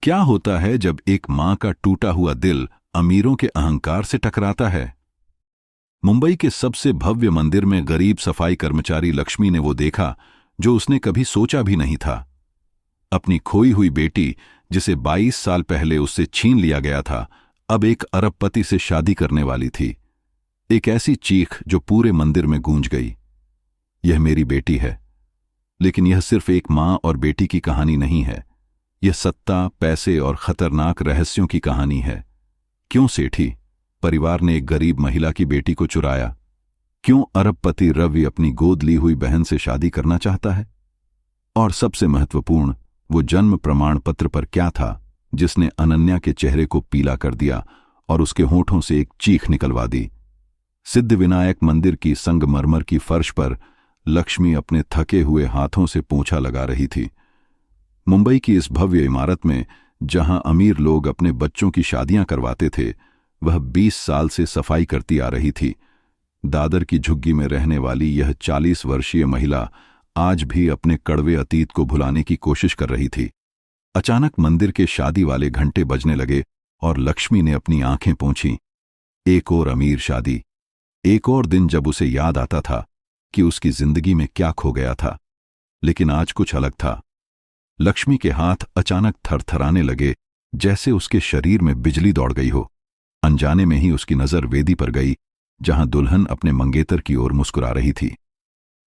क्या होता है जब एक मां का टूटा हुआ दिल अमीरों के अहंकार से टकराता है? मुंबई के सबसे भव्य मंदिर में गरीब सफाई कर्मचारी लक्ष्मी ने वो देखा जो उसने कभी सोचा भी नहीं था। अपनी खोई हुई बेटी, जिसे 22 साल पहले उससे छीन लिया गया था, अब एक अरबपति से शादी करने वाली थी। एक ऐसी चीख जो पूरे मंदिर में गूंज गई, यह मेरी बेटी है। लेकिन यह सिर्फ एक मां और बेटी की कहानी नहीं है। यह सत्ता, पैसे और खतरनाक रहस्यों की कहानी है। क्यों सेठी परिवार ने एक गरीब महिला की बेटी को चुराया? क्यों अरबपति रवि अपनी गोद ली हुई बहन से शादी करना चाहता है? और सबसे महत्वपूर्ण, वो जन्म प्रमाण पत्र पर क्या था जिसने अनन्या के चेहरे को पीला कर दिया और उसके होठों से एक चीख निकलवा दी? सिद्धिविनायक मंदिर की संगमरमर की फर्श पर लक्ष्मी अपने थके हुए हाथों से पोंछा लगा रही थी। मुंबई की इस भव्य इमारत में, जहां अमीर लोग अपने बच्चों की शादियां करवाते थे, वह 20 साल से सफाई करती आ रही थी। दादर की झुग्गी में रहने वाली यह 40 वर्षीय महिला आज भी अपने कड़वे अतीत को भुलाने की कोशिश कर रही थी। अचानक मंदिर के शादी वाले घंटे बजने लगे और लक्ष्मी ने अपनी आंखें पोंछीं। एक और अमीर शादी, एक और दिन जब उसे याद आता था कि उसकी जिंदगी में क्या खो गया था। लेकिन आज कुछ अलग था। लक्ष्मी के हाथ अचानक थरथराने लगे, जैसे उसके शरीर में बिजली दौड़ गई हो। अनजाने में ही उसकी नजर वेदी पर गई, जहां दुल्हन अपने मंगेतर की ओर मुस्कुरा रही थी।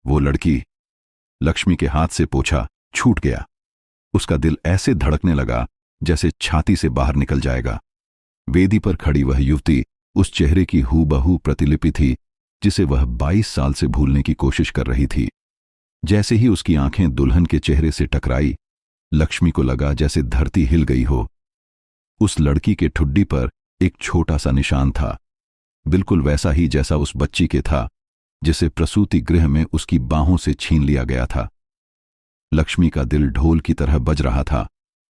वो लड़की, लक्ष्मी के हाथ से पोंछा छूट गया। उसका दिल ऐसे धड़कने लगा जैसे छाती से बाहर निकल जाएगा। वेदी पर खड़ी वह युवती उस चेहरे की हूबहू प्रतिलिपि थी जिसे वह 22 साल से भूलने की कोशिश कर रही थी। जैसे ही उसकी आंखें दुल्हन के चेहरे से टकराई, लक्ष्मी को लगा जैसे धरती हिल गई हो। उस लड़की के ठुड्डी पर एक छोटा सा निशान था, बिल्कुल वैसा ही जैसा उस बच्ची के था जिसे प्रसूति गृह में उसकी बाहों से छीन लिया गया था। लक्ष्मी का दिल ढोल की तरह बज रहा था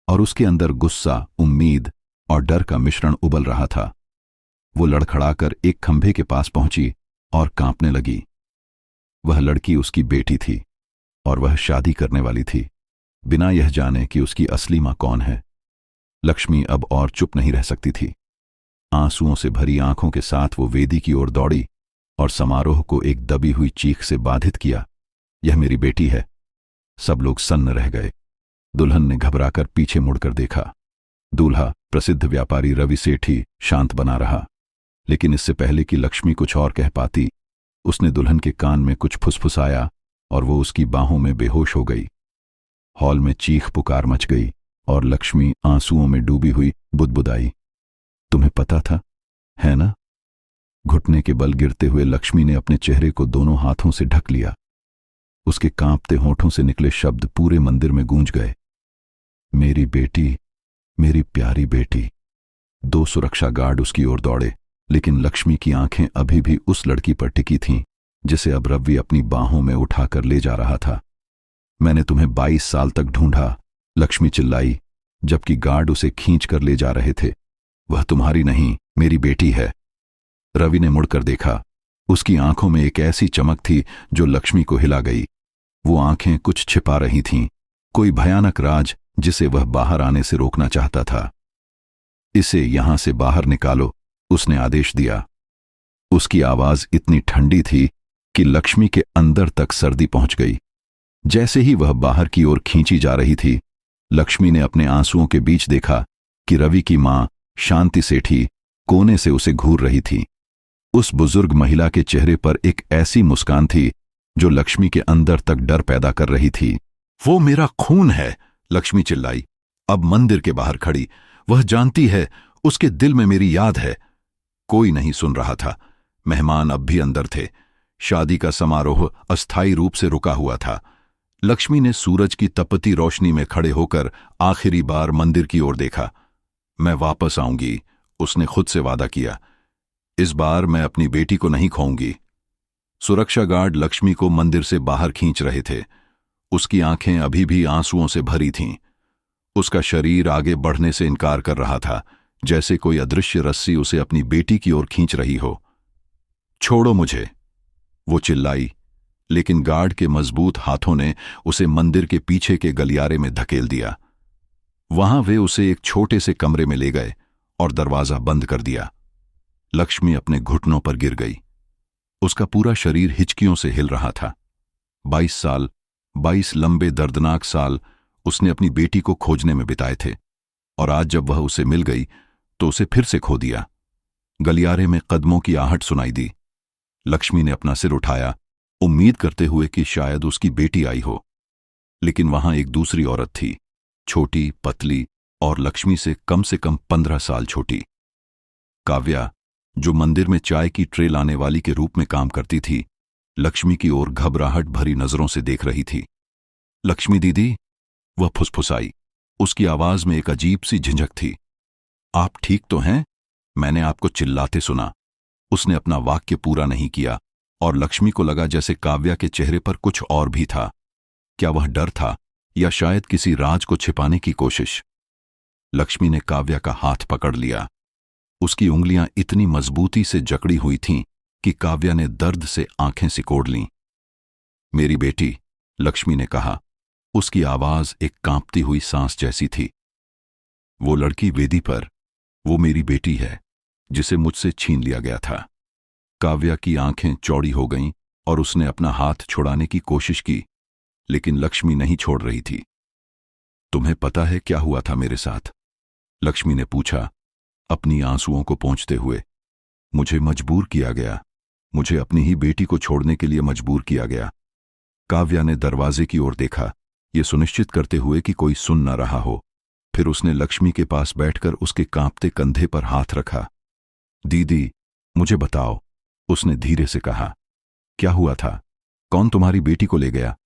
और उसके अंदर गुस्सा, उम्मीद और डर का मिश्रण उबल रहा था। वो लड़खड़ाकर एक खंभे के पास पहुंची और कांपने लगी। वह लड़की उसकी बेटी थी और वह शादी करने वाली थी, बिना यह जाने कि उसकी असली मां कौन है। लक्ष्मी अब और चुप नहीं रह सकती थी। आंसुओं से भरी आंखों के साथ वो वेदी की ओर दौड़ी और समारोह को एक दबी हुई चीख से बाधित किया। यह मेरी बेटी है। सब लोग सन्न रह गए। दुल्हन ने घबराकर पीछे मुड़कर देखा। दूल्हा, प्रसिद्ध व्यापारी रवि सेठी, शांत बना रहा। लेकिन इससे पहले कि लक्ष्मी कुछ और कह पाती, उसने दुल्हन के कान में कुछ फुसफुसाया और वो उसकी बाहों में बेहोश हो गई। हॉल में चीख पुकार मच गई और लक्ष्मी आंसुओं में डूबी हुई बुदबुदाई, तुम्हें पता था, है ना? घुटने के बल गिरते हुए लक्ष्मी ने अपने चेहरे को दोनों हाथों से ढक लिया। उसके कांपते होठों से निकले शब्द पूरे मंदिर में गूंज गए, मेरी बेटी, मेरी प्यारी बेटी। 2 सुरक्षा गार्ड उसकी ओर दौड़े, लेकिन लक्ष्मी की आंखें अभी भी उस लड़की पर टिकी थीं जिसे अब रवि अपनी बाहों में उठाकर ले जा रहा था। मैंने तुम्हें 22 साल तक ढूंढा, लक्ष्मी चिल्लाई, जबकि गार्ड उसे खींच कर ले जा रहे थे। वह तुम्हारी नहीं, मेरी बेटी है। रवि ने मुड़कर देखा। उसकी आंखों में एक ऐसी चमक थी जो लक्ष्मी को हिला गई। वो आंखें कुछ छिपा रही थीं, कोई भयानक राज जिसे वह बाहर आने से रोकना चाहता था। इसे यहां से बाहर निकालो, उसने आदेश दिया। उसकी आवाज इतनी ठंडी थी कि लक्ष्मी के अंदर तक सर्दी पहुंच गई। जैसे ही वह बाहर की ओर खींची जा रही थी, लक्ष्मी ने अपने आंसुओं के बीच देखा कि रवि की मां, शांति सेठी, कोने से उसे घूर रही थी। उस बुजुर्ग महिला के चेहरे पर एक ऐसी मुस्कान थी जो लक्ष्मी के अंदर तक डर पैदा कर रही थी। वो मेरा खून है, लक्ष्मी चिल्लाई, अब मंदिर के बाहर खड़ी। वह जानती है, उसके दिल में मेरी याद है। कोई नहीं सुन रहा था। मेहमान अब भी अंदर थे। शादी का समारोह अस्थायी रूप से रुका हुआ था। लक्ष्मी ने सूरज की तपती रोशनी में खड़े होकर आखिरी बार मंदिर की ओर देखा। मैं वापस आऊंगी, उसने खुद से वादा किया। इस बार मैं अपनी बेटी को नहीं खोऊंगी। सुरक्षा गार्ड लक्ष्मी को मंदिर से बाहर खींच रहे थे। उसकी आंखें अभी भी आंसुओं से भरी थीं। उसका शरीर आगे बढ़ने से इनकार कर रहा था, जैसे कोई अदृश्य रस्सी उसे अपनी बेटी की ओर खींच रही हो। छोड़ो मुझे, वो चिल्लाई, लेकिन गार्ड के मजबूत हाथों ने उसे मंदिर के पीछे के गलियारे में धकेल दिया। वहां वे उसे एक छोटे से कमरे में ले गए और दरवाजा बंद कर दिया। लक्ष्मी अपने घुटनों पर गिर गई। उसका पूरा शरीर हिचकियों से हिल रहा था। 22 साल, 22 लंबे दर्दनाक साल उसने अपनी बेटी को खोजने में बिताए थे, और आज जब वह उसे मिल गई तो उसे फिर से खो दिया। गलियारे में कदमों की आहट सुनाई दी। लक्ष्मी ने अपना सिर उठाया, उम्मीद करते हुए कि शायद उसकी बेटी आई हो, लेकिन वहां एक दूसरी औरत थी, छोटी, पतली और लक्ष्मी से कम 15 साल छोटी। काव्या, जो मंदिर में चाय की ट्रे लाने वाली के रूप में काम करती थी, लक्ष्मी की ओर घबराहट भरी नजरों से देख रही थी। लक्ष्मी दीदी, वह फुसफुसाई। उसकी आवाज में एक अजीब सी झिझक थी। आप ठीक तो हैं? मैंने आपको चिल्लाते सुना। उसने अपना वाक्य पूरा नहीं किया और लक्ष्मी को लगा जैसे काव्या के चेहरे पर कुछ और भी था। क्या वह डर था या शायद किसी राज को छिपाने की कोशिश? लक्ष्मी ने काव्या का हाथ पकड़ लिया। उसकी उंगलियां इतनी मजबूती से जकड़ी हुई थीं कि काव्या ने दर्द से आंखें सिकोड़ लीं। मेरी बेटी, लक्ष्मी ने कहा। उसकी आवाज एक कांपती हुई सांस जैसी थी। वो लड़की वेदी पर, वो मेरी बेटी है, जिसे मुझसे छीन लिया गया था। काव्या की आंखें चौड़ी हो गईं और उसने अपना हाथ छुड़ाने की कोशिश की, लेकिन लक्ष्मी नहीं छोड़ रही थी। तुम्हें पता है क्या हुआ था मेरे साथ? लक्ष्मी ने पूछा, अपनी आंसुओं को पोंछते हुए। मुझे मजबूर किया गया। मुझे अपनी ही बेटी को छोड़ने के लिए मजबूर किया गया। काव्या ने दरवाजे की ओर देखा, ये सुनिश्चित करते हुए कि कोई सुन न रहा हो। फिर उसने लक्ष्मी के पास बैठकर उसके कांपते कंधे पर हाथ रखा। दीदी, मुझे बताओ, उसने धीरे से कहा। क्या हुआ था? कौन तुम्हारी बेटी को ले गया?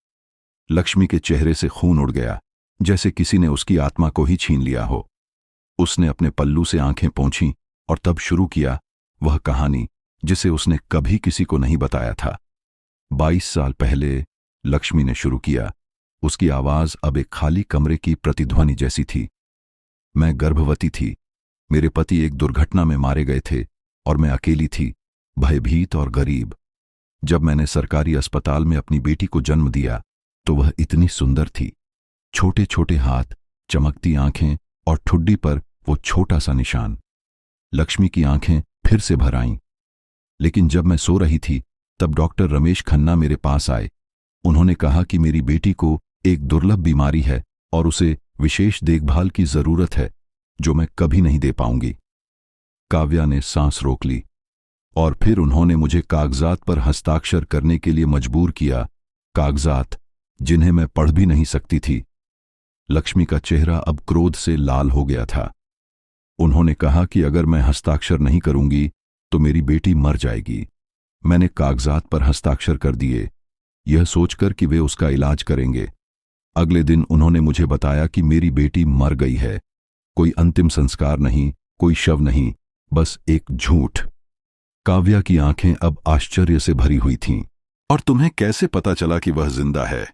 लक्ष्मी के चेहरे से खून उड़ गया, जैसे किसी ने उसकी आत्मा को ही छीन लिया हो। उसने अपने पल्लू से आंखें पोंछीं और तब शुरू किया वह कहानी जिसे उसने कभी किसी को नहीं बताया था। 22 साल पहले, लक्ष्मी ने शुरू किया। उसकी आवाज अब एक खाली कमरे की प्रतिध्वनि जैसी थी। मैं गर्भवती थी। मेरे पति एक दुर्घटना में मारे गए थे और मैं अकेली थी, भयभीत और गरीब। जब मैंने सरकारी अस्पताल में अपनी बेटी को जन्म दिया तो वह इतनी सुंदर थी। छोटे छोटे हाथ, चमकती आंखें और ठुड्डी पर वो छोटा सा निशान। लक्ष्मी की आंखें फिर से भर आईं। लेकिन जब मैं सो रही थी तब डॉक्टर रमेश खन्ना मेरे पास आए। उन्होंने कहा कि मेरी बेटी को एक दुर्लभ बीमारी है और उसे विशेष देखभाल की जरूरत है, जो मैं कभी नहीं दे पाऊंगी। काव्या ने सांस रोक ली और फिर उन्होंने मुझे कागजात पर हस्ताक्षर करने के लिए मजबूर किया, कागजात जिन्हें मैं पढ़ भी नहीं सकती थी। लक्ष्मी का चेहरा अब क्रोध से लाल हो गया था। उन्होंने कहा कि अगर मैं हस्ताक्षर नहीं करूंगी तो मेरी बेटी मर जाएगी। मैंने कागजात पर हस्ताक्षर कर दिए, यह सोचकर कि वे उसका इलाज करेंगे। अगले दिन उन्होंने मुझे बताया कि मेरी बेटी मर गई है। कोई अंतिम संस्कार नहीं, कोई शव नहीं, बस एक झूठ। काव्या की आंखें अब आश्चर्य से भरी हुई थीं। और तुम्हें कैसे पता चला कि वह जिंदा है?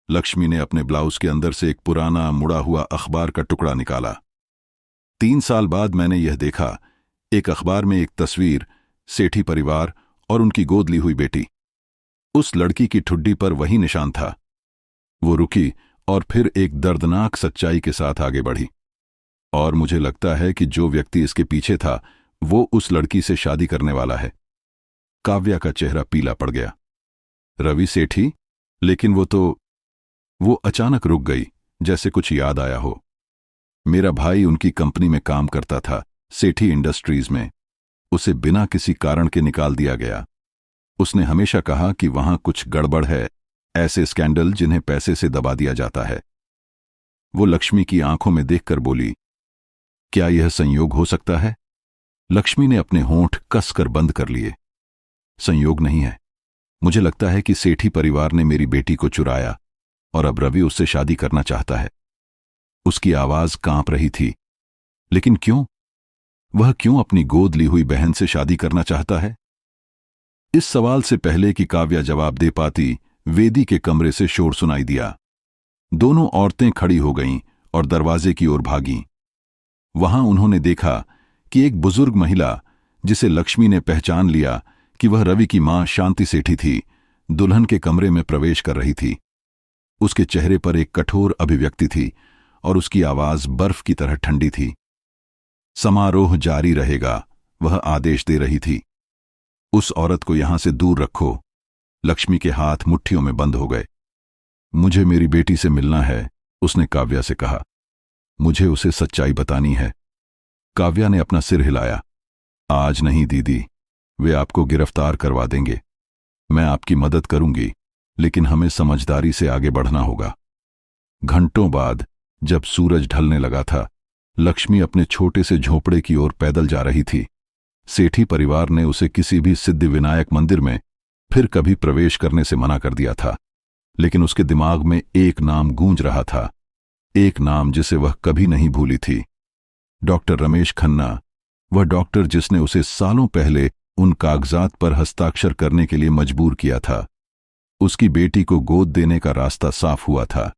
लक्ष्मी ने अपने ब्लाउज के अंदर से एक पुराना मुड़ा हुआ अखबार का टुकड़ा निकाला। 3 साल बाद मैंने यह देखा, एक अखबार में एक तस्वीर, सेठी परिवार और उनकी गोद ली हुई बेटी। उस लड़की की ठुड्डी पर वही निशान था। वो रुकी और फिर एक दर्दनाक सच्चाई के साथ आगे बढ़ी। और मुझे लगता है कि जो व्यक्ति इसके पीछे था वो उस लड़की से शादी करने वाला है। काव्या का चेहरा पीला पड़ गया। रवि सेठी? लेकिन वो अचानक रुक गई, जैसे कुछ याद आया हो। मेरा भाई उनकी कंपनी में काम करता था, सेठी इंडस्ट्रीज में। उसे बिना किसी कारण के निकाल दिया गया। उसने हमेशा कहा कि वहां कुछ गड़बड़ है, ऐसे स्कैंडल जिन्हें पैसे से दबा दिया जाता है। वो लक्ष्मी की आंखों में देखकर बोली, क्या यह संयोग हो सकता है? लक्ष्मी ने अपने होंठ कसकर बंद कर लिए। संयोग नहीं है। मुझे लगता है कि सेठी परिवार ने मेरी बेटी को चुराया और अब रवि उससे शादी करना चाहता है। उसकी आवाज कांप रही थी। लेकिन क्यों? वह क्यों अपनी गोद ली हुई बहन से शादी करना चाहता है? इस सवाल से पहले कि काव्या जवाब दे पाती, वेदी के कमरे से शोर सुनाई दिया। दोनों औरतें खड़ी हो गईं और दरवाजे की ओर भागीं। वहां उन्होंने देखा कि एक बुजुर्ग महिला, जिसे लक्ष्मी ने पहचान लिया कि वह रवि की मां शांति सेठी थी, दुल्हन के कमरे में प्रवेश कर रही थी। उसके चेहरे पर एक कठोर अभिव्यक्ति थी और उसकी आवाज बर्फ की तरह ठंडी थी। समारोह जारी रहेगा, वह आदेश दे रही थी। उस औरत को यहां से दूर रखो। लक्ष्मी के हाथ मुट्ठियों में बंद हो गए। मुझे मेरी बेटी से मिलना है, उसने काव्या से कहा। मुझे उसे सच्चाई बतानी है। काव्या ने अपना सिर हिलाया। आज नहीं दीदी, वे आपको गिरफ्तार करवा देंगे। मैं आपकी मदद करूंगी, लेकिन हमें समझदारी से आगे बढ़ना होगा। घंटों बाद जब सूरज ढलने लगा था, लक्ष्मी अपने छोटे से झोंपड़े की ओर पैदल जा रही थी। सेठी परिवार ने उसे किसी भी सिद्धि विनायक मंदिर में फिर कभी प्रवेश करने से मना कर दिया था, लेकिन उसके दिमाग में एक नाम गूंज रहा था, एक नाम जिसे वह कभी नहीं भूली थी। डॉक्टर रमेश खन्ना, वह डॉक्टर जिसने उसे सालों पहले उन कागजात पर हस्ताक्षर करने के लिए मजबूर किया था। उसकी बेटी को गोद देने का रास्ता साफ हुआ था।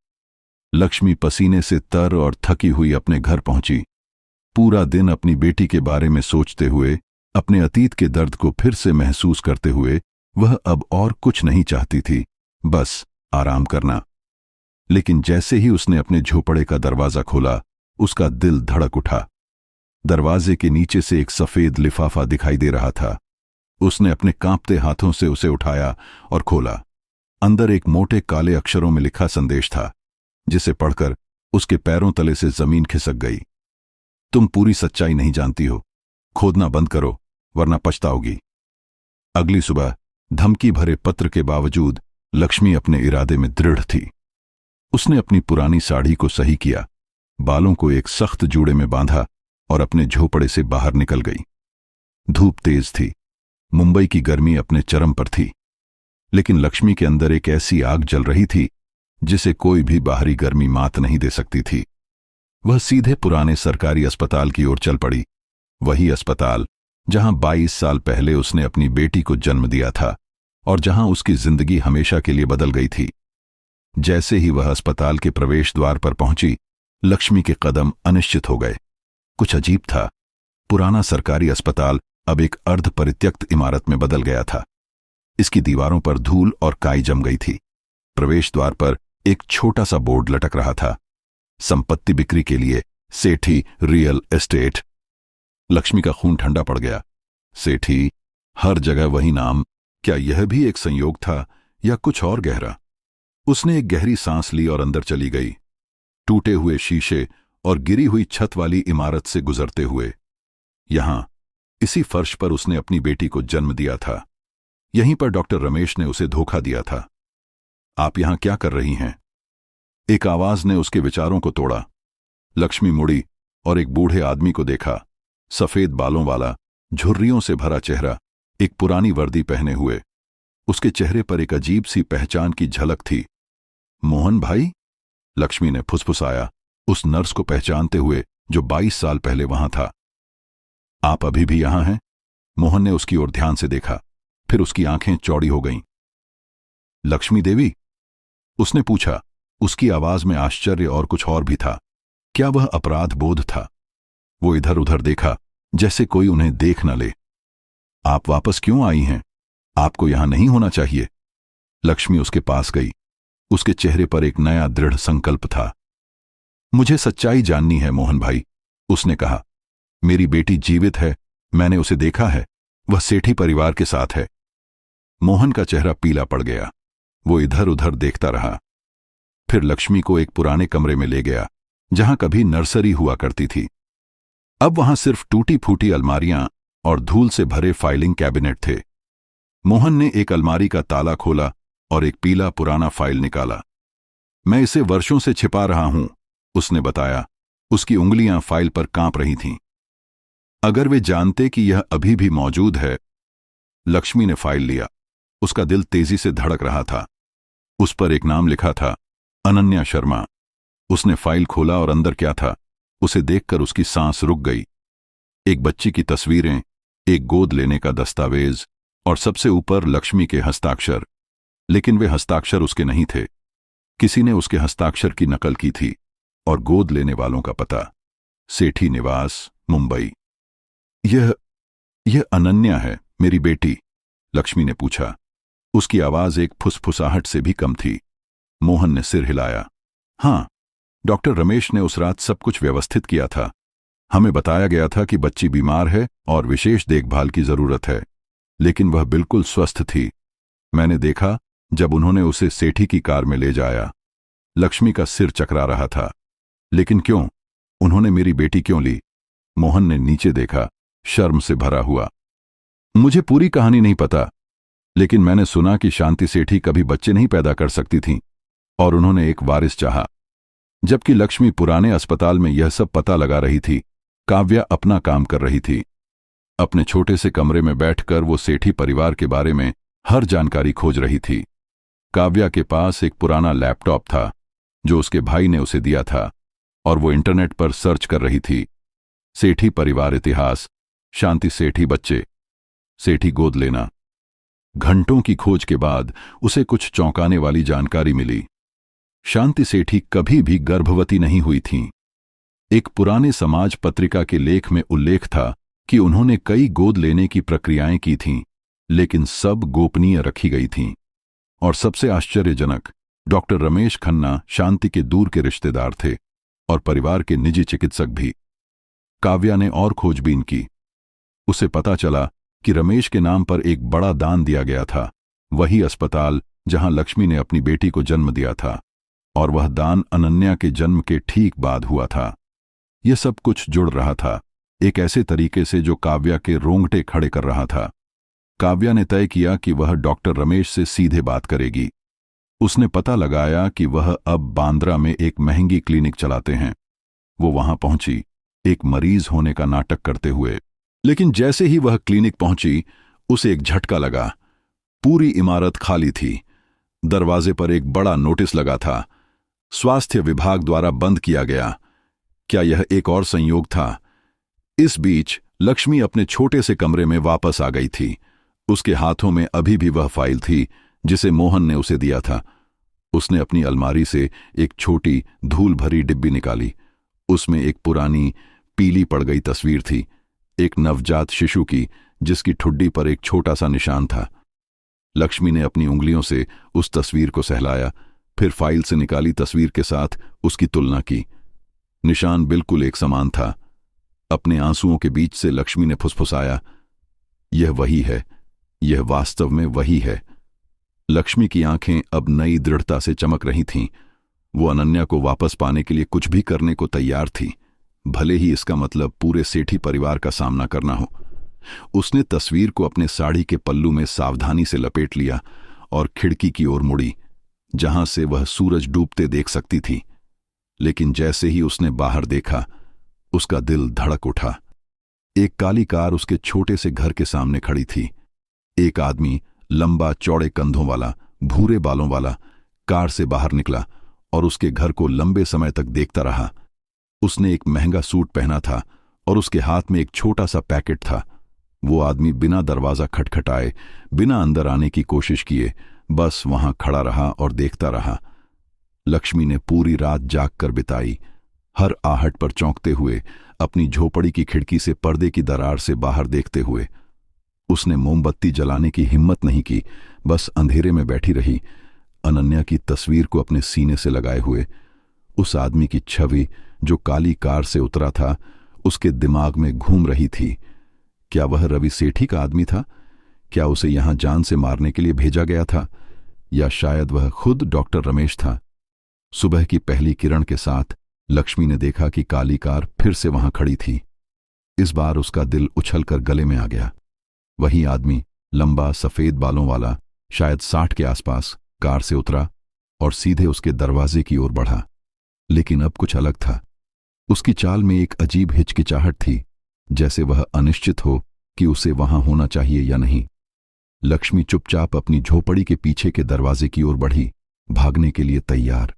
लक्ष्मी पसीने से तर और थकी हुई अपने घर पहुंची। पूरा दिन अपनी बेटी के बारे में सोचते हुए, अपने अतीत के दर्द को फिर से महसूस करते हुए वह अब और कुछ नहीं चाहती थी, बस आराम करना। लेकिन जैसे ही उसने अपने झोपड़े का दरवाजा खोला, उसका दिल धड़क उठा। दरवाजे के नीचे से एक सफेद लिफाफा दिखाई दे रहा था। उसने अपने कांपते हाथों से उसे उठाया और खोला। अंदर एक मोटे काले अक्षरों में लिखा संदेश था, जिसे पढ़कर उसके पैरों तले से जमीन खिसक गई। तुम पूरी सच्चाई नहीं जानती हो, खोदना बंद करो वरना पछताओगी। अगली सुबह धमकी भरे पत्र के बावजूद लक्ष्मी अपने इरादे में दृढ़ थी। उसने अपनी पुरानी साड़ी को सही किया, बालों को एक सख्त जूड़े में बांधा और अपने झोपड़े से बाहर निकल गई। धूप तेज थी, मुंबई की गर्मी अपने चरम पर थी, लेकिन लक्ष्मी के अंदर एक ऐसी आग जल रही थी जिसे कोई भी बाहरी गर्मी मात नहीं दे सकती थी। वह सीधे पुराने सरकारी अस्पताल की ओर चल पड़ी, वही अस्पताल जहां 22 साल पहले उसने अपनी बेटी को जन्म दिया था और जहां उसकी जिंदगी हमेशा के लिए बदल गई थी। जैसे ही वह अस्पताल के प्रवेश द्वार पर पहुंची, लक्ष्मी के कदम अनिश्चित हो गए। कुछ अजीब था, पुराना सरकारी अस्पताल अब एक अर्ध परित्यक्त इमारत में बदल गया था। इसकी दीवारों पर धूल और काई जम गई थी। प्रवेश द्वार पर एक छोटा सा बोर्ड लटक रहा था, संपत्ति बिक्री के लिए, सेठी रियल एस्टेट। लक्ष्मी का खून ठंडा पड़ गया। सेठी, हर जगह वही नाम। क्या यह भी एक संयोग था या कुछ और गहरा? उसने एक गहरी सांस ली और अंदर चली गई, टूटे हुए शीशे और गिरी हुई छत वाली इमारत से गुजरते हुए। यहां इसी फर्श पर उसने अपनी बेटी को जन्म दिया था। यहीं पर डॉक्टर रमेश ने उसे धोखा दिया था। आप यहां क्या कर रही हैं? एक आवाज ने उसके विचारों को तोड़ा। लक्ष्मी मुड़ी और एक बूढ़े आदमी को देखा, सफेद बालों वाला, झुर्रियों से भरा चेहरा, एक पुरानी वर्दी पहने हुए। उसके चेहरे पर एक अजीब सी पहचान की झलक थी। मोहन भाई? लक्ष्मी ने फुसफुसाया, उस नर्स को पहचानते हुए जो 22 साल पहले वहां था। आप अभी भी यहां हैं? मोहन ने उसकी ओर ध्यान से देखा, फिर उसकी आंखें चौड़ी हो गईं। लक्ष्मी देवी? उसने पूछा। उसकी आवाज में आश्चर्य और कुछ और भी था। क्या वह अपराध बोध था? वो इधर उधर देखा, जैसे कोई उन्हें देख न ले। आप वापस क्यों आई हैं? आपको यहां नहीं होना चाहिए। लक्ष्मी उसके पास गई। उसके चेहरे पर एक नया दृढ़ संकल्प था। मुझे सच्चाई जाननी है मोहन भाई, उसने कहा। मेरी बेटी जीवित है, मैंने उसे देखा है, वह सेठी परिवार के साथ है। मोहन का चेहरा पीला पड़ गया। वो इधर उधर देखता रहा। फिर लक्ष्मी को एक पुराने कमरे में ले गया, जहां कभी नर्सरी हुआ करती थी। अब वहां सिर्फ टूटी फूटी अलमारियां और धूल से भरे फाइलिंग कैबिनेट थे। मोहन ने एक अलमारी का ताला खोला और एक पीला पुराना फाइल निकाला। मैं इसे वर्षों से छिपा रहा हूं, उसने बताया। उसकी उंगलियां फाइल पर कांप रही थीं। अगर वे जानते कि यह अभी भी मौजूद है। लक्ष्मी ने फाइल लिया। उसका दिल तेजी से धड़क रहा था। उस पर एक नाम लिखा था, अनन्या शर्मा। उसने फाइल खोला और अंदर क्या था, उसे देखकर उसकी सांस रुक गई। एक बच्ची की तस्वीरें, एक गोद लेने का दस्तावेज और सबसे ऊपर लक्ष्मी के हस्ताक्षर। लेकिन वे हस्ताक्षर उसके नहीं थे। किसी ने उसके हस्ताक्षर की नकल की थी और गोद लेने वालों का पता, सेठी निवास, मुंबई। यह अनन्या है, मेरी बेटी? लक्ष्मी ने पूछा। उसकी आवाज एक फुसफुसाहट से भी कम थी। मोहन ने सिर हिलाया। हां, डॉक्टर रमेश ने उस रात सब कुछ व्यवस्थित किया था। हमें बताया गया था कि बच्ची बीमार है और विशेष देखभाल की जरूरत है, लेकिन वह बिल्कुल स्वस्थ थी। मैंने देखा जब उन्होंने उसे सेठी की कार में ले जाया। लक्ष्मी का सिर चकरा रहा था। लेकिन क्यों? उन्होंने मेरी बेटी क्यों ली? मोहन ने नीचे देखा, शर्म से भरा हुआ। मुझे पूरी कहानी नहीं पता, लेकिन मैंने सुना कि शांति सेठी कभी बच्चे नहीं पैदा कर सकती थीं और उन्होंने एक वारिस चाहा। जबकि लक्ष्मी पुराने अस्पताल में यह सब पता लगा रही थी, काव्या अपना काम कर रही थी। अपने छोटे से कमरे में बैठकर वो सेठी परिवार के बारे में हर जानकारी खोज रही थी। काव्या के पास एक पुराना लैपटॉप था जो उसके भाई ने उसे दिया था और वो इंटरनेट पर सर्च कर रही थी। सेठी परिवार इतिहास, शांति सेठी बच्चे, सेठी गोद लेना। घंटों की खोज के बाद उसे कुछ चौंकाने वाली जानकारी मिली। शांति सेठी कभी भी गर्भवती नहीं हुई थीं। एक पुराने समाज पत्रिका के लेख में उल्लेख था कि उन्होंने कई गोद लेने की प्रक्रियाएं की थीं, लेकिन सब गोपनीय रखी गई थीं। और सबसे आश्चर्यजनक, डॉक्टर रमेश खन्ना शांति के दूर के रिश्तेदार थे और परिवार के निजी चिकित्सक भी। काव्या ने और खोजबीन की। उसे पता चला कि रमेश के नाम पर एक बड़ा दान दिया गया था, वही अस्पताल जहां लक्ष्मी ने अपनी बेटी को जन्म दिया था, और वह दान अनन्या के जन्म के ठीक बाद हुआ था। यह सब कुछ जुड़ रहा था, एक ऐसे तरीके से जो काव्या के रोंगटे खड़े कर रहा था। काव्या ने तय किया कि वह डॉक्टर रमेश से सीधे बात करेगी। उसने पता लगाया कि वह अब बांद्रा में एक महंगी क्लिनिक चलाते हैं। वो वहां पहुंची, एक मरीज होने का नाटक करते हुए। लेकिन जैसे ही वह क्लिनिक पहुंची, उसे एक झटका लगा। पूरी इमारत खाली थी। दरवाजे पर एक बड़ा नोटिस लगा था, स्वास्थ्य विभाग द्वारा बंद किया गया। क्या यह एक और संयोग था? इस बीच लक्ष्मी अपने छोटे से कमरे में वापस आ गई थी। उसके हाथों में अभी भी वह फाइल थी जिसे मोहन ने उसे दिया था। उसने अपनी अलमारी से एक छोटी धूल भरी डिब्बी निकाली। उसमें एक पुरानी पीली पड़ गई तस्वीर थी, एक नवजात शिशु की, जिसकी ठुड्डी पर एक छोटा सा निशान था। लक्ष्मी ने अपनी उंगलियों से उस तस्वीर को सहलाया, फिर फाइल से निकाली तस्वीर के साथ उसकी तुलना की। निशान बिल्कुल एक समान था। अपने आंसुओं के बीच से लक्ष्मी ने फुसफुसाया, यह वही है, यह वास्तव में वही है। लक्ष्मी की आंखें अब नई दृढ़ता से चमक रही थीं। वो अनन्या को वापस पाने के लिए कुछ भी करने को तैयार थी, भले ही इसका मतलब पूरे सेठी परिवार का सामना करना हो। उसने तस्वीर को अपने साड़ी के पल्लू में सावधानी से लपेट लिया और खिड़की की ओर मुड़ी, जहां से वह सूरज डूबते देख सकती थी। लेकिन जैसे ही उसने बाहर देखा, उसका दिल धड़क उठा। एक काली कार उसके छोटे से घर के सामने खड़ी थी। एक आदमी, लंबा चौड़े कंधों वाला, भूरे बालों वाला, कार से बाहर निकला और उसके घर को लंबे समय तक देखता रहा। उसने एक महंगा सूट पहना था और उसके हाथ में एक छोटा सा पैकेट था। वो आदमी बिना दरवाजा खटखटाए, बिना अंदर आने की कोशिश किए, बस वहां खड़ा रहा और देखता रहा। लक्ष्मी ने पूरी रात जागकर बिताई, हर आहट पर चौंकते हुए, अपनी झोपड़ी की खिड़की से पर्दे की दरार से बाहर देखते हुए। उसने मोमबत्ती जलाने की हिम्मत नहीं की, बस अंधेरे में बैठी रही, अनन्या की तस्वीर को अपने सीने से लगाए हुए। उस आदमी की छवि जो काली कार से उतरा था, उसके दिमाग में घूम रही थी। क्या वह रवि सेठी का आदमी था? क्या उसे यहां जान से मारने के लिए भेजा गया था? या शायद वह खुद डॉक्टर रमेश था? सुबह की पहली किरण के साथ लक्ष्मी ने देखा कि काली कार फिर से वहां खड़ी थी। इस बार उसका दिल उछलकर गले में आ गया। वही आदमी, लंबा सफेद बालों वाला, शायद 60 के आसपास, कार से उतरा और सीधे उसके दरवाजे की ओर बढ़ा। लेकिन अब कुछ अलग था। उसकी चाल में एक अजीब हिचकिचाहट थी, जैसे वह अनिश्चित हो कि उसे वहां होना चाहिए या नहीं। लक्ष्मी चुपचाप अपनी झोपड़ी के पीछे के दरवाजे की ओर बढ़ी, भागने के लिए तैयार।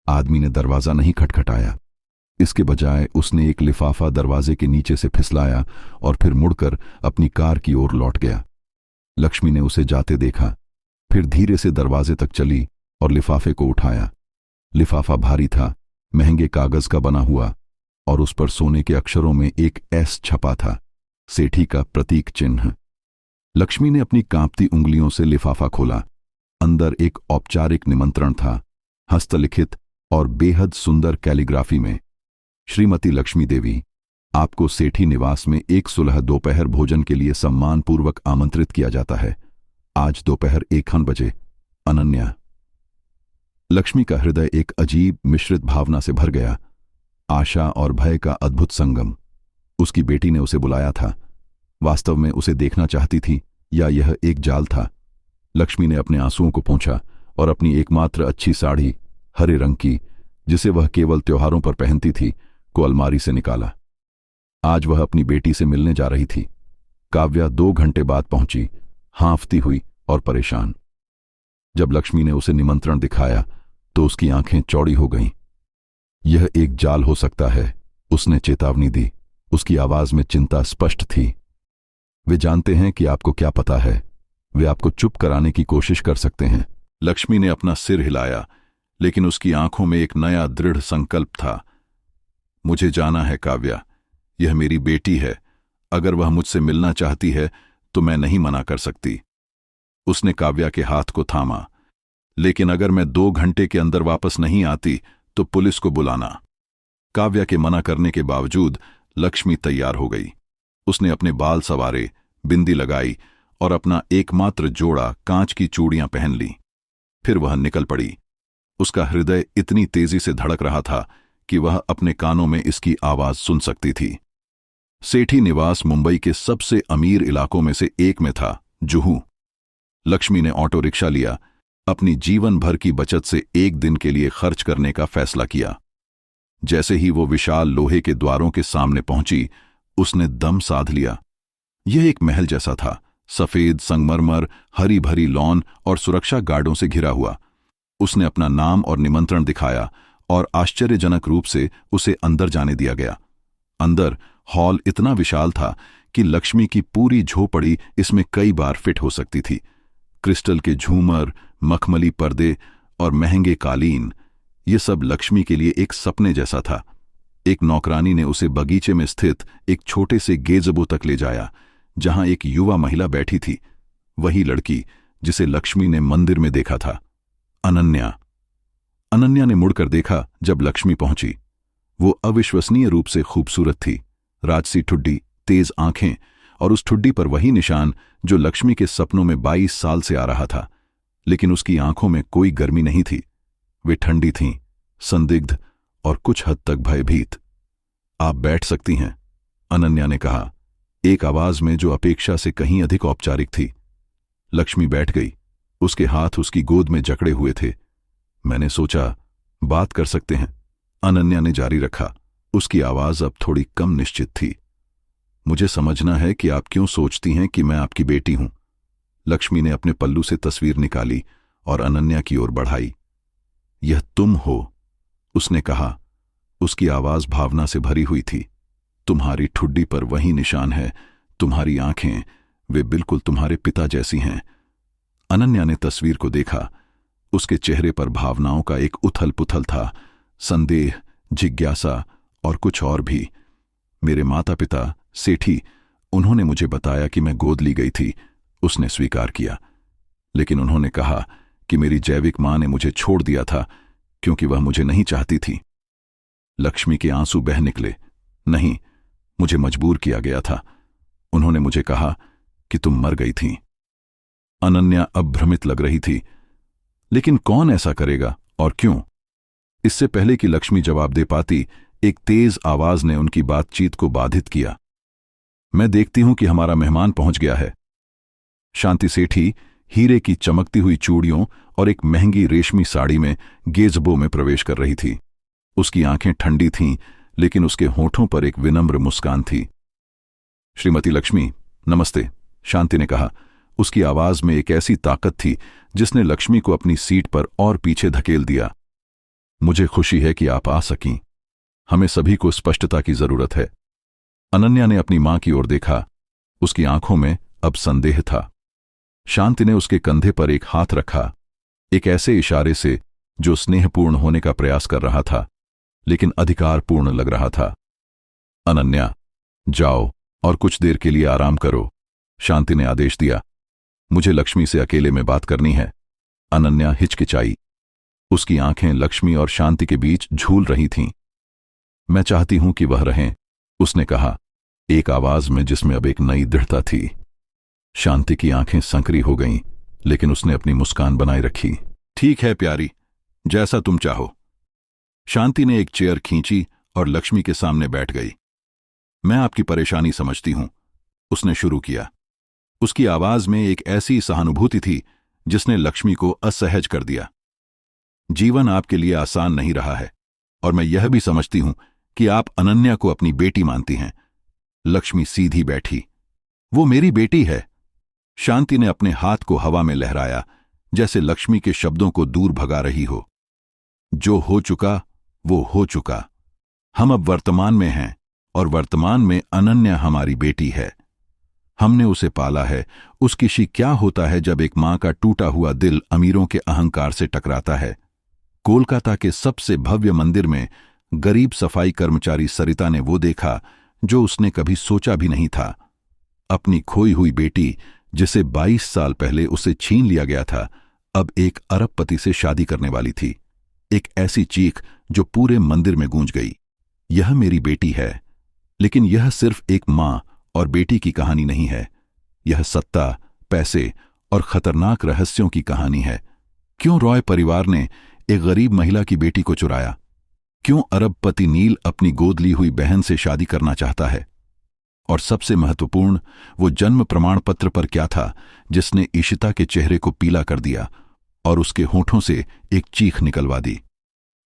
आदमी ने दरवाजा नहीं खटखटाया। इसके बजाय उसने एक लिफाफा दरवाजे के नीचे से फिसलाया और फिर मुड़कर अपनी कार की ओर लौट गया। लक्ष्मी ने उसे जाते देखा, फिर धीरे से दरवाजे तक चली और लिफाफे को उठाया। लिफाफा भारी था, महंगे कागज का बना हुआ, और उस पर सोने के अक्षरों में एक एस छपा था, सेठी का प्रतीक चिन्ह। लक्ष्मी ने अपनी कांपती उंगलियों से लिफाफा खोला। अंदर एक औपचारिक निमंत्रण था, हस्तलिखित और बेहद सुंदर कैलीग्राफी में। श्रीमती लक्ष्मी देवी, आपको सेठी निवास में एक सुलह दोपहर भोजन के लिए सम्मानपूर्वक आमंत्रित किया जाता है। आज दोपहर 1 बजे। अनन्या। लक्ष्मी का हृदय एक अजीब मिश्रित भावना से भर गया। आशा और भय का अद्भुत संगम। उसकी बेटी ने उसे बुलाया था। वास्तव में उसे देखना चाहती थी या यह एक जाल था? लक्ष्मी ने अपने आंसुओं को पोंछा और अपनी एकमात्र अच्छी साड़ी, हरे रंग की, जिसे वह केवल त्योहारों पर पहनती थी, को अलमारी से निकाला। आज वह अपनी बेटी से मिलने जा रही थी। काव्या 2 घंटे बाद पहुंची, हाँफती हुई और परेशान। जब लक्ष्मी ने उसे निमंत्रण दिखाया तो उसकी आंखें चौड़ी हो गईं। यह एक जाल हो सकता है, उसने चेतावनी दी। उसकी आवाज में चिंता स्पष्ट थी। वे जानते हैं कि आपको क्या पता है। वे आपको चुप कराने की कोशिश कर सकते हैं। लक्ष्मी ने अपना सिर हिलाया, लेकिन उसकी आंखों में एक नया दृढ़ संकल्प था। मुझे जाना है काव्या, यह मेरी बेटी है। अगर वह मुझसे मिलना चाहती है तो मैं नहीं मना कर सकती। उसने काव्या के हाथ को थामा। लेकिन अगर मैं 2 घंटे के अंदर वापस नहीं आती तो पुलिस को बुलाना। काव्या के मना करने के बावजूद लक्ष्मी तैयार हो गई। उसने अपने बाल संवारे, बिंदी लगाई और अपना एकमात्र जोड़ा कांच की चूड़ियां पहन ली। फिर वह निकल पड़ी। उसका हृदय इतनी तेजी से धड़क रहा था कि वह अपने कानों में इसकी आवाज सुन सकती थी। सेठी निवास मुंबई के सबसे अमीर इलाकों में से एक में था, जुहू। लक्ष्मी ने ऑटो रिक्शा लिया। अपनी जीवन भर की बचत से 1 दिन के लिए खर्च करने का फैसला किया। जैसे ही वो विशाल लोहे के द्वारों के सामने पहुंची, उसने दम साध लिया। यह एक महल जैसा था, सफेद संगमरमर, हरी भरी लॉन और सुरक्षा गार्डों से घिरा हुआ। उसने अपना नाम और निमंत्रण दिखाया और आश्चर्यजनक रूप से उसे अंदर जाने दिया गया। अंदर हॉल इतना विशाल था कि लक्ष्मी की पूरी झोपड़ी इसमें कई बार फिट हो सकती थी। क्रिस्टल के झूमर, मखमली पर्दे और महंगे कालीन, ये सब लक्ष्मी के लिए एक सपने जैसा था। एक नौकरानी ने उसे बगीचे में स्थित एक छोटे से गेज़बो तक ले जाया, जहां एक युवा महिला बैठी थी, वही लड़की जिसे लक्ष्मी ने मंदिर में देखा था, अनन्या। अनन्या ने मुड़कर देखा जब लक्ष्मी पहुंची। वो अविश्वसनीय रूप से खूबसूरत थी। राजसी ठुड्डी, तेज आंखें और उस ठुड्डी पर वही निशान जो लक्ष्मी के सपनों में 22 साल से आ रहा था। लेकिन उसकी आंखों में कोई गर्मी नहीं थी। वे ठंडी थीं, संदिग्ध और कुछ हद तक भयभीत। आप बैठ सकती हैं, अनन्या ने कहा, एक आवाज में जो अपेक्षा से कहीं अधिक औपचारिक थी। लक्ष्मी बैठ गई। उसके हाथ उसकी गोद में जकड़े हुए थे। मैंने सोचा बात कर सकते हैं, अनन्या ने जारी रखा। उसकी आवाज अब थोड़ी कम निश्चित थी। मुझे समझना है कि आप क्यों सोचती हैं कि मैं आपकी बेटी हूं। लक्ष्मी ने अपने पल्लू से तस्वीर निकाली और अनन्या की ओर बढ़ाई। यह तुम हो, उसने कहा। उसकी आवाज भावना से भरी हुई थी। तुम्हारी ठुड्डी पर वही निशान है, तुम्हारी आंखें, वे बिल्कुल तुम्हारे पिता जैसी हैं। अनन्या ने तस्वीर को देखा। उसके चेहरे पर भावनाओं का एक उथल पुथल था, संदेह, जिज्ञासा और कुछ और भी। मेरे माता पिता सेठी, उन्होंने मुझे बताया कि मैं गोद ली गई थी। उसने स्वीकार किया। लेकिन उन्होंने कहा कि मेरी जैविक मां ने मुझे छोड़ दिया था क्योंकि वह मुझे नहीं चाहती थी। लक्ष्मी के आंसू बह निकले। नहीं, मुझे मजबूर किया गया था। उन्होंने मुझे कहा कि तुम मर गई थी। अनन्या अब भ्रमित लग रही थी। लेकिन कौन ऐसा करेगा और क्यों? इससे पहले कि लक्ष्मी जवाब दे पाती, एक तेज आवाज ने उनकी बातचीत को बाधित किया। मैं देखती हूं कि हमारा मेहमान पहुंच गया है। शांति सेठी हीरे की चमकती हुई चूड़ियों और एक महंगी रेशमी साड़ी में गेज़बो में प्रवेश कर रही थी। उसकी आंखें ठंडी थीं, लेकिन उसके होठों पर एक विनम्र मुस्कान थी। श्रीमती लक्ष्मी, नमस्ते, शांति ने कहा। उसकी आवाज में एक ऐसी ताकत थी जिसने लक्ष्मी को अपनी सीट पर और पीछे धकेल दिया। मुझे खुशी है कि आप आ सकीं। हमें सभी को स्पष्टता की जरूरत है। अनन्या ने अपनी मां की ओर देखा। उसकी आंखों में अब संदेह था। शांति ने उसके कंधे पर एक हाथ रखा, एक ऐसे इशारे से जो स्नेहपूर्ण होने का प्रयास कर रहा था, लेकिन अधिकारपूर्ण लग रहा था। अनन्या, जाओ और कुछ देर के लिए आराम करो, शांति ने आदेश दिया। मुझे लक्ष्मी से अकेले में बात करनी है। अनन्या हिचकिचाई। उसकी आंखें लक्ष्मी और शांति के बीच झूल रही थीं। मैं चाहती हूं कि वह रहें, उसने कहा, एक आवाज में जिसमें अब एक नई दृढ़ता थी। शांति की आंखें संकरी हो गईं, लेकिन उसने अपनी मुस्कान बनाए रखी। ठीक है प्यारी, जैसा तुम चाहो। शांति ने एक चेयर खींची और लक्ष्मी के सामने बैठ गई। मैं आपकी परेशानी समझती हूं, उसने शुरू किया। उसकी आवाज में एक ऐसी सहानुभूति थी जिसने लक्ष्मी को असहज कर दिया। जीवन आपके लिए आसान नहीं रहा है, और मैं यह भी समझती हूं कि आप अनन्या को अपनी बेटी मानती हैं। लक्ष्मी सीधी बैठी। वो मेरी बेटी है। शांति ने अपने हाथ को हवा में लहराया, जैसे लक्ष्मी के शब्दों को दूर भगा रही हो। जो हो चुका वो हो चुका। हम अब वर्तमान में हैं, और वर्तमान में अनन्या हमारी बेटी है। हमने उसे पाला है। उसकी शी क्या होता है जब एक मां का टूटा हुआ दिल अमीरों के अहंकार से टकराता है। कोलकाता के सबसे भव्य मंदिर में गरीब सफाई कर्मचारी सरिता ने वो देखा जो उसने कभी सोचा भी नहीं था। अपनी खोई हुई बेटी, जिसे 22 साल पहले उसे छीन लिया गया था, अब एक अरबपति से शादी करने वाली थी। एक ऐसी चीख जो पूरे मंदिर में गूंज गई, यह मेरी बेटी है। लेकिन यह सिर्फ एक मां और बेटी की कहानी नहीं है। यह सत्ता, पैसे और खतरनाक रहस्यों की कहानी है। क्यों रॉय परिवार ने एक गरीब महिला की बेटी को चुराया? क्यों अरबपति नील अपनी गोद ली हुई बहन से शादी करना चाहता है? और सबसे महत्वपूर्ण, वो जन्म प्रमाण पत्र पर क्या था जिसने इशिता के चेहरे को पीला कर दिया और उसके होठों से एक चीख निकलवा दी?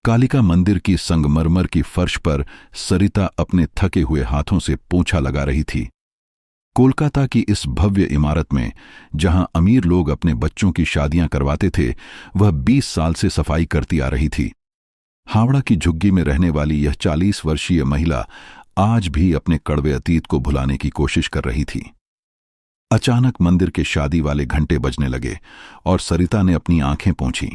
कालिका मंदिर की संगमरमर की फर्श पर सरिता अपने थके हुए हाथों से पोंछा लगा रही थी। कोलकाता की इस भव्य इमारत में, जहां अमीर लोग अपने बच्चों की शादियां करवाते थे, वह 20 साल से सफाई करती आ रही थी। हावड़ा की झुग्गी में रहने वाली यह 40 वर्षीय महिला आज भी अपने कड़वे अतीत को भुलाने की कोशिश कर रही थी। अचानक मंदिर के शादी वाले घंटे बजने लगे और सरिता ने अपनी आंखें पोंछीं।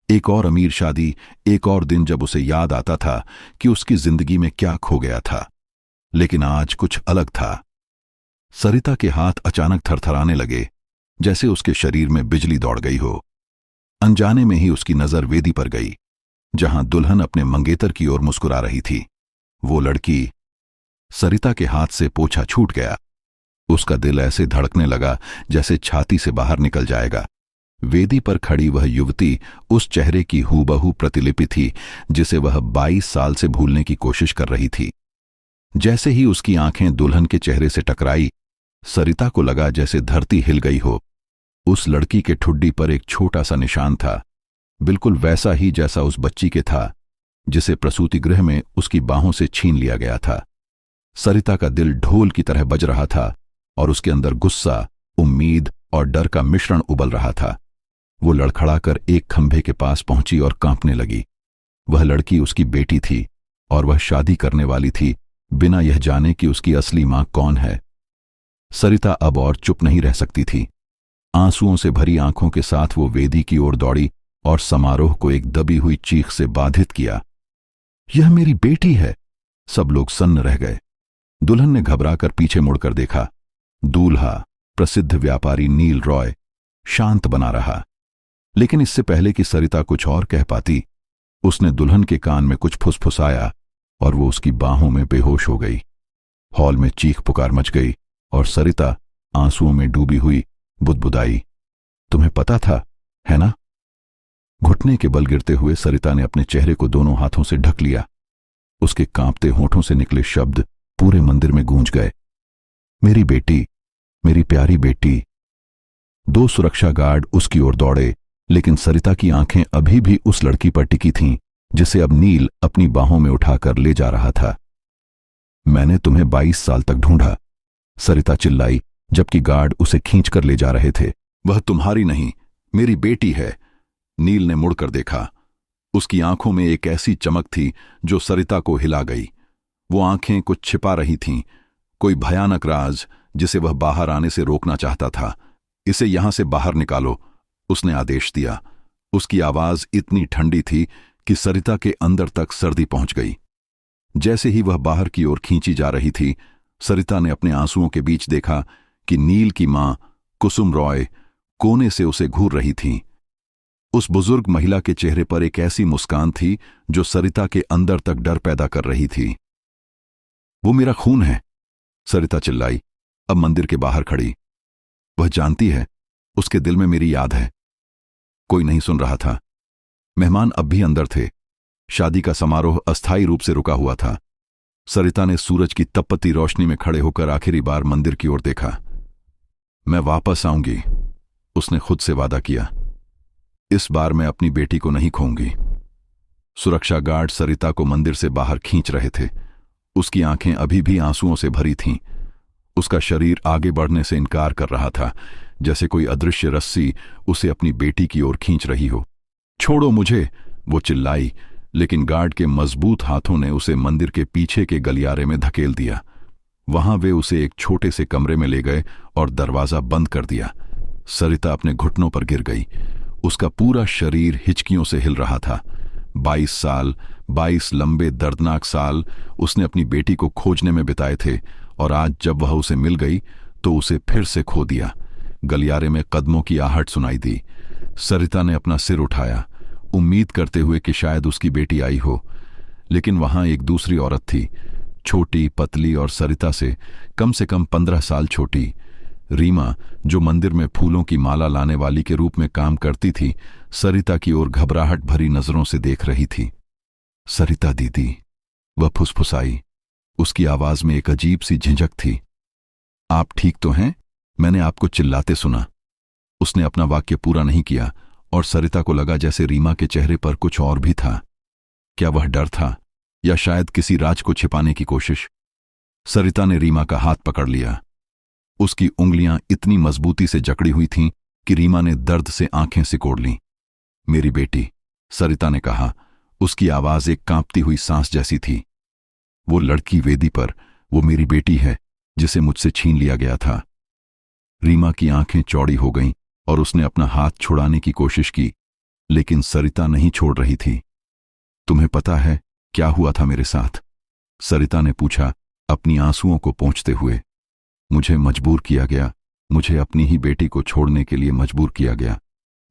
एक और अमीर शादी, एक और दिन जब उसे याद आता था कि उसकी जिंदगी में क्या खो गया था। लेकिन आज कुछ अलग था। सरिता के हाथ अचानक थरथराने लगे, जैसे उसके शरीर में बिजली दौड़ गई हो। अनजाने में ही उसकी नजर वेदी पर गई, जहां दुल्हन अपने मंगेतर की ओर मुस्कुरा रही थी। वो लड़की। सरिता के हाथ से पोछा छूट गया। उसका दिल ऐसे धड़कने लगा जैसे छाती से बाहर निकल जाएगा। वेदी पर खड़ी वह युवती उस चेहरे की हूबहू प्रतिलिपि थी जिसे वह 22 साल से भूलने की कोशिश कर रही थी। जैसे ही उसकी आंखें दुल्हन के चेहरे से टकराई, सरिता को लगा जैसे धरती हिल गई हो। उस लड़की के ठुड्डी पर एक छोटा सा निशान था, बिल्कुल वैसा ही जैसा उस बच्ची के था जिसे प्रसूति गृह में उसकी बाहों से छीन लिया गया था। सरिता का दिल ढोल की तरह बज रहा था और उसके अंदर गुस्सा, उम्मीद और डर का मिश्रण उबल रहा था। वो लड़खड़ाकर एक खंभे के पास पहुंची और कांपने लगी। वह लड़की उसकी बेटी थी और वह शादी करने वाली थी बिना यह जाने कि उसकी असली मां कौन है। सरिता अब और चुप नहीं रह सकती थी। आंसुओं से भरी आंखों के साथ वो वेदी की ओर दौड़ी और समारोह को एक दबी हुई चीख से बाधित किया। यह मेरी बेटी है। सब लोग सन्न रह गए। दुल्हन ने घबराकर पीछे मुड़कर देखा। दूल्हा, प्रसिद्ध व्यापारी नील रॉय, शांत बना रहा। लेकिन इससे पहले कि सरिता कुछ और कह पाती, उसने दुल्हन के कान में कुछ फुसफुसाया और वो उसकी बाहों में बेहोश हो गई। हॉल में चीख पुकार मच गई और सरिता आंसुओं में डूबी हुई बुदबुदाई, तुम्हें पता था, है ना? घुटने के बल गिरते हुए सरिता ने अपने चेहरे को दोनों हाथों से ढक लिया। उसके कांपते होठों से निकले शब्द पूरे मंदिर में गूंज गए। मेरी बेटी, मेरी प्यारी बेटी। 2 सुरक्षा गार्ड उसकी ओर दौड़े, लेकिन सरिता की आंखें अभी भी उस लड़की पर टिकी थीं जिसे अब नील अपनी बाहों में उठाकर ले जा रहा था। मैंने तुम्हें 22 साल तक ढूंढा, सरिता चिल्लाई, जबकि गार्ड उसे खींचकर ले जा रहे थे। वह तुम्हारी नहीं, मेरी बेटी है। नील ने मुड़कर देखा। उसकी आंखों में एक ऐसी चमक थी जो सरिता को हिला गई। वो आंखें कुछ छिपा रही थीं, कोई भयानक राज जिसे वह बाहर आने से रोकना चाहता था। इसे यहां से बाहर निकालो, उसने आदेश दिया। उसकी आवाज इतनी ठंडी थी कि सरिता के अंदर तक सर्दी पहुंच गई। जैसे ही वह बाहर की ओर खींची जा रही थी, सरिता ने अपने आंसुओं के बीच देखा कि नील की मां कुसुम रॉय कोने से उसे घूर रही थीं। उस बुजुर्ग महिला के चेहरे पर एक ऐसी मुस्कान थी जो सरिता के अंदर तक डर पैदा कर रही थी। वो मेरा खून है, सरिता चिल्लाई, अब मंदिर के बाहर खड़ी। वह जानती है, उसके दिल में मेरी याद है। कोई नहीं सुन रहा था। मेहमान अब भी अंदर थे। शादी का समारोह अस्थायी रूप से रुका हुआ था। सरिता ने सूरज की तपती रोशनी में खड़े होकर आखिरी बार मंदिर की ओर देखा। मैं वापस आऊंगी, उसने खुद से वादा किया। इस बार मैं अपनी बेटी को नहीं खोऊंगी। सुरक्षा गार्ड सरिता को मंदिर से बाहर खींच रहे थे। उसकी आंखें अभी भी आंसुओं से भरी थीं। उसका शरीर आगे बढ़ने से इनकार कर रहा था, जैसे कोई अदृश्य रस्सी उसे अपनी बेटी की ओर खींच रही हो। छोड़ो मुझे, वो चिल्लाई, लेकिन गार्ड के मजबूत हाथों ने उसे मंदिर के पीछे के गलियारे में धकेल दिया। वहां वे उसे एक छोटे से कमरे में ले गए और दरवाजा बंद कर दिया। सरिता अपने घुटनों पर गिर गई। उसका पूरा शरीर हिचकियों से हिल रहा था। 22 साल, 22 लंबे दर्दनाक साल उसने अपनी बेटी को खोजने में बिताए थे, और आज जब वह उसे मिल गई तो उसे फिर से खो दिया। गलियारे में कदमों की आहट सुनाई दी। सरिता ने अपना सिर उठाया, उम्मीद करते हुए कि शायद उसकी बेटी आई हो, लेकिन वहां एक दूसरी औरत थी, छोटी, पतली और सरिता से कम 15 साल छोटी। रीमा, जो मंदिर में फूलों की माला लाने वाली के रूप में काम करती थी, सरिता की ओर घबराहट भरी नजरों से देख रही थी। सरिता दीदी, वह फुसफुसाई। उसकी आवाज में एक अजीब सी झिझक थी। आप ठीक तो हैं? मैंने आपको चिल्लाते सुना। उसने अपना वाक्य पूरा नहीं किया और सरिता को लगा जैसे रीमा के चेहरे पर कुछ और भी था। क्या वह डर था या शायद किसी राज को छिपाने की कोशिश? सरिता ने रीमा का हाथ पकड़ लिया। उसकी उंगलियां इतनी मजबूती से जकड़ी हुई थीं कि रीमा ने दर्द से आंखें सिकोड़ लीं। मेरी बेटी, सरिता ने कहा। उसकी आवाज एक कांपती हुई सांस जैसी थी। वो लड़की वेदी पर, वो मेरी बेटी है जिसे मुझसे छीन लिया गया था। रीमा की आंखें चौड़ी हो गईं और उसने अपना हाथ छुड़ाने की कोशिश की, लेकिन सरिता नहीं छोड़ रही थी। तुम्हें पता है क्या हुआ था मेरे साथ? सरिता ने पूछा, अपनी आंसुओं को पोंछते हुए। मुझे मजबूर किया गया, मुझे अपनी ही बेटी को छोड़ने के लिए मजबूर किया गया।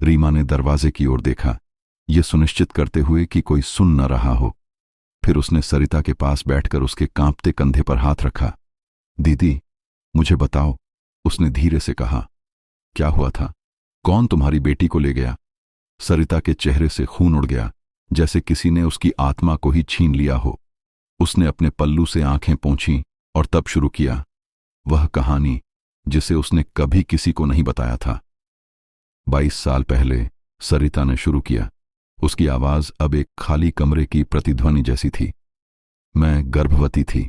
रीमा ने दरवाजे की ओर देखा, ये सुनिश्चित करते हुए कि कोई सुन न रहा हो। फिर उसने सरिता के पास बैठकर उसके कांपते कंधे पर हाथ रखा। दीदी, मुझे बताओ, उसने धीरे से कहा। क्या हुआ था? कौन तुम्हारी बेटी को ले गया? सरिता के चेहरे से खून उड़ गया, जैसे किसी ने उसकी आत्मा को ही छीन लिया हो। उसने अपने पल्लू से आंखें पोंछीं और तब शुरू किया, वह कहानी जिसे उसने कभी किसी को नहीं बताया था। 22 साल पहले, सरिता ने शुरू किया। उसकी आवाज अब एक खाली कमरे की प्रतिध्वनि जैसी थी। मैं गर्भवती थी।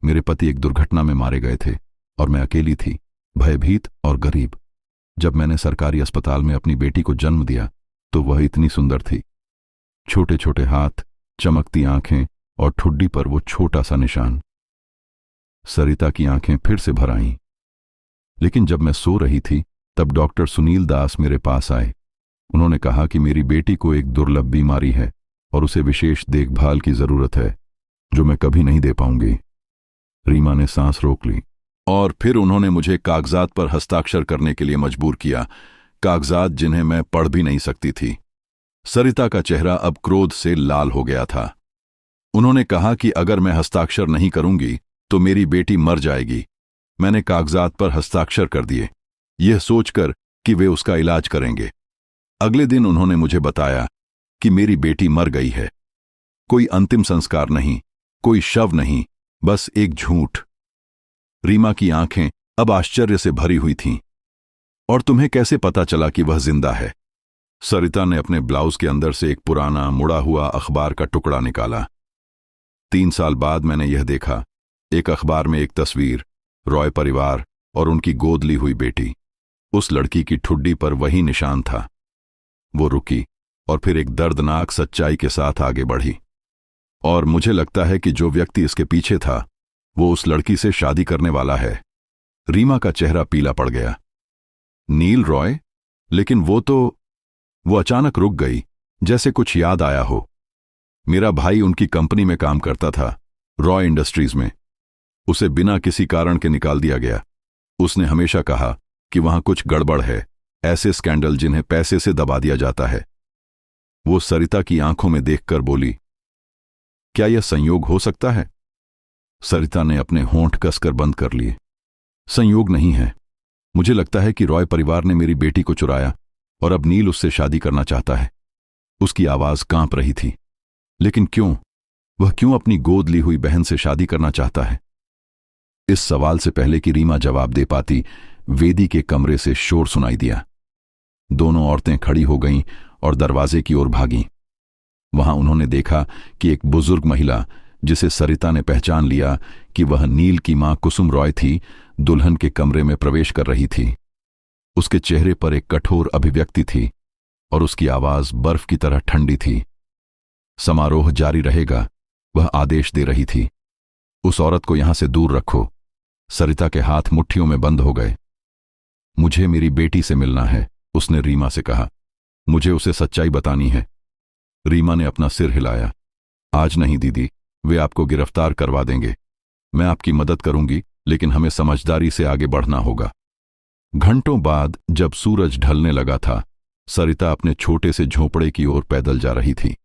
मेरे पति एक दुर्घटना में मारे गए थे और मैं अकेली थी, भयभीत और गरीब। जब मैंने सरकारी अस्पताल में अपनी बेटी को जन्म दिया तो वह इतनी सुंदर थी। छोटे छोटे हाथ, चमकती आंखें और ठुड्डी पर वो छोटा सा निशान। सरिता की आंखें फिर से भर आईं। लेकिन जब मैं सो रही थी तब डॉक्टर सुनील दास मेरे पास आए। उन्होंने कहा कि मेरी बेटी को एक दुर्लभ बीमारी है और उसे विशेष देखभाल की जरूरत है, जो मैं कभी नहीं दे पाऊंगी। रीमा ने सांस रोक ली और फिर उन्होंने मुझे कागजात पर हस्ताक्षर करने के लिए मजबूर किया, कागजात जिन्हें मैं पढ़ भी नहीं सकती थी। सरिता का चेहरा अब क्रोध से लाल हो गया था। उन्होंने कहा कि अगर मैं हस्ताक्षर नहीं करूंगी तो मेरी बेटी मर जाएगी। मैंने कागजात पर हस्ताक्षर कर दिए, यह सोचकर कि वे उसका इलाज करेंगे। अगले दिन उन्होंने मुझे बताया कि मेरी बेटी मर गई है। कोई अंतिम संस्कार नहीं, कोई शव नहीं, बस एक झूठ। रीमा की आंखें अब आश्चर्य से भरी हुई थीं। और तुम्हें कैसे पता चला कि वह जिंदा है? सरिता ने अपने ब्लाउज के अंदर से एक पुराना मुड़ा हुआ अखबार का टुकड़ा निकाला। 3 साल बाद मैंने यह देखा। एक अखबार में एक तस्वीर, रॉय परिवार और उनकी गोद ली हुई बेटी। उस लड़की की ठुड्डी पर वही निशान था। वो रुकी और फिर एक दर्दनाक सच्चाई के साथ आगे बढ़ी। और मुझे लगता है कि जो व्यक्ति इसके पीछे था वो उस लड़की से शादी करने वाला है। रीमा का चेहरा पीला पड़ गया। नील रॉय? लेकिन वो अचानक रुक गई, जैसे कुछ याद आया हो। मेरा भाई उनकी कंपनी में काम करता था, रॉय इंडस्ट्रीज में। उसे बिना किसी कारण के निकाल दिया गया। उसने हमेशा कहा कि वहां कुछ गड़बड़ है, ऐसे स्कैंडल जिन्हें पैसे से दबा दिया जाता है। वो सरिता की आंखों में देखकर बोली, क्या यह संयोग हो सकता है? सरिता ने अपने होंठ कसकर बंद कर लिए। संयोग नहीं है। मुझे लगता है कि रॉय परिवार ने मेरी बेटी को चुराया और अब नील उससे शादी करना चाहता है। उसकी आवाज कांप रही थी। लेकिन क्यों? वह क्यों अपनी गोद ली हुई बहन से शादी करना चाहता है? इस सवाल से पहले कि रीमा जवाब दे पाती, वेदी के कमरे से शोर सुनाई दिया। दोनों औरतें खड़ी हो गईं और दरवाजे की ओर भागीं। वहां उन्होंने देखा कि एक बुजुर्ग महिला, जिसे सरिता ने पहचान लिया कि वह नील की मां कुसुम रॉय थी, दुल्हन के कमरे में प्रवेश कर रही थी। उसके चेहरे पर एक कठोर अभिव्यक्ति थी और उसकी आवाज बर्फ की तरह ठंडी थी। समारोह जारी रहेगा, वह आदेश दे रही थी। उस औरत को यहां से दूर रखो। सरिता के हाथ मुट्ठियों में बंद हो गए। मुझे मेरी बेटी से मिलना है, उसने रीमा से कहा। मुझे उसे सच्चाई बतानी है। रीमा ने अपना सिर हिलाया। आज नहीं दीदी, वे आपको गिरफ्तार करवा देंगे। मैं आपकी मदद करूंगी, लेकिन हमें समझदारी से आगे बढ़ना होगा। घंटों बाद जब सूरज ढलने लगा था, सरिता अपने छोटे से झोंपड़े की ओर पैदल जा रही थी।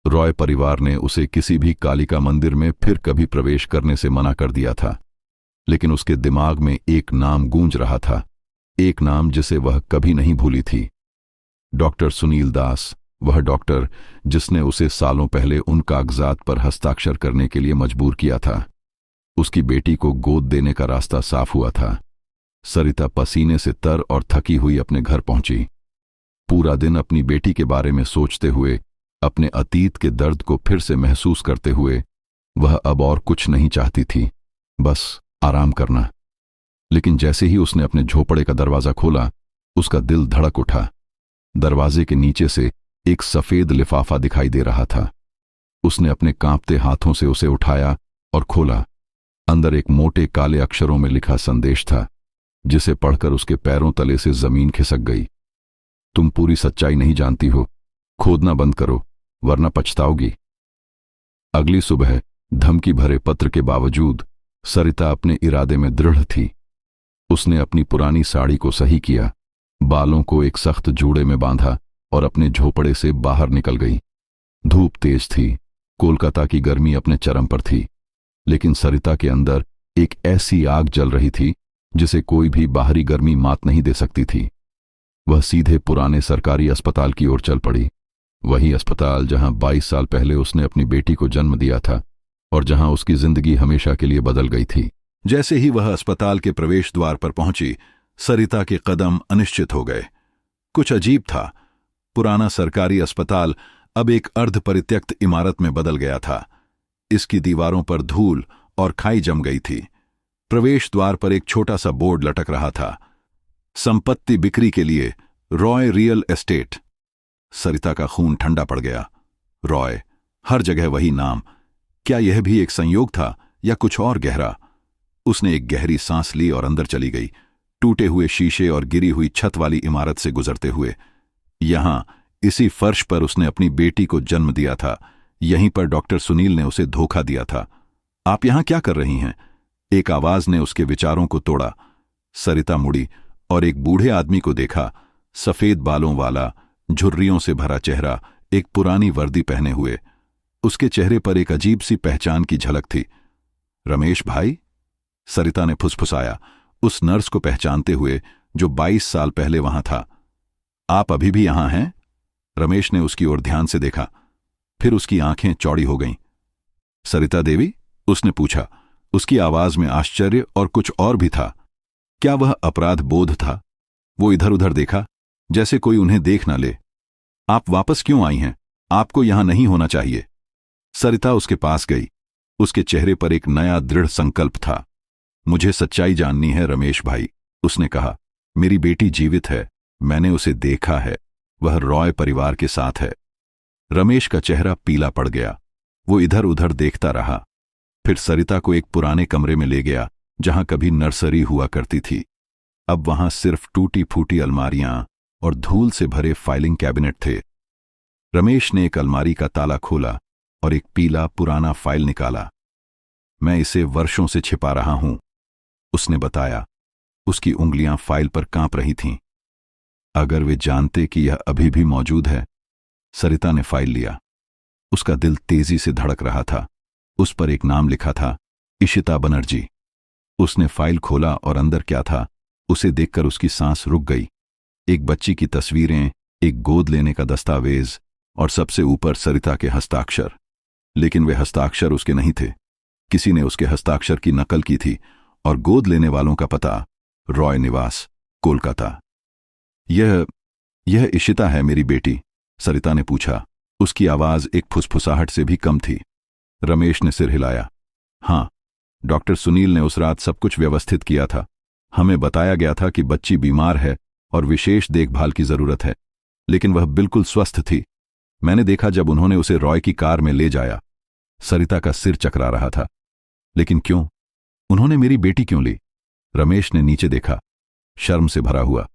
रॉय परिवार ने उसे किसी भी कालिका मंदिर में फिर कभी प्रवेश करने से मना कर दिया था, लेकिन उसके दिमाग में एक नाम गूंज रहा था, एक नाम जिसे वह कभी नहीं भूली थी। डॉक्टर सुनील दास, वह डॉक्टर जिसने उसे सालों पहले उन कागजात पर हस्ताक्षर करने के लिए मजबूर किया था। उसकी बेटी को गोद देने का रास्ता साफ हुआ था। सरिता पसीने से तर और थकी हुई अपने घर पहुंची। पूरा दिन अपनी बेटी के बारे में सोचते हुए, अपने अतीत के दर्द को फिर से महसूस करते हुए, वह अब और कुछ नहीं चाहती थी, बस आराम करना। लेकिन जैसे ही उसने अपने झोपड़े का दरवाजा खोला, उसका दिल धड़क उठा। दरवाजे के नीचे से एक सफेद लिफाफा दिखाई दे रहा था। उसने अपने कांपते हाथों से उसे उठाया और खोला। अंदर एक मोटे काले अक्षरों में लिखा संदेश था, जिसे पढ़कर उसके पैरों तले से जमीन खिसक गई। तुम पूरी सच्चाई नहीं जानती हो, खोदना बंद करो वरना पछताओगी। अगली सुबह धमकी भरे पत्र के बावजूद सरिता अपने इरादे में दृढ़ थी। उसने अपनी पुरानी साड़ी को सही किया, बालों को एक सख्त जूड़े में बांधा और अपने झोपड़े से बाहर निकल गई। धूप तेज थी, कोलकाता की गर्मी अपने चरम पर थी, लेकिन सरिता के अंदर एक ऐसी आग जल रही थी जिसे कोई भी बाहरी गर्मी मात नहीं दे सकती थी। वह सीधे पुराने सरकारी अस्पताल की ओर चल पड़ी, वही अस्पताल जहां 22 साल पहले उसने अपनी बेटी को जन्म दिया था और जहां उसकी जिंदगी हमेशा के लिए बदल गई थी। जैसे ही वह अस्पताल के प्रवेश द्वार पर पहुंची, सरिता के कदम अनिश्चित हो गए। कुछ अजीब था। पुराना सरकारी अस्पताल अब एक अर्ध परित्यक्त इमारत में बदल गया था। इसकी दीवारों पर धूल और खाई जम गई थी। प्रवेश द्वार पर एक छोटा सा बोर्ड लटक रहा था, संपत्ति बिक्री के लिए, रॉय रियल एस्टेट। सरिता का खून ठंडा पड़ गया। रॉय, हर जगह वही नाम। क्या यह भी एक संयोग था या कुछ और गहरा? उसने एक गहरी सांस ली और अंदर चली गई, टूटे हुए शीशे और गिरी हुई छत वाली इमारत से गुजरते हुए। यहां, इसी फर्श पर उसने अपनी बेटी को जन्म दिया था। यहीं पर डॉक्टर सुनील ने उसे धोखा दिया था। आप यहां क्या कर रही हैं? एक आवाज ने उसके विचारों को तोड़ा। सरिता मुड़ी और एक बूढ़े आदमी को देखा, सफेद बालों वाला, झुर्रियों से भरा चेहरा, एक पुरानी वर्दी पहने हुए। उसके चेहरे पर एक अजीब सी पहचान की झलक थी। रमेश भाई? सरिता ने फुसफुसाया, उस नर्स को पहचानते हुए जो 22 साल पहले वहां था। आप अभी भी यहां हैं? रमेश ने उसकी ओर ध्यान से देखा, फिर उसकी आंखें चौड़ी हो गईं। सरिता देवी? उसने पूछा। उसकी आवाज में आश्चर्य और कुछ और भी था। क्या वह अपराध बोध था? वो इधर उधर देखा, जैसे कोई उन्हें देख न ले। आप वापस क्यों आई हैं? आपको यहां नहीं होना चाहिए। सरिता उसके पास गई। उसके चेहरे पर एक नया दृढ़ संकल्प था। मुझे सच्चाई जाननी है रमेश भाई, उसने कहा। मेरी बेटी जीवित है, मैंने उसे देखा है, वह रॉय परिवार के साथ है। रमेश का चेहरा पीला पड़ गया। वो इधर उधर देखता रहा, फिर सरिता को एक पुराने कमरे में ले गया जहां कभी नर्सरी हुआ करती थी। अब वहां सिर्फ टूटी फूटी अलमारियां और धूल से भरे फाइलिंग कैबिनेट थे। रमेश ने एक अलमारी का ताला खोला और एक पीला पुराना फाइल निकाला। मैं इसे वर्षों से छिपा रहा हूं, उसने बताया। उसकी उंगलियां फाइल पर कांप रही थीं। अगर वे जानते कि यह अभी भी मौजूद है। सरिता ने फाइल लिया। उसका दिल तेजी से धड़क रहा था। उस पर एक नाम लिखा था, इशिता बनर्जी। उसने फाइल खोला और अंदर क्या था उसे देखकर उसकी सांस रुक गई। एक बच्ची की तस्वीरें, एक गोद लेने का दस्तावेज और सबसे ऊपर सरिता के हस्ताक्षर। लेकिन वे हस्ताक्षर उसके नहीं थे। किसी ने उसके हस्ताक्षर की नकल की थी और गोद लेने वालों का पता, रॉय निवास, कोलकाता। यह इशिता है मेरी बेटी? सरिता ने पूछा। उसकी आवाज एक फुसफुसाहट से भी कम थी। रमेश ने सिर हिलाया। हाँ, डॉक्टर सुनील ने उस रात सब कुछ व्यवस्थित किया था। हमें बताया गया था कि बच्ची बीमार है और विशेष देखभाल की जरूरत है, लेकिन वह बिल्कुल स्वस्थ थी। मैंने देखा जब उन्होंने उसे रॉय की कार में ले जाया। सरिता का सिर चकरा रहा था। लेकिन क्यों? उन्होंने मेरी बेटी क्यों ली? रमेश ने नीचे देखा, शर्म से भरा हुआ।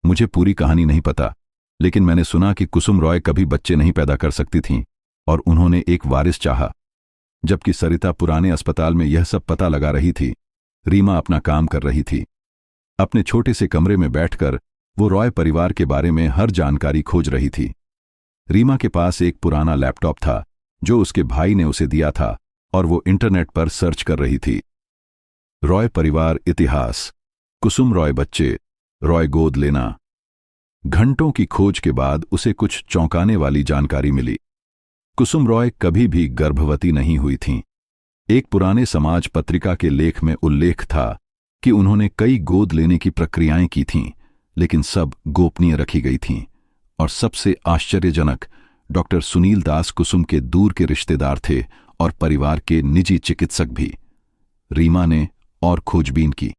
मुझे पूरी कहानी नहीं पता, लेकिन मैंने सुना कि कुसुम रॉय कभी बच्चे नहीं पैदा कर सकती थीं और उन्होंने एक वारिस चाहा। जबकि सरिता पुराने अस्पताल में यह सब पता लगा रही थी, रीमा अपना काम कर रही थी। अपने छोटे से कमरे में बैठकर वो रॉय परिवार के बारे में हर जानकारी खोज रही थी। रीमा के पास एक पुराना लैपटॉप था जो उसके भाई ने उसे दिया था और वो इंटरनेट पर सर्च कर रही थी। रॉय परिवार इतिहास, कुसुम रॉय बच्चे, रॉय गोद लेना। घंटों की खोज के बाद उसे कुछ चौंकाने वाली जानकारी मिली। कुसुम रॉय कभी भी गर्भवती नहीं हुई थीं। एक पुराने समाज पत्रिका के लेख में उल्लेख था कि उन्होंने कई गोद लेने की प्रक्रियाएं की थीं, लेकिन सब गोपनीय रखी गई थीं। और सबसे आश्चर्यजनक, डॉक्टर सुनील दास कुसुम के दूर के रिश्तेदार थे और परिवार के निजी चिकित्सक भी। रीमा ने और खोजबीन की।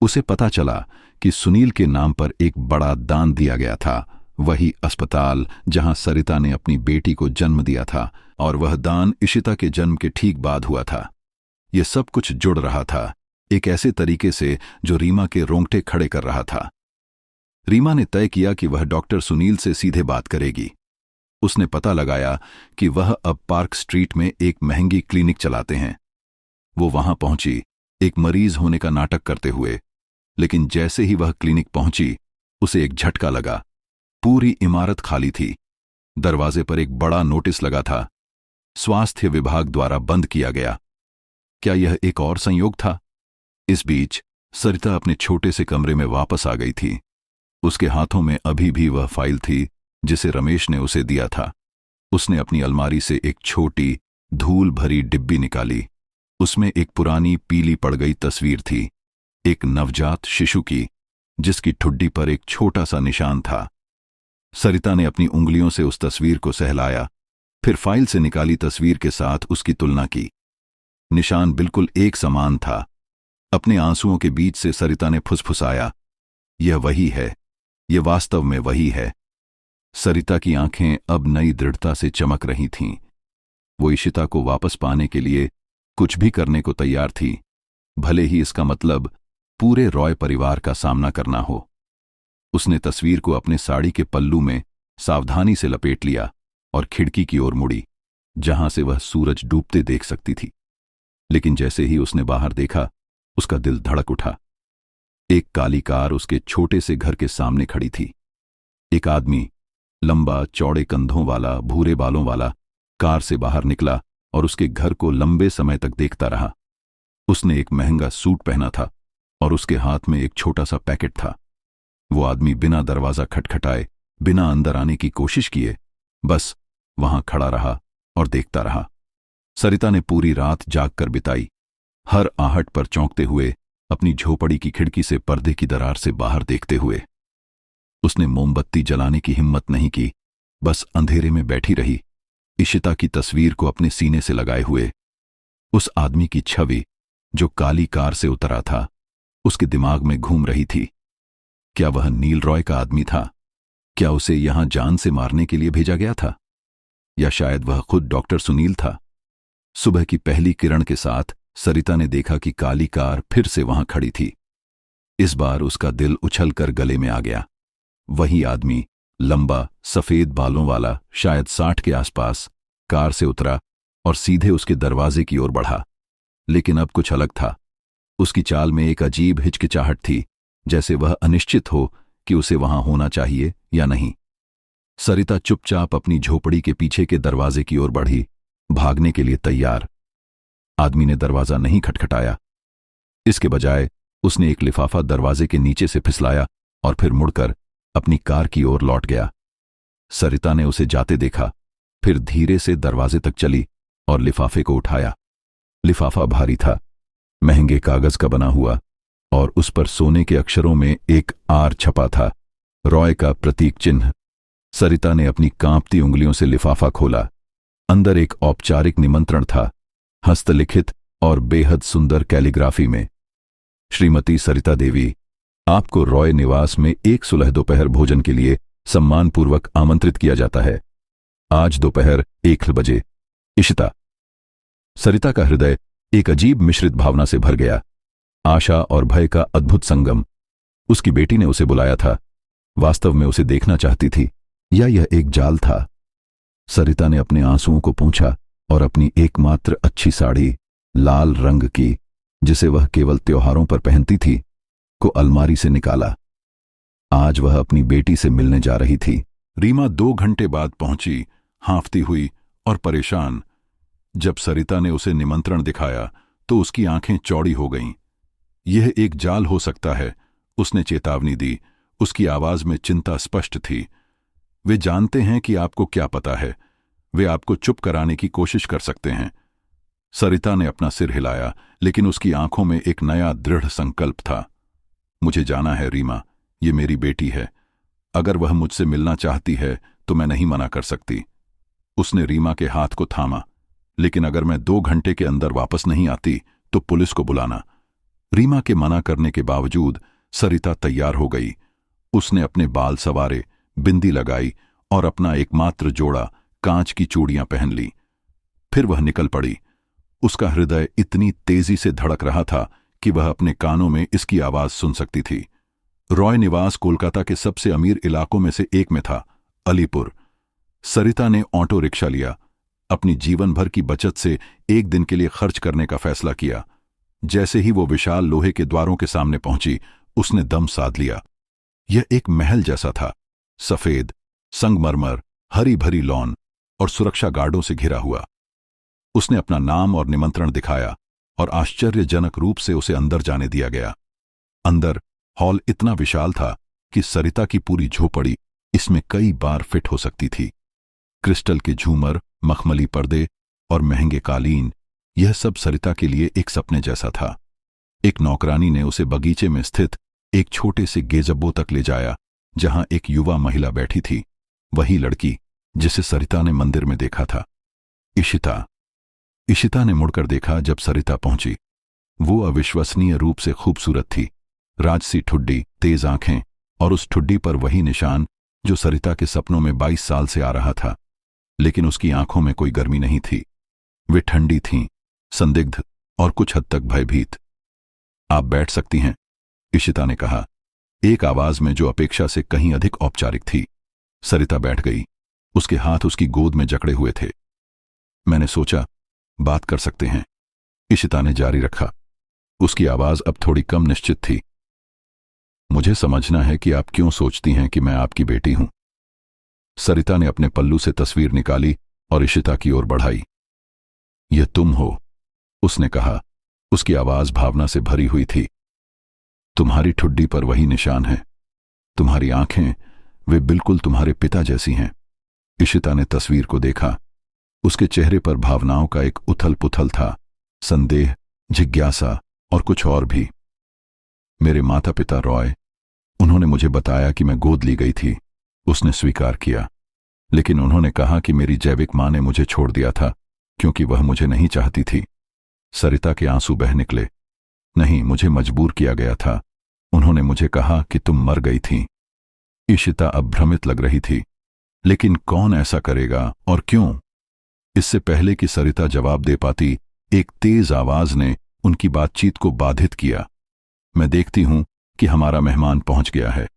उसे पता चला कि सुनील के नाम पर एक बड़ा दान दिया गया था, वही अस्पताल जहां सरिता ने अपनी बेटी को जन्म दिया था, और वह दान इशिता के जन्म के ठीक बाद हुआ था। यह सब कुछ जुड़ रहा था, एक ऐसे तरीके से जो रीमा के रोंगटे खड़े कर रहा था। रीमा ने तय किया कि वह डॉक्टर सुनील से सीधे बात करेगी। उसने पता लगाया कि वह अब पार्क स्ट्रीट में एक महंगी क्लिनिक चलाते हैं। वो वहां पहुंची, एक मरीज होने का नाटक करते हुए। लेकिन जैसे ही वह क्लिनिक पहुंची, उसे एक झटका लगा। पूरी इमारत खाली थी। दरवाजे पर एक बड़ा नोटिस लगा था, स्वास्थ्य विभाग द्वारा बंद किया गया। क्या यह एक और संयोग था? इस बीच सरिता अपने छोटे से कमरे में वापस आ गई थी। उसके हाथों में अभी भी वह फाइल थी जिसे रमेश ने उसे दिया था। उसने अपनी अलमारी से एक छोटी, धूल भरी डिब्बी निकाली। उसमें एक पुरानी पीली पड़ गई तस्वीर थी, एक नवजात शिशु की, जिसकी ठुड्डी पर एक छोटा सा निशान था। सरिता ने अपनी उंगलियों से उस तस्वीर को सहलाया, फिर फाइल से निकाली तस्वीर के साथ उसकी तुलना की। निशान बिल्कुल एक समान था। अपने आंसुओं के बीच से सरिता ने फुसफुसाया, यह वही है, यह वास्तव में वही है। सरिता की आंखें अब नई दृढ़ता से चमक रही थीं। वो इशिता को वापस पाने के लिए कुछ भी करने को तैयार थी, भले ही इसका मतलब पूरे रॉय परिवार का सामना करना हो। उसने तस्वीर को अपने साड़ी के पल्लू में सावधानी से लपेट लिया और खिड़की की ओर मुड़ी, जहां से वह सूरज डूबते देख सकती थी। लेकिन जैसे ही उसने बाहर देखा, उसका दिल धड़क उठा। एक काली कार उसके छोटे से घर के सामने खड़ी थी। एक आदमी, लंबा चौड़े कंधों वाला, भूरे बालों वाला, कार से बाहर निकला और उसके घर को लंबे समय तक देखता रहा। उसने एक महंगा सूट पहना था और उसके हाथ में एक छोटा सा पैकेट था। वो आदमी बिना दरवाजा खटखटाए, बिना अंदर आने की कोशिश किए, बस वहां खड़ा रहा और देखता रहा। सरिता ने पूरी रात जागकर बिताई, हर आहट पर चौंकते हुए, अपनी झोपड़ी की खिड़की से पर्दे की दरार से बाहर देखते हुए। उसने मोमबत्ती जलाने की हिम्मत नहीं की, बस अंधेरे में बैठी रही, इशिता की तस्वीर को अपने सीने से लगाए हुए। उस आदमी की छवि जो काली कार से उतरा था, उसके दिमाग में घूम रही थी। क्या वह नील रॉय का आदमी था? क्या उसे यहां जान से मारने के लिए भेजा गया था? या शायद वह खुद डॉक्टर सुनील था? सुबह की पहली किरण के साथ सरिता ने देखा कि काली कार फिर से वहां खड़ी थी। इस बार उसका दिल उछलकर गले में आ गया। वही आदमी, लंबा सफेद बालों वाला, शायद 60 के आसपास, कार से उतरा और सीधे उसके दरवाजे की ओर बढ़ा। लेकिन अब कुछ अलग था। उसकी चाल में एक अजीब हिचकिचाहट थी, जैसे वह अनिश्चित हो कि उसे वहां होना चाहिए या नहीं। सरिता चुपचाप अपनी झोपड़ी के पीछे के दरवाजे की ओर बढ़ी, भागने के लिए तैयार। आदमी ने दरवाजा नहीं खटखटाया। इसके बजाय उसने एक लिफाफा दरवाजे के नीचे से फिसलाया और फिर मुड़कर अपनी कार की ओर लौट गया। सरिता ने उसे जाते देखा, फिर धीरे से दरवाजे तक चली और लिफाफे को उठाया। लिफाफा भारी था, महंगे कागज का बना हुआ, और उस पर सोने के अक्षरों में एक आर छपा था, रॉय का प्रतीक चिन्ह। सरिता ने अपनी कांपती उंगलियों से लिफाफा खोला। अंदर एक औपचारिक निमंत्रण था, हस्तलिखित और बेहद सुंदर कैलीग्राफी में। श्रीमती सरिता देवी, आपको रॉय निवास में एक सुलह दोपहर भोजन के लिए सम्मानपूर्वक आमंत्रित किया जाता है। आज दोपहर 1 बजे। इशिता। सरिता का हृदय एक अजीब मिश्रित भावना से भर गया, आशा और भय का अद्भुत संगम। उसकी बेटी ने उसे बुलाया था, वास्तव में उसे देखना चाहती थी, या यह एक जाल था? सरिता ने अपने आंसुओं को पोंछा और अपनी एकमात्र अच्छी साड़ी, लाल रंग की, जिसे वह केवल त्योहारों पर पहनती थी, को अलमारी से निकाला। आज वह अपनी बेटी से मिलने जा रही थी। रीमा 2 घंटे बाद पहुंची, हांफती हुई और परेशान। जब सरिता ने उसे निमंत्रण दिखाया तो उसकी आंखें चौड़ी हो गईं। यह एक जाल हो सकता है, उसने चेतावनी दी। उसकी आवाज में चिंता स्पष्ट थी। वे जानते हैं कि आपको क्या पता है। वे आपको चुप कराने की कोशिश कर सकते हैं। सरिता ने अपना सिर हिलाया, लेकिन उसकी आंखों में एक नया दृढ़ संकल्प था। मुझे जाना है रीमा, ये मेरी बेटी है। अगर वह मुझसे मिलना चाहती है तो मैं नहीं मना कर सकती। उसने रीमा के हाथ को थामा। लेकिन अगर मैं 2 घंटे के अंदर वापस नहीं आती तो पुलिस को बुलाना। रीमा के मना करने के बावजूद सरिता तैयार हो गई। उसने अपने बाल संवारे, बिंदी लगाई और अपना एकमात्र जोड़ा कांच की चूड़ियां पहन ली। फिर वह निकल पड़ी। उसका हृदय इतनी तेजी से धड़क रहा था कि वह अपने कानों में इसकी आवाज सुन सकती थी। रॉय निवास कोलकाता के सबसे अमीर इलाकों में से एक में था, अलीपुर। सरिता ने ऑटो रिक्शा लिया। अपनी जीवन भर की बचत से एक दिन के लिए खर्च करने का फैसला किया। जैसे ही वो विशाल लोहे के द्वारों के सामने पहुंची, उसने दम साध लिया। यह एक महल जैसा था, सफेद, संगमरमर, हरी भरी लॉन और सुरक्षा गार्डों से घिरा हुआ। उसने अपना नाम और निमंत्रण दिखाया और आश्चर्यजनक रूप से उसे अंदर जाने दिया गया। अंदर हॉल इतना विशाल था कि सरिता की पूरी झोपड़ी इसमें कई बार फिट हो सकती थी। क्रिस्टल के झूमर, मखमली पर्दे और महंगे कालीन, यह सब सरिता के लिए एक सपने जैसा था। एक नौकरानी ने उसे बगीचे में स्थित एक छोटे से गेजब्बो तक ले जाया, जहां एक युवा महिला बैठी थी, वही लड़की जिसे सरिता ने मंदिर में देखा था। इशिता। इशिता ने मुड़कर देखा जब सरिता पहुंची। वो अविश्वसनीय रूप से खूबसूरत थी। राजसी ठुड्डी, तेज आंखें और उस ठुड्डी पर वही निशान जो सरिता के सपनों में 22 साल से आ रहा था। लेकिन उसकी आंखों में कोई गर्मी नहीं थी। वे ठंडी थीं, संदिग्ध और कुछ हद तक भयभीत। आप बैठ सकती हैं, इशिता ने कहा, एक आवाज में जो अपेक्षा से कहीं अधिक औपचारिक थी। सरिता बैठ गई। उसके हाथ उसकी गोद में जकड़े हुए थे। मैंने सोचा बात कर सकते हैं, इशिता ने जारी रखा। उसकी आवाज अब थोड़ी कम निश्चित थी। मुझे समझना है कि आप क्यों सोचती हैं कि मैं आपकी बेटी हूं। सरिता ने अपने पल्लू से तस्वीर निकाली और इशिता की ओर बढ़ाई। यह तुम हो, उसने कहा। उसकी आवाज भावना से भरी हुई थी। तुम्हारी ठुड्डी पर वही निशान है। तुम्हारी आंखें, वे बिल्कुल तुम्हारे पिता जैसी हैं। इशिता ने तस्वीर को देखा। उसके चेहरे पर भावनाओं का एक उथल पुथल था, संदेह, जिज्ञासा और कुछ और भी। मेरे माता पिता रॉय, उन्होंने मुझे बताया कि मैं गोद ली गई थी। उसने स्वीकार किया। लेकिन उन्होंने कहा कि मेरी जैविक मां ने मुझे छोड़ दिया था क्योंकि वह मुझे नहीं चाहती थी। सरिता के आंसू बह निकले। नहीं, मुझे मजबूर किया गया था। उन्होंने मुझे कहा कि तुम मर गई थी। इशिता अब भ्रमित लग रही थी। लेकिन कौन ऐसा करेगा और क्यों? इससे पहले कि सरिता जवाब दे पाती, एक तेज आवाज ने उनकी बातचीत को बाधित किया। मैं देखती हूं कि हमारा मेहमान पहुंच गया है।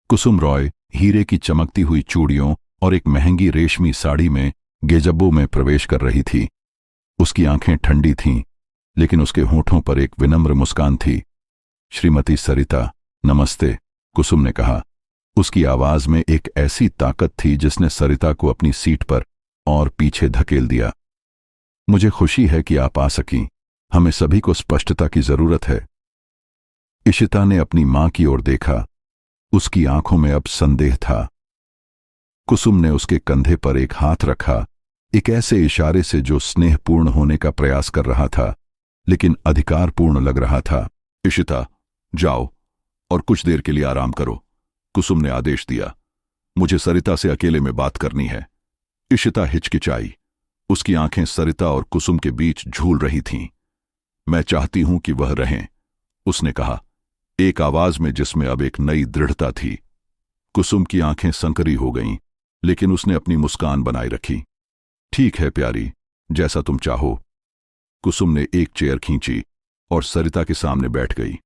कुसुम रॉय हीरे की चमकती हुई चूड़ियों और एक महंगी रेशमी साड़ी में गेजब्बो में प्रवेश कर रही थी। उसकी आंखें ठंडी थीं, लेकिन उसके होठों पर एक विनम्र मुस्कान थी। श्रीमती सरिता, नमस्ते, कुसुम ने कहा। उसकी आवाज में एक ऐसी ताकत थी जिसने सरिता को अपनी सीट पर और पीछे धकेल दिया। मुझे खुशी है कि आप आ सकीं। हमें सभी को स्पष्टता की जरूरत है। इशिता ने अपनी मां की ओर देखा। उसकी आंखों में अब संदेह था। कुसुम ने उसके कंधे पर एक हाथ रखा, एक ऐसे इशारे से जो स्नेहपूर्ण होने का प्रयास कर रहा था, लेकिन अधिकारपूर्ण लग रहा था। इशिता, जाओ और कुछ देर के लिए आराम करो, कुसुम ने आदेश दिया। मुझे सरिता से अकेले में बात करनी है। इशिता हिचकिचाई। उसकी आंखें सरिता और कुसुम के बीच झूल रही थीं। मैं चाहती हूं कि वह रहें, उसने कहा, एक आवाज में जिसमें अब एक नई दृढ़ता थी। कुसुम की आंखें संकरी हो गईं, लेकिन उसने अपनी मुस्कान बनाए रखी। ठीक है प्यारी, जैसा तुम चाहो। कुसुम ने एक चेयर खींची और सरिता के सामने बैठ गई।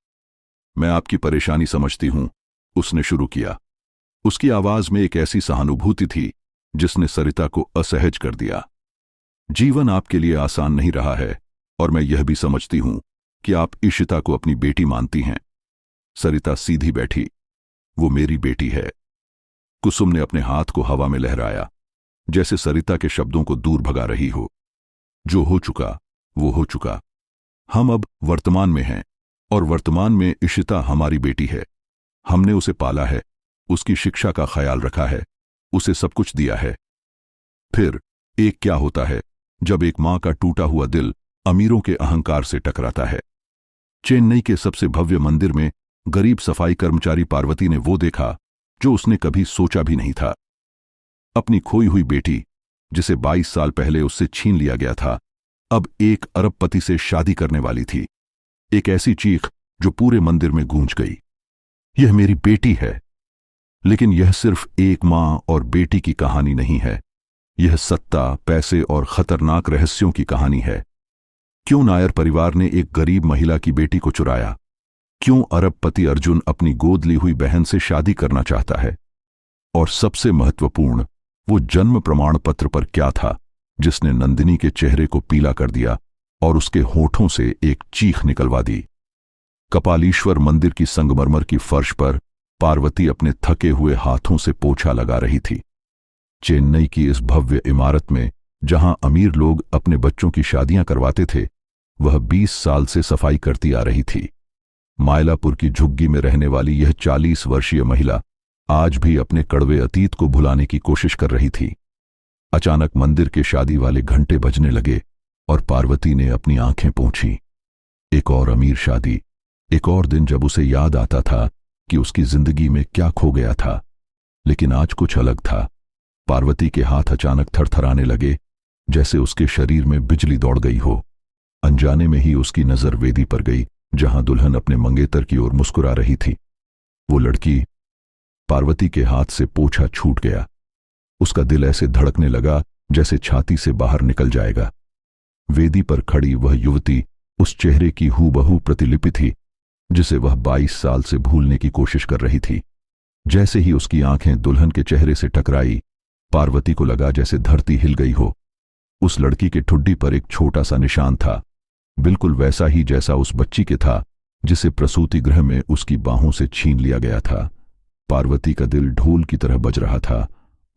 मैं आपकी परेशानी समझती हूं, उसने शुरू किया। उसकी आवाज में एक ऐसी सहानुभूति थी जिसने सरिता को असहज कर दिया। जीवन आपके लिए आसान नहीं रहा है और मैं यह भी समझती हूं कि आप इशिता को अपनी बेटी मानती हैं। सरिता सीधी बैठी। वो मेरी बेटी है। कुसुम ने अपने हाथ को हवा में लहराया, जैसे सरिता के शब्दों को दूर भगा रही हो। जो हो चुका वो हो चुका। हम अब वर्तमान में हैं और वर्तमान में इशिता हमारी बेटी है। हमने उसे पाला है, उसकी शिक्षा का ख्याल रखा है, उसे सब कुछ दिया है। फिर एक क्या होता है जब एक मां का टूटा हुआ दिल अमीरों के अहंकार से टकराता है। चेन्नई के सबसे भव्य मंदिर में गरीब सफाई कर्मचारी पार्वती ने वो देखा जो उसने कभी सोचा भी नहीं था। अपनी खोई हुई बेटी, जिसे 22 साल पहले उससे छीन लिया गया था, अब एक अरबपति से शादी करने वाली थी। एक ऐसी चीख जो पूरे मंदिर में गूंज गई। यह मेरी बेटी है। लेकिन यह सिर्फ एक मां और बेटी की कहानी नहीं है। यह सत्ता, पैसे और खतरनाक रहस्यों की कहानी है। क्यों नायर परिवार ने एक गरीब महिला की बेटी को चुराया? क्यों अरबपति अर्जुन अपनी गोद ली हुई बहन से शादी करना चाहता है? और सबसे महत्वपूर्ण, वो जन्म प्रमाण पत्र पर क्या था जिसने नंदिनी के चेहरे को पीला कर दिया और उसके होठों से एक चीख निकलवा दी? कपालीश्वर मंदिर की संगमरमर की फर्श पर पार्वती अपने थके हुए हाथों से पोछा लगा रही थी। चेन्नई की इस भव्य इमारत में, जहां अमीर लोग अपने बच्चों की शादियां करवाते थे, वह 20 साल से सफाई करती आ रही थी। मायलापुर की झुग्गी में रहने वाली यह 40 वर्षीय महिला आज भी अपने कड़वे अतीत को भुलाने की कोशिश कर रही थी। अचानक मंदिर के शादी वाले घंटे बजने लगे और पार्वती ने अपनी आंखें पोंछी। एक और अमीर शादी, एक और दिन जब उसे याद आता था कि उसकी जिंदगी में क्या खो गया था। लेकिन आज कुछ अलग था। पार्वती के हाथ अचानक थरथराने लगे, जैसे उसके शरीर में बिजली दौड़ गई हो। अनजाने में ही उसकी नजर वेदी पर गई, जहां दुल्हन अपने मंगेतर की ओर मुस्कुरा रही थी। वो लड़की, पार्वती के हाथ से पोछा छूट गया। उसका दिल ऐसे धड़कने लगा जैसे छाती से बाहर निकल जाएगा। वेदी पर खड़ी वह युवती उस चेहरे की हूबहू प्रतिलिपि थी जिसे वह 22 साल से भूलने की कोशिश कर रही थी। जैसे ही उसकी आंखें दुल्हन के चेहरे से टकराई, पार्वती को लगा जैसे धरती हिल गई हो। उस लड़की के ठुड्डी पर एक छोटा सा निशान था, बिल्कुल वैसा ही जैसा उस बच्ची के था जिसे प्रसूति गृह में उसकी बाहों से छीन लिया गया था। पार्वती का दिल ढोल की तरह बज रहा था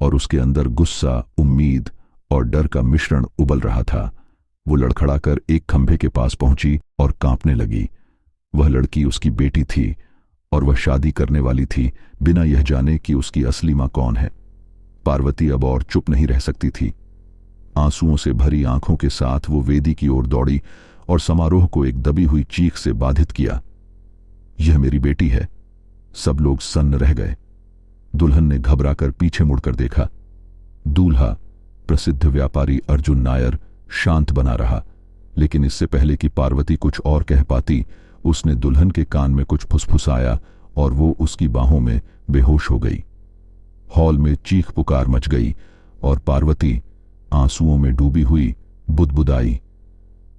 और उसके अंदर गुस्सा, उम्मीद और डर का मिश्रण उबल रहा था। वो लड़खड़ाकर एक खंभे के पास पहुंची और कांपने लगी। वह लड़की उसकी बेटी थी और वह शादी करने वाली थी बिना यह जाने कि उसकी असली मां कौन है। पार्वती अब और चुप नहीं रह सकती थी। आंसुओं से भरी आंखों के साथ वो वेदी की ओर दौड़ी और समारोह को एक दबी हुई चीख से बाधित किया। यह मेरी बेटी है। सब लोग सन्न रह गए। दुल्हन ने घबराकर पीछे मुड़कर देखा। दूल्हा, प्रसिद्ध व्यापारी अर्जुन नायर, शांत बना रहा, लेकिन इससे पहले कि पार्वती कुछ और कह पाती, उसने दुल्हन के कान में कुछ फुसफुसाया और वो उसकी बाहों में बेहोश हो गई। हॉल में चीख पुकार मच गई और पार्वती आंसुओं में डूबी हुई बुदबुदाई,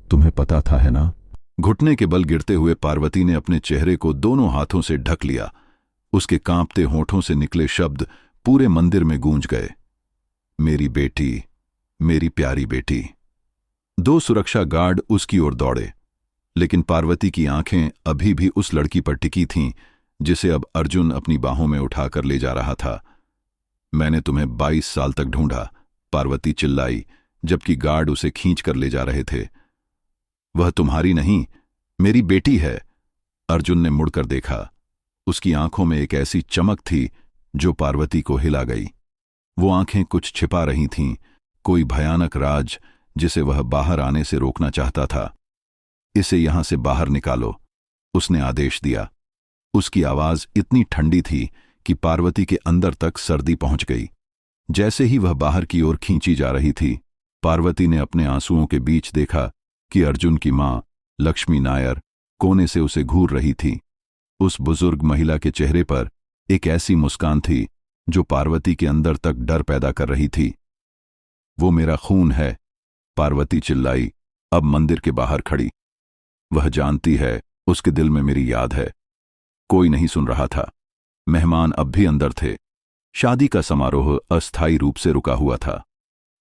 तुम्हें पता था है ना? घुटने के बल गिरते हुए पार्वती ने अपने चेहरे को दोनों हाथों से ढक लिया। उसके कांपते होठों से निकले शब्द पूरे मंदिर में गूंज गए। मेरी बेटी, मेरी प्यारी बेटी। 2 सुरक्षा गार्ड उसकी ओर दौड़े, लेकिन पार्वती की आंखें अभी भी उस लड़की पर टिकी थीं जिसे अब अर्जुन अपनी बाहों में उठाकर ले जा रहा था। मैंने तुम्हें 22 साल तक ढूंढा, पार्वती चिल्लाई, जबकि गार्ड उसे खींच कर ले जा रहे थे। वह तुम्हारी नहीं, मेरी बेटी है। अर्जुन ने मुड़कर देखा। उसकी आंखों में एक ऐसी चमक थी जो पार्वती को हिला गई। वो आंखें कुछ छिपा रही थीं, कोई भयानक राज जिसे वह बाहर आने से रोकना चाहता था। इसे यहां से बाहर निकालो, उसने आदेश दिया। उसकी आवाज इतनी ठंडी थी कि पार्वती के अंदर तक सर्दी पहुंच गई। जैसे ही वह बाहर की ओर खींची जा रही थी, पार्वती ने अपने आंसुओं के बीच देखा कि अर्जुन की मां लक्ष्मी नायर कोने से उसे घूर रही थी। उस बुजुर्ग महिला के चेहरे पर एक ऐसी मुस्कान थी जो पार्वती के अंदर तक डर पैदा कर रही थी। वो मेरा खून है, पार्वती चिल्लाई, अब मंदिर के बाहर खड़ी। वह जानती है, उसके दिल में मेरी याद है। कोई नहीं सुन रहा था। मेहमान अब भी अंदर थे। शादी का समारोह अस्थायी रूप से रुका हुआ था।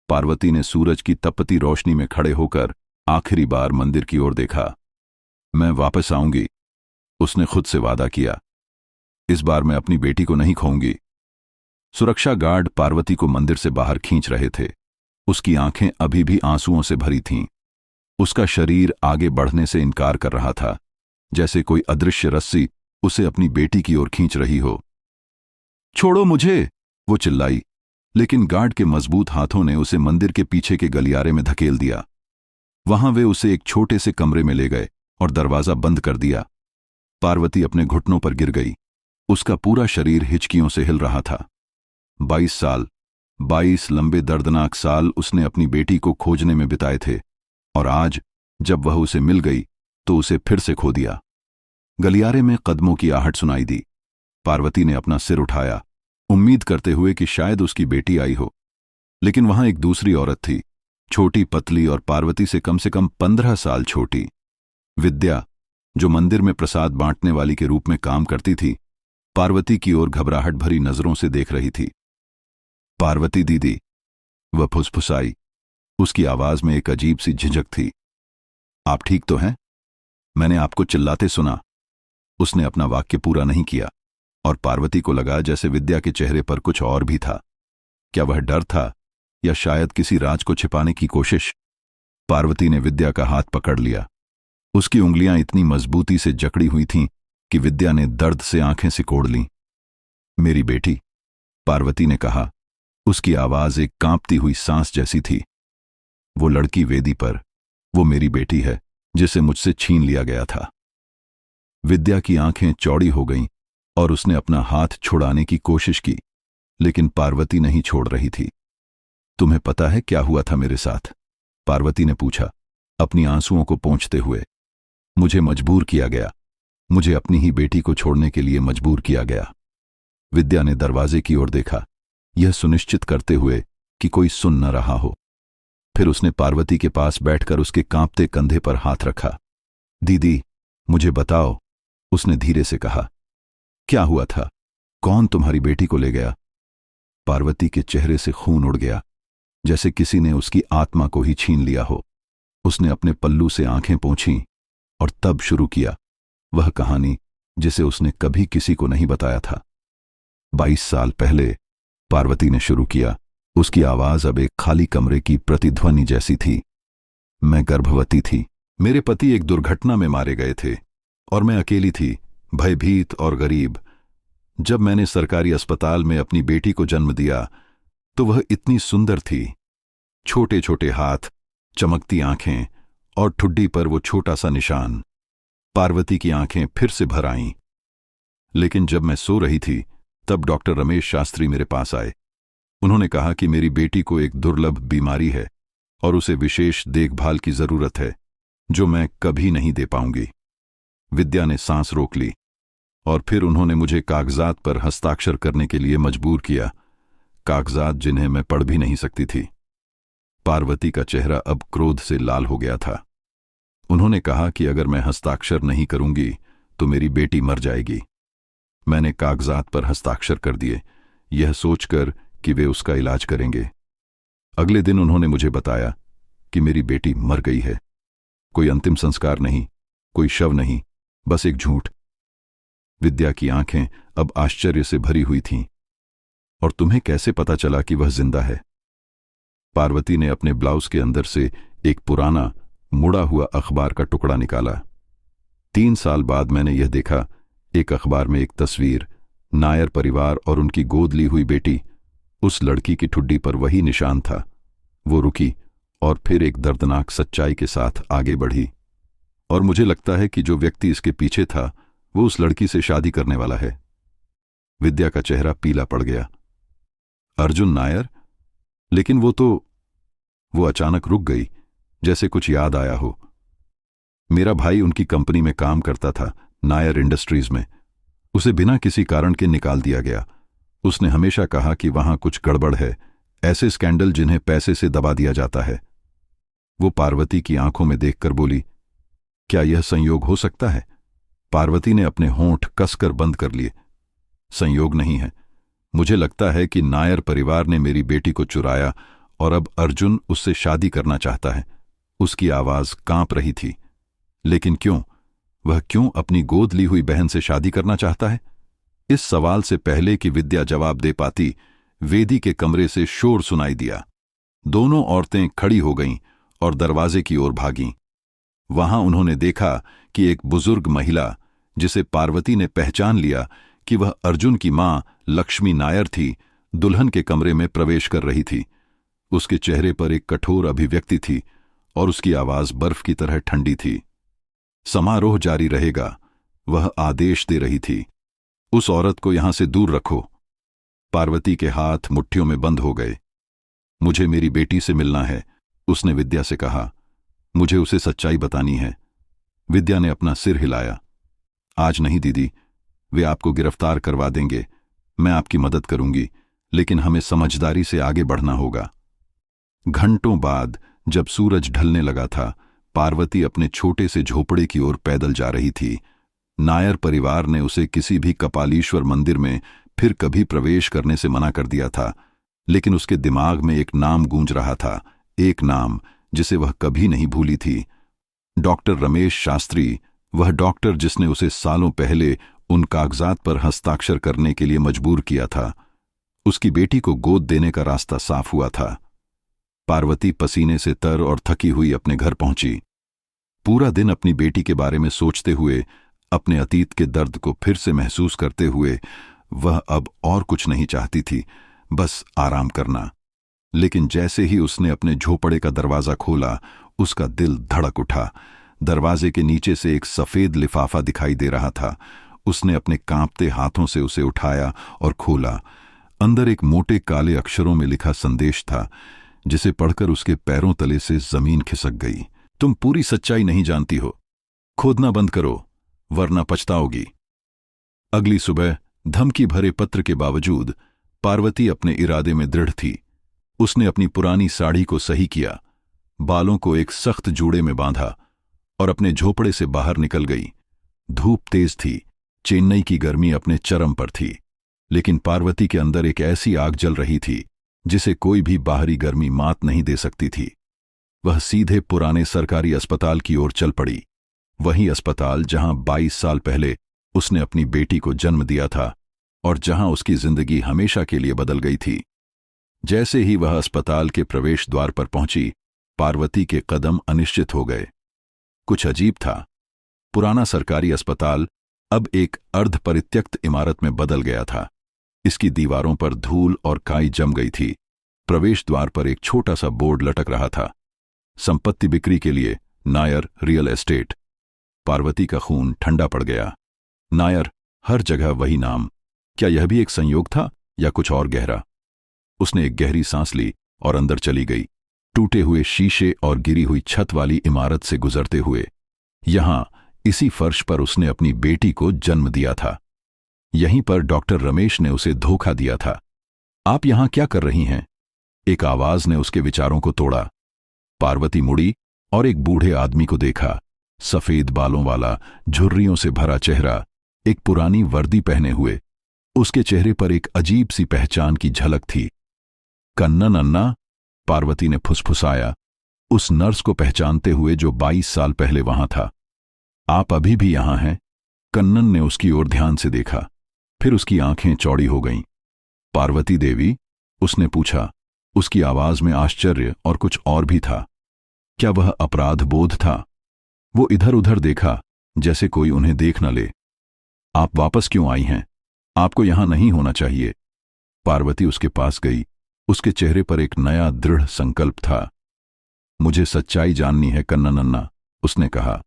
पार्वती ने सूरज की तपती रोशनी में खड़े होकर आखिरी बार मंदिर की ओर देखा। मैं वापस आऊंगी, उसने खुद से वादा किया। इस बार मैं अपनी बेटी को नहीं खोऊंगी। सुरक्षा गार्ड पार्वती को मंदिर से बाहर खींच रहे थे। उसकी आंखें अभी भी आंसुओं से भरी थीं। उसका शरीर आगे बढ़ने से इनकार कर रहा था, जैसे कोई अदृश्य रस्सी उसे अपनी बेटी की ओर खींच रही हो। छोड़ो मुझे, वो चिल्लाई, लेकिन गार्ड के मजबूत हाथों ने उसे मंदिर के पीछे के गलियारे में धकेल दिया। वहां वे उसे एक छोटे से कमरे में ले गए और दरवाजा बंद कर दिया। पार्वती अपने घुटनों पर गिर गई। उसका पूरा शरीर हिचकियों से हिल रहा था। 22 साल, 22 लंबे दर्दनाक साल उसने अपनी बेटी को खोजने में बिताए थे, और आज जब वह उसे मिल गई तो उसे फिर से खो दिया। गलियारे में कदमों की आहट सुनाई दी। पार्वती ने अपना सिर उठाया, उम्मीद करते हुए कि शायद उसकी बेटी आई हो, लेकिन वहां एक दूसरी औरत थी, छोटी, पतली और पार्वती से कम 15 साल छोटी। विद्या, जो मंदिर में प्रसाद बांटने वाली के रूप में काम करती थी, पार्वती की ओर घबराहट भरी नजरों से देख रही थी। पार्वती दीदी, वह फुसफुसाई। उसकी आवाज में एक अजीब सी झिझक थी। आप ठीक तो हैं? मैंने आपको चिल्लाते सुना। उसने अपना वाक्य पूरा नहीं किया, और पार्वती को लगा जैसे विद्या के चेहरे पर कुछ और भी था। क्या वह डर था, या शायद किसी राज को छिपाने की कोशिश? पार्वती ने विद्या का हाथ पकड़ लिया। उसकी उंगलियां इतनी मजबूती से जकड़ी हुई थीं कि विद्या ने दर्द से आंखें सिकोड़ लीं। मेरी बेटी, पार्वती ने कहा। उसकी आवाज एक कांपती हुई सांस जैसी थी। वो लड़की वेदी पर, वो मेरी बेटी है जिसे मुझसे छीन लिया गया था। विद्या की आंखें चौड़ी हो गईं और उसने अपना हाथ छुड़ाने की कोशिश की, लेकिन पार्वती नहीं छोड़ रही थी। तुम्हें पता है क्या हुआ था मेरे साथ? पार्वती ने पूछा, अपनी आंसुओं को पोंछते हुए। मुझे मजबूर किया गया, मुझे अपनी ही बेटी को छोड़ने के लिए मजबूर किया गया। विद्या ने दरवाजे की ओर देखा, यह सुनिश्चित करते हुए कि कोई सुन न रहा हो। फिर उसने पार्वती के पास बैठकर उसके कांपते कंधे पर हाथ रखा। दीदी, मुझे बताओ, उसने धीरे से कहा। क्या हुआ था? कौन तुम्हारी बेटी को ले गया? पार्वती के चेहरे से खून उड़ गया, जैसे किसी ने उसकी आत्मा को ही छीन लिया हो। उसने अपने पल्लू से आंखें पोंछीं और तब शुरू किया वह कहानी जिसे उसने कभी किसी को नहीं बताया था। 22 साल पहले, पार्वती ने शुरू किया। उसकी आवाज अब एक खाली कमरे की प्रतिध्वनि जैसी थी। मैं गर्भवती थी। मेरे पति एक दुर्घटना में मारे गए थे और मैं अकेली थी, भयभीत और गरीब। जब मैंने सरकारी अस्पताल में अपनी बेटी को जन्म दिया तो वह इतनी सुंदर थी। छोटे छोटे हाथ, चमकती आंखें और ठुड्डी पर वो छोटा सा निशान। पार्वती की आंखें फिर से भर आईं। लेकिन जब मैं सो रही थी तब डॉक्टर रमेश शास्त्री मेरे पास आए। उन्होंने कहा कि मेरी बेटी को एक दुर्लभ बीमारी है और उसे विशेष देखभाल की जरूरत है जो मैं कभी नहीं दे पाऊंगी। विद्या ने सांस रोक ली और फिर उन्होंने मुझे कागजात पर हस्ताक्षर करने के लिए मजबूर किया, कागजात जिन्हें मैं पढ़ भी नहीं सकती थी। पार्वती का चेहरा अब क्रोध से लाल हो गया था। उन्होंने कहा कि अगर मैं हस्ताक्षर नहीं करूंगी तो मेरी बेटी मर जाएगी। मैंने कागजात पर हस्ताक्षर कर दिए, यह सोचकर कि वे उसका इलाज करेंगे। अगले दिन उन्होंने मुझे बताया कि मेरी बेटी मर गई है। कोई अंतिम संस्कार नहीं, कोई शव नहीं, बस एक झूठ। विद्या की आंखें अब आश्चर्य से भरी हुई थीं। और तुम्हें कैसे पता चला कि वह जिंदा है? पार्वती ने अपने ब्लाउज के अंदर से एक पुराना मुड़ा हुआ अखबार का टुकड़ा निकाला। 3 साल बाद मैंने यह देखा, एक अखबार में एक तस्वीर, नायर परिवार और उनकी गोद ली हुई बेटी। उस लड़की की ठुड्डी पर वही निशान था। वो रुकी और फिर एक दर्दनाक सच्चाई के साथ आगे बढ़ी। और मुझे लगता है कि जो व्यक्ति इसके पीछे था वो उस लड़की से शादी करने वाला है। विद्या का चेहरा पीला पड़ गया। अर्जुन नायर? लेकिन वो अचानक रुक गई, जैसे कुछ याद आया हो। मेरा भाई उनकी कंपनी में काम करता था, नायर इंडस्ट्रीज में। उसे बिना किसी कारण के निकाल दिया गया। उसने हमेशा कहा कि वहां कुछ गड़बड़ है, ऐसे स्कैंडल जिन्हें पैसे से दबा दिया जाता है। वो पार्वती की आंखों में देखकर बोली, क्या यह संयोग हो सकता है? पार्वती ने अपने होंठ कसकर बंद कर लिए। संयोग नहीं है। मुझे लगता है कि नायर परिवार ने मेरी बेटी को चुराया और अब अर्जुन उससे शादी करना चाहता है। उसकी आवाज कांप रही थी। लेकिन क्यों? वह क्यों अपनी गोद ली हुई बहन से शादी करना चाहता है? इस सवाल से पहले कि विद्या जवाब दे पाती, वेदी के कमरे से शोर सुनाई दिया। दोनों औरतें खड़ी हो गईं और दरवाजे की ओर भागीं। वहां उन्होंने देखा कि एक बुजुर्ग महिला, जिसे पार्वती ने पहचान लिया कि वह अर्जुन की मां लक्ष्मी नायर थी, दुल्हन के कमरे में प्रवेश कर रही थी। उसके चेहरे पर एक कठोर अभिव्यक्ति थी और उसकी आवाज बर्फ की तरह ठंडी थी। समारोह जारी रहेगा, वह आदेश दे रही थी। उस औरत को यहां से दूर रखो। पार्वती के हाथ मुट्ठियों में बंद हो गए। मुझे मेरी बेटी से मिलना है, उसने विद्या से कहा। मुझे उसे सच्चाई बतानी है। विद्या ने अपना सिर हिलाया। आज नहीं दीदी, वे आपको गिरफ्तार करवा देंगे। मैं आपकी मदद करूंगी, लेकिन हमें समझदारी से आगे बढ़ना होगा। घंटों बाद जब सूरज ढलने लगा था, पार्वती अपने छोटे से झोपड़े की ओर पैदल जा रही थी। नायर परिवार ने उसे किसी भी कपालीश्वर मंदिर में फिर कभी प्रवेश करने से मना कर दिया था, लेकिन उसके दिमाग में एक नाम गूंज रहा था, एक नाम जिसे वह कभी नहीं भूली थी। डॉक्टर रमेश शास्त्री, वह डॉक्टर जिसने उसे सालों पहले उन कागजात पर हस्ताक्षर करने के लिए मजबूर किया था। उसकी बेटी को गोद देने का रास्ता साफ हुआ था। पार्वती पसीने से तर और थकी हुई अपने घर पहुंची। पूरा दिन अपनी बेटी के बारे में सोचते हुए, अपने अतीत के दर्द को फिर से महसूस करते हुए, वह अब और कुछ नहीं चाहती थी, बस आराम करना। लेकिन जैसे ही उसने अपने झोपड़े का दरवाजा खोला, उसका दिल धड़क उठा। दरवाजे के नीचे से एक सफेद लिफाफा दिखाई दे रहा था। उसने अपने कांपते हाथों से उसे उठाया और खोला। अंदर एक मोटे काले अक्षरों में लिखा संदेश था, जिसे पढ़कर उसके पैरों तले से जमीन खिसक गई। तुम पूरी सच्चाई नहीं जानती हो। खोदना बंद करो, वरना पछताओगी। अगली सुबह धमकी भरे पत्र के बावजूद पार्वती अपने इरादे में दृढ़ थी। उसने अपनी पुरानी साड़ी को सही किया, बालों को एक सख्त जूड़े में बांधा और अपने झोपड़े से बाहर निकल गई। धूप तेज थी, चेन्नई की गर्मी अपने चरम पर थी, लेकिन पार्वती के अंदर एक ऐसी आग जल रही थी जिसे कोई भी बाहरी गर्मी मात नहीं दे सकती थी। वह सीधे पुराने सरकारी अस्पताल की ओर चल पड़ी, वही अस्पताल जहां 22 साल पहले उसने अपनी बेटी को जन्म दिया था और जहां उसकी जिंदगी हमेशा के लिए बदल गई थी। जैसे ही वह अस्पताल के प्रवेश द्वार पर पहुंची, पार्वती के कदम अनिश्चित हो गए। कुछ अजीब था। पुराना सरकारी अस्पताल अब एक अर्ध परित्यक्त इमारत में बदल गया था। इसकी दीवारों पर धूल और काई जम गई थी। प्रवेश द्वार पर एक छोटा सा बोर्ड लटक रहा था, संपत्ति बिक्री के लिए, नायर रियल एस्टेट। पार्वती का खून ठंडा पड़ गया। नायर, हर जगह वही नाम। क्या यह भी एक संयोग था या कुछ और गहरा? उसने एक गहरी सांस ली और अंदर चली गई, टूटे हुए शीशे और गिरी हुई छत वाली इमारत से गुजरते हुए। यहां इसी फर्श पर उसने अपनी बेटी को जन्म दिया था। यहीं पर डॉक्टर रमेश ने उसे धोखा दिया था। आप यहां क्या कर रही हैं? एक आवाज ने उसके विचारों को तोड़ा। पार्वती मुड़ी और एक बूढ़े आदमी को देखा। सफेद बालों वाला, झुर्रियों से भरा चेहरा, एक पुरानी वर्दी पहने हुए। उसके चेहरे पर एक अजीब सी पहचान की झलक थी। कन्नन अन्ना, पार्वती ने फुसफुसाया, उस नर्स को पहचानते हुए जो 22 साल पहले वहां था। आप अभी भी यहां हैं? कन्नन ने उसकी ओर ध्यान से देखा, फिर उसकी आंखें चौड़ी हो गईं। पार्वती देवी, उसने पूछा। उसकी आवाज में आश्चर्य और कुछ और भी था। क्या वह अपराध बोध था? वो इधर उधर देखा, जैसे कोई उन्हें देख न ले। आप वापस क्यों आई हैं? आपको यहां नहीं होना चाहिए। पार्वती उसके पास गई। उसके चेहरे पर एक नया दृढ़ संकल्प था। मुझे सच्चाई जाननी है कन्नन अन्ना, उसने कहा।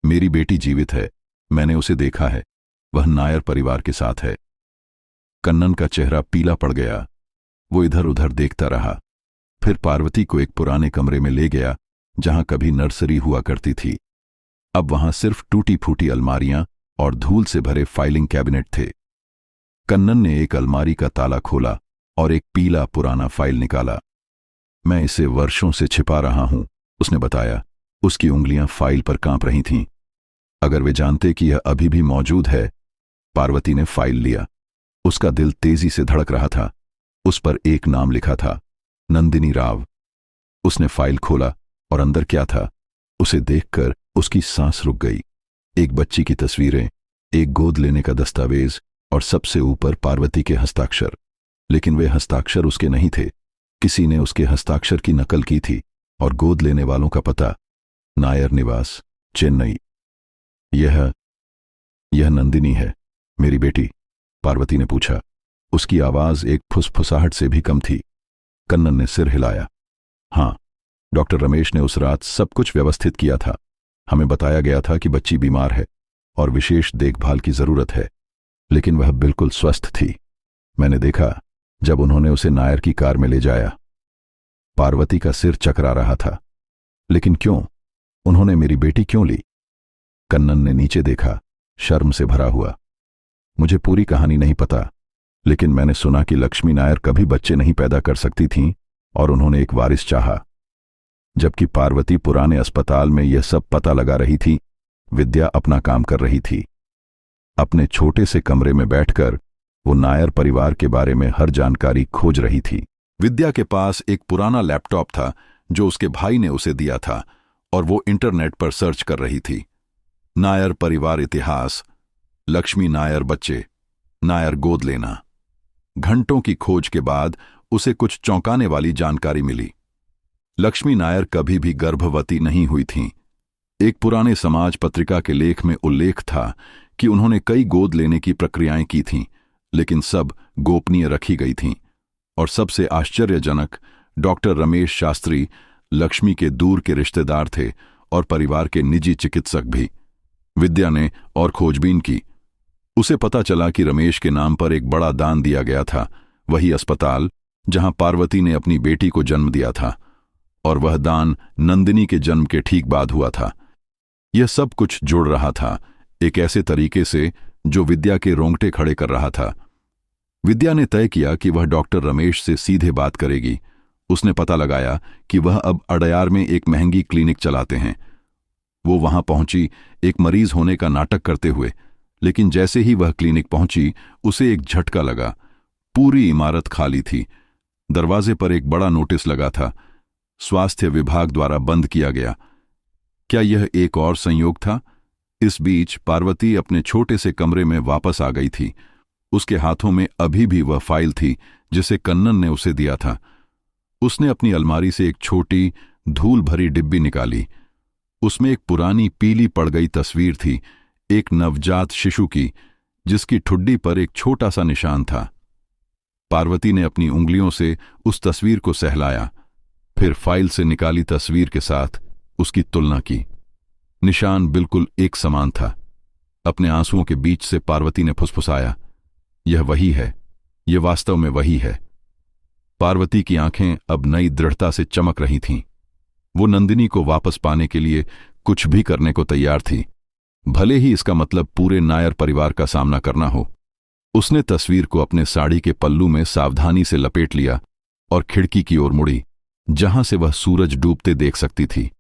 मेरी बेटी जीवित है, मैंने उसे देखा है। वह नायर परिवार के साथ है। कन्नन का चेहरा पीला पड़ गया। वो इधर उधर देखता रहा, फिर पार्वती को एक पुराने कमरे में ले गया जहां कभी नर्सरी हुआ करती थी। अब वहां सिर्फ टूटी फूटी अलमारियां और धूल से भरे फाइलिंग कैबिनेट थे। कन्नन ने एक अलमारी का ताला खोला और एक पीला पुराना फाइल निकाला। मैं इसे वर्षों से छिपा रहा हूं, उसने बताया। उसकी उंगलियां फाइल पर कांप रही थीं। अगर वे जानते कि यह अभी भी मौजूद है। पार्वती ने फाइल लिया। उसका दिल तेजी से धड़क रहा था। उस पर एक नाम लिखा था, नंदिनी राव। उसने फाइल खोला और अंदर क्या था, उसे देखकर उसकी सांस रुक गई। एक बच्ची की तस्वीरें, एक गोद लेने का दस्तावेज और सबसे ऊपर पार्वती के हस्ताक्षर। लेकिन वे हस्ताक्षर उसके नहीं थे। किसी ने उसके हस्ताक्षर की नकल की थी और गोद लेने वालों का पता, नायर निवास, चेन्नई। यह नंदिनी है, मेरी बेटी? पार्वती ने पूछा। उसकी आवाज एक फुसफुसाहट से भी कम थी। कन्नन ने सिर हिलाया। हां, डॉक्टर रमेश ने उस रात सब कुछ व्यवस्थित किया था। हमें बताया गया था कि बच्ची बीमार है और विशेष देखभाल की जरूरत है, लेकिन वह बिल्कुल स्वस्थ थी। मैंने देखा जब उन्होंने उसे नायर की कार में ले जाया। पार्वती का सिर चकरा रहा था। लेकिन क्यों? उन्होंने मेरी बेटी क्यों ली? कन्नन ने नीचे देखा, शर्म से भरा हुआ। मुझे पूरी कहानी नहीं पता, लेकिन मैंने सुना कि लक्ष्मी नायर कभी बच्चे नहीं पैदा कर सकती थीं और उन्होंने एक वारिस चाहा। जबकि पार्वती पुराने अस्पताल में यह सब पता लगा रही थी, विद्या अपना काम कर रही थी। अपने छोटे से कमरे में बैठकर वो नायर परिवार के बारे में हर जानकारी खोज रही थी। विद्या के पास एक पुराना लैपटॉप था जो उसके भाई ने उसे दिया था और वो इंटरनेट पर सर्च कर रही थी। नायर परिवार इतिहास, लक्ष्मी नायर बच्चे, नायर गोद लेना। घंटों की खोज के बाद उसे कुछ चौंकाने वाली जानकारी मिली। लक्ष्मी नायर कभी भी गर्भवती नहीं हुई थीं। एक पुराने समाज पत्रिका के लेख में उल्लेख था कि उन्होंने कई गोद लेने की प्रक्रियाएं की थीं, लेकिन सब गोपनीय रखी गई थीं। और सबसे आश्चर्यजनक, डॉक्टर रमेश शास्त्री लक्ष्मी के दूर के रिश्तेदार थे और परिवार के निजी चिकित्सक भी। विद्या ने और खोजबीन की। उसे पता चला कि रमेश के नाम पर एक बड़ा दान दिया गया था, वही अस्पताल जहां पार्वती ने अपनी बेटी को जन्म दिया था, और वह दान नंदिनी के जन्म के ठीक बाद हुआ था। यह सब कुछ जुड़ रहा था, एक ऐसे तरीके से जो विद्या के रोंगटे खड़े कर रहा था। विद्या ने तय किया कि वह डॉक्टर रमेश से सीधे बात करेगी। उसने पता लगाया कि वह अब अडयार में एक महंगी क्लिनिक चलाते हैं। वो वहां पहुंची एक मरीज होने का नाटक करते हुए, लेकिन जैसे ही वह क्लिनिक पहुंची उसे एक झटका लगा। पूरी इमारत खाली थी। दरवाजे पर एक बड़ा नोटिस लगा था, स्वास्थ्य विभाग द्वारा बंद किया गया। क्या यह एक और संयोग था? इस बीच पार्वती अपने छोटे से कमरे में वापस आ गई थी। उसके हाथों में अभी भी वह फाइल थी जिसे कन्नन ने उसे दिया था। उसने अपनी अलमारी से एक छोटी धूल भरी डिब्बी निकाली। उसमें एक पुरानी पीली पड़ गई तस्वीर थी, एक नवजात शिशु की, जिसकी ठुड्डी पर एक छोटा सा निशान था। पार्वती ने अपनी उंगलियों से उस तस्वीर को सहलाया, फिर फाइल से निकाली तस्वीर के साथ उसकी तुलना की। निशान बिल्कुल एक समान था। अपने आंसुओं के बीच से पार्वती ने फुसफुसाया, यह वही है, यह वास्तव में वही है। पार्वती की आंखें अब नई दृढ़ता से चमक रही थीं। वो नंदिनी को वापस पाने के लिए कुछ भी करने को तैयार थी, भले ही इसका मतलब पूरे नायर परिवार का सामना करना हो। उसने तस्वीर को अपने साड़ी के पल्लू में सावधानी से लपेट लिया और खिड़की की ओर मुड़ी, जहां से वह सूरज डूबते देख सकती थी।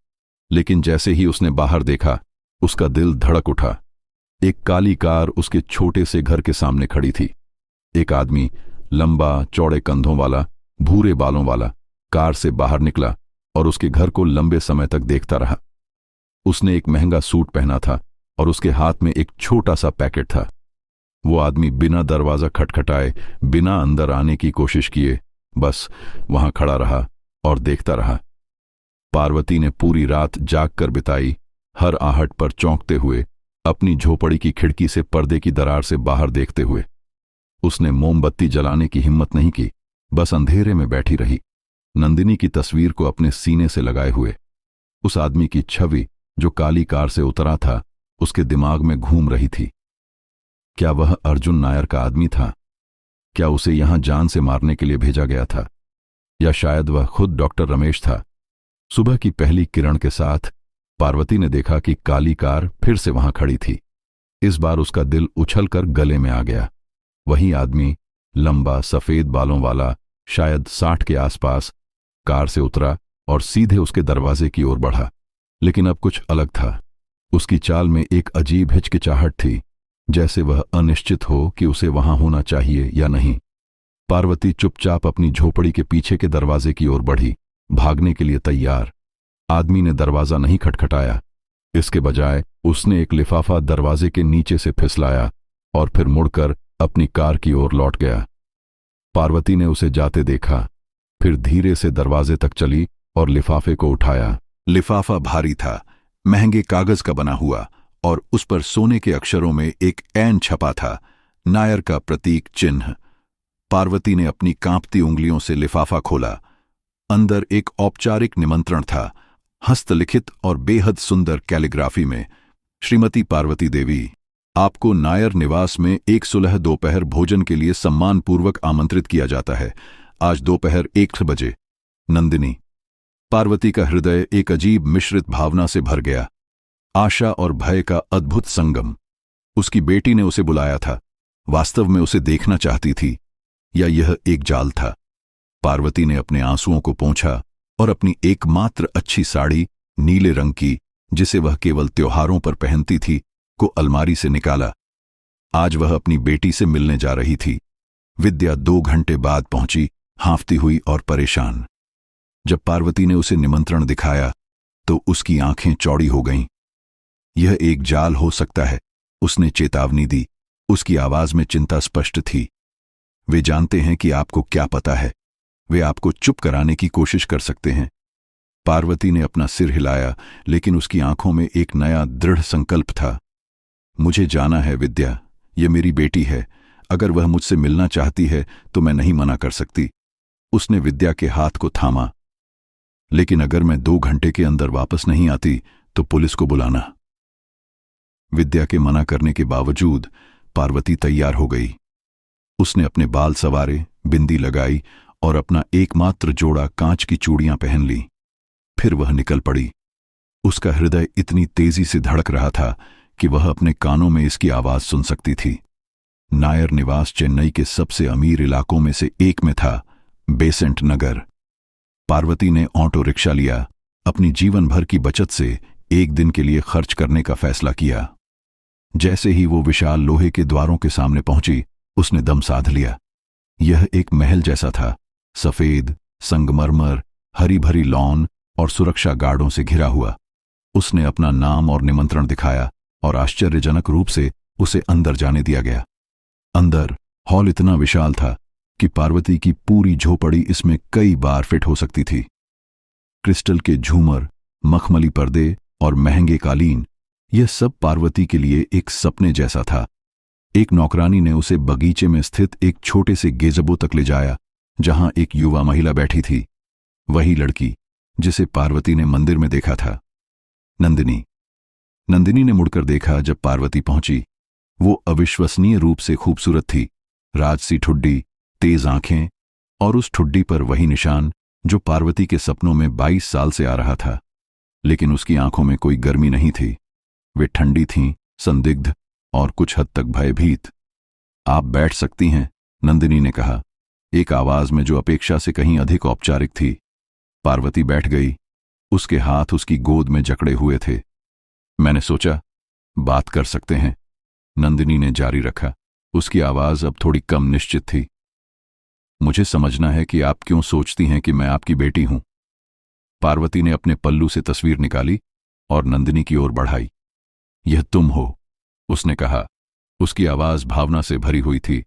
लेकिन जैसे ही उसने बाहर देखा, उसका दिल धड़क उठा। एक काली कार उसके छोटे से घर के सामने खड़ी थी। एक आदमी, लंबा चौड़े कंधों वाला, भूरे बालों वाला, कार से बाहर निकला और उसके घर को लंबे समय तक देखता रहा। उसने एक महंगा सूट पहना था और उसके हाथ में एक छोटा सा पैकेट था। वो आदमी बिना दरवाजा खटखटाए, बिना अंदर आने की कोशिश किए, बस वहां खड़ा रहा और देखता रहा। पार्वती ने पूरी रात जाग कर बिताई, हर आहट पर चौंकते हुए, अपनी झोपड़ी की खिड़की से पर्दे की दरार से बाहर देखते हुए। उसने मोमबत्ती जलाने की हिम्मत नहीं की, बस अंधेरे में बैठी रही, नंदिनी की तस्वीर को अपने सीने से लगाए हुए। उस आदमी की छवि जो काली कार से उतरा था उसके दिमाग में घूम रही थी। क्या वह अर्जुन नायर का आदमी था? क्या उसे यहां जान से मारने के लिए भेजा गया था? या शायद वह खुद डॉक्टर रमेश था? सुबह की पहली किरण के साथ पार्वती ने देखा कि काली कार फिर से वहां खड़ी थी। इस बार उसका दिल उछलकर गले में आ गया। वही आदमी, लंबा सफेद बालों वाला, शायद 60 के आसपास, कार से उतरा और सीधे उसके दरवाजे की ओर बढ़ा। लेकिन अब कुछ अलग था। उसकी चाल में एक अजीब हिचकिचाहट थी, जैसे वह अनिश्चित हो कि उसे वहां होना चाहिए या नहीं। पार्वती चुपचाप अपनी झोपड़ी के पीछे के दरवाजे की ओर बढ़ी, भागने के लिए तैयार। आदमी ने दरवाजा नहीं खटखटाया, इसके बजाय उसने एक लिफाफा दरवाजे के नीचे से फिसलाया और फिर मुड़कर अपनी कार की ओर लौट गया। पार्वती ने उसे जाते देखा, फिर धीरे से दरवाजे तक चली और लिफाफे को उठाया। लिफाफा भारी था, महंगे कागज का बना हुआ, और उस पर सोने के अक्षरों में एक एन छपा था, नायर का प्रतीक चिन्ह। पार्वती ने अपनी कांपती उंगलियों से लिफाफा खोला। अंदर एक औपचारिक निमंत्रण था, हस्तलिखित और बेहद सुंदर कैलीग्राफी में। श्रीमती पार्वती देवी, आपको नायर निवास में एक सुलह दोपहर भोजन के लिए सम्मानपूर्वक आमंत्रित किया जाता है, आज दोपहर 1 बजे। नंदिनी। पार्वती का हृदय एक अजीब मिश्रित भावना से भर गया, आशा और भय का अद्भुत संगम। उसकी बेटी ने उसे बुलाया था, वास्तव में उसे देखना चाहती थी, या यह एक जाल था? पार्वती ने अपने आंसुओं को पोंछा और अपनी एकमात्र अच्छी साड़ी, नीले रंग की, जिसे वह केवल त्योहारों पर पहनती थी, को अलमारी से निकाला। आज वह अपनी बेटी से मिलने जा रही थी। विद्या 2 घंटे बाद पहुंची, हांफती हुई और परेशान। जब पार्वती ने उसे निमंत्रण दिखाया तो उसकी आंखें चौड़ी हो गईं। यह एक जाल हो सकता है, उसने चेतावनी दी। उसकी आवाज में चिंता स्पष्ट थी। वे जानते हैं कि आपको क्या पता है, वे आपको चुप कराने की कोशिश कर सकते हैं। पार्वती ने अपना सिर हिलाया, लेकिन उसकी आंखों में एक नया दृढ़ संकल्प था। मुझे जाना है विद्या, यह मेरी बेटी है, अगर वह मुझसे मिलना चाहती है तो मैं नहीं मना कर सकती। उसने विद्या के हाथ को थामा। लेकिन अगर मैं 2 घंटे के अंदर वापस नहीं आती तो पुलिस को बुलाना। विद्या के मना करने के बावजूद पार्वती तैयार हो गई। उसने अपने बाल संवारे, बिंदी लगाई और अपना एकमात्र जोड़ा कांच की चूड़ियां पहन ली। फिर वह निकल पड़ी। उसका हृदय इतनी तेजी से धड़क रहा था कि वह अपने कानों में इसकी आवाज सुन सकती थी। नायर निवास चेन्नई के सबसे अमीर इलाकों में से एक में था, बेसेंट नगर। पार्वती ने ऑटो रिक्शा लिया, अपनी जीवन भर की बचत से एक दिन के लिए खर्च करने का फैसला किया। जैसे ही वो विशाल लोहे के द्वारों के सामने पहुंची, उसने दम साध लिया। यह एक महल जैसा था, सफेद, संगमरमर, हरी भरी लॉन और सुरक्षा गार्डों से घिरा हुआ। उसने अपना नाम और निमंत्रण दिखाया और आश्चर्यजनक रूप से उसे अंदर जाने दिया गया। अंदर हॉल इतना विशाल था कि पार्वती की पूरी झोपड़ी इसमें कई बार फिट हो सकती थी। क्रिस्टल के झूमर, मखमली पर्दे और महंगे कालीन, यह सब पार्वती के लिए एक सपने जैसा था। एक नौकरानी ने उसे बगीचे में स्थित एक छोटे से गेजबो तक ले जाया, जहां एक युवा महिला बैठी थी, वही लड़की जिसे पार्वती ने मंदिर में देखा था। नंदिनी। नंदिनी ने मुड़कर देखा जब पार्वती पहुंची। वो अविश्वसनीय रूप से खूबसूरत थी, राजसी ठुड्डी, तेज आंखें, और उस ठुड्डी पर वही निशान जो पार्वती के सपनों में 22 साल से आ रहा था। लेकिन उसकी आंखों में कोई गर्मी नहीं थी, वे ठंडी थीं, संदिग्ध और कुछ हद तक भयभीत। आप बैठ सकती हैं, नंदिनी ने कहा, एक आवाज में जो अपेक्षा से कहीं अधिक औपचारिक थी। पार्वती बैठ गई। उसके हाथ उसकी गोद में जकड़े हुए थे। मैंने सोचा बात कर सकते हैं, नंदिनी ने जारी रखा। उसकी आवाज अब थोड़ी कम निश्चित थी। मुझे समझना है कि आप क्यों सोचती हैं कि मैं आपकी बेटी हूं। पार्वती ने अपने पल्लू से तस्वीर निकाली और नंदिनी की ओर बढ़ाई। यह तुम हो, उसने कहा। उसकी आवाज भावना से भरी हुई थी।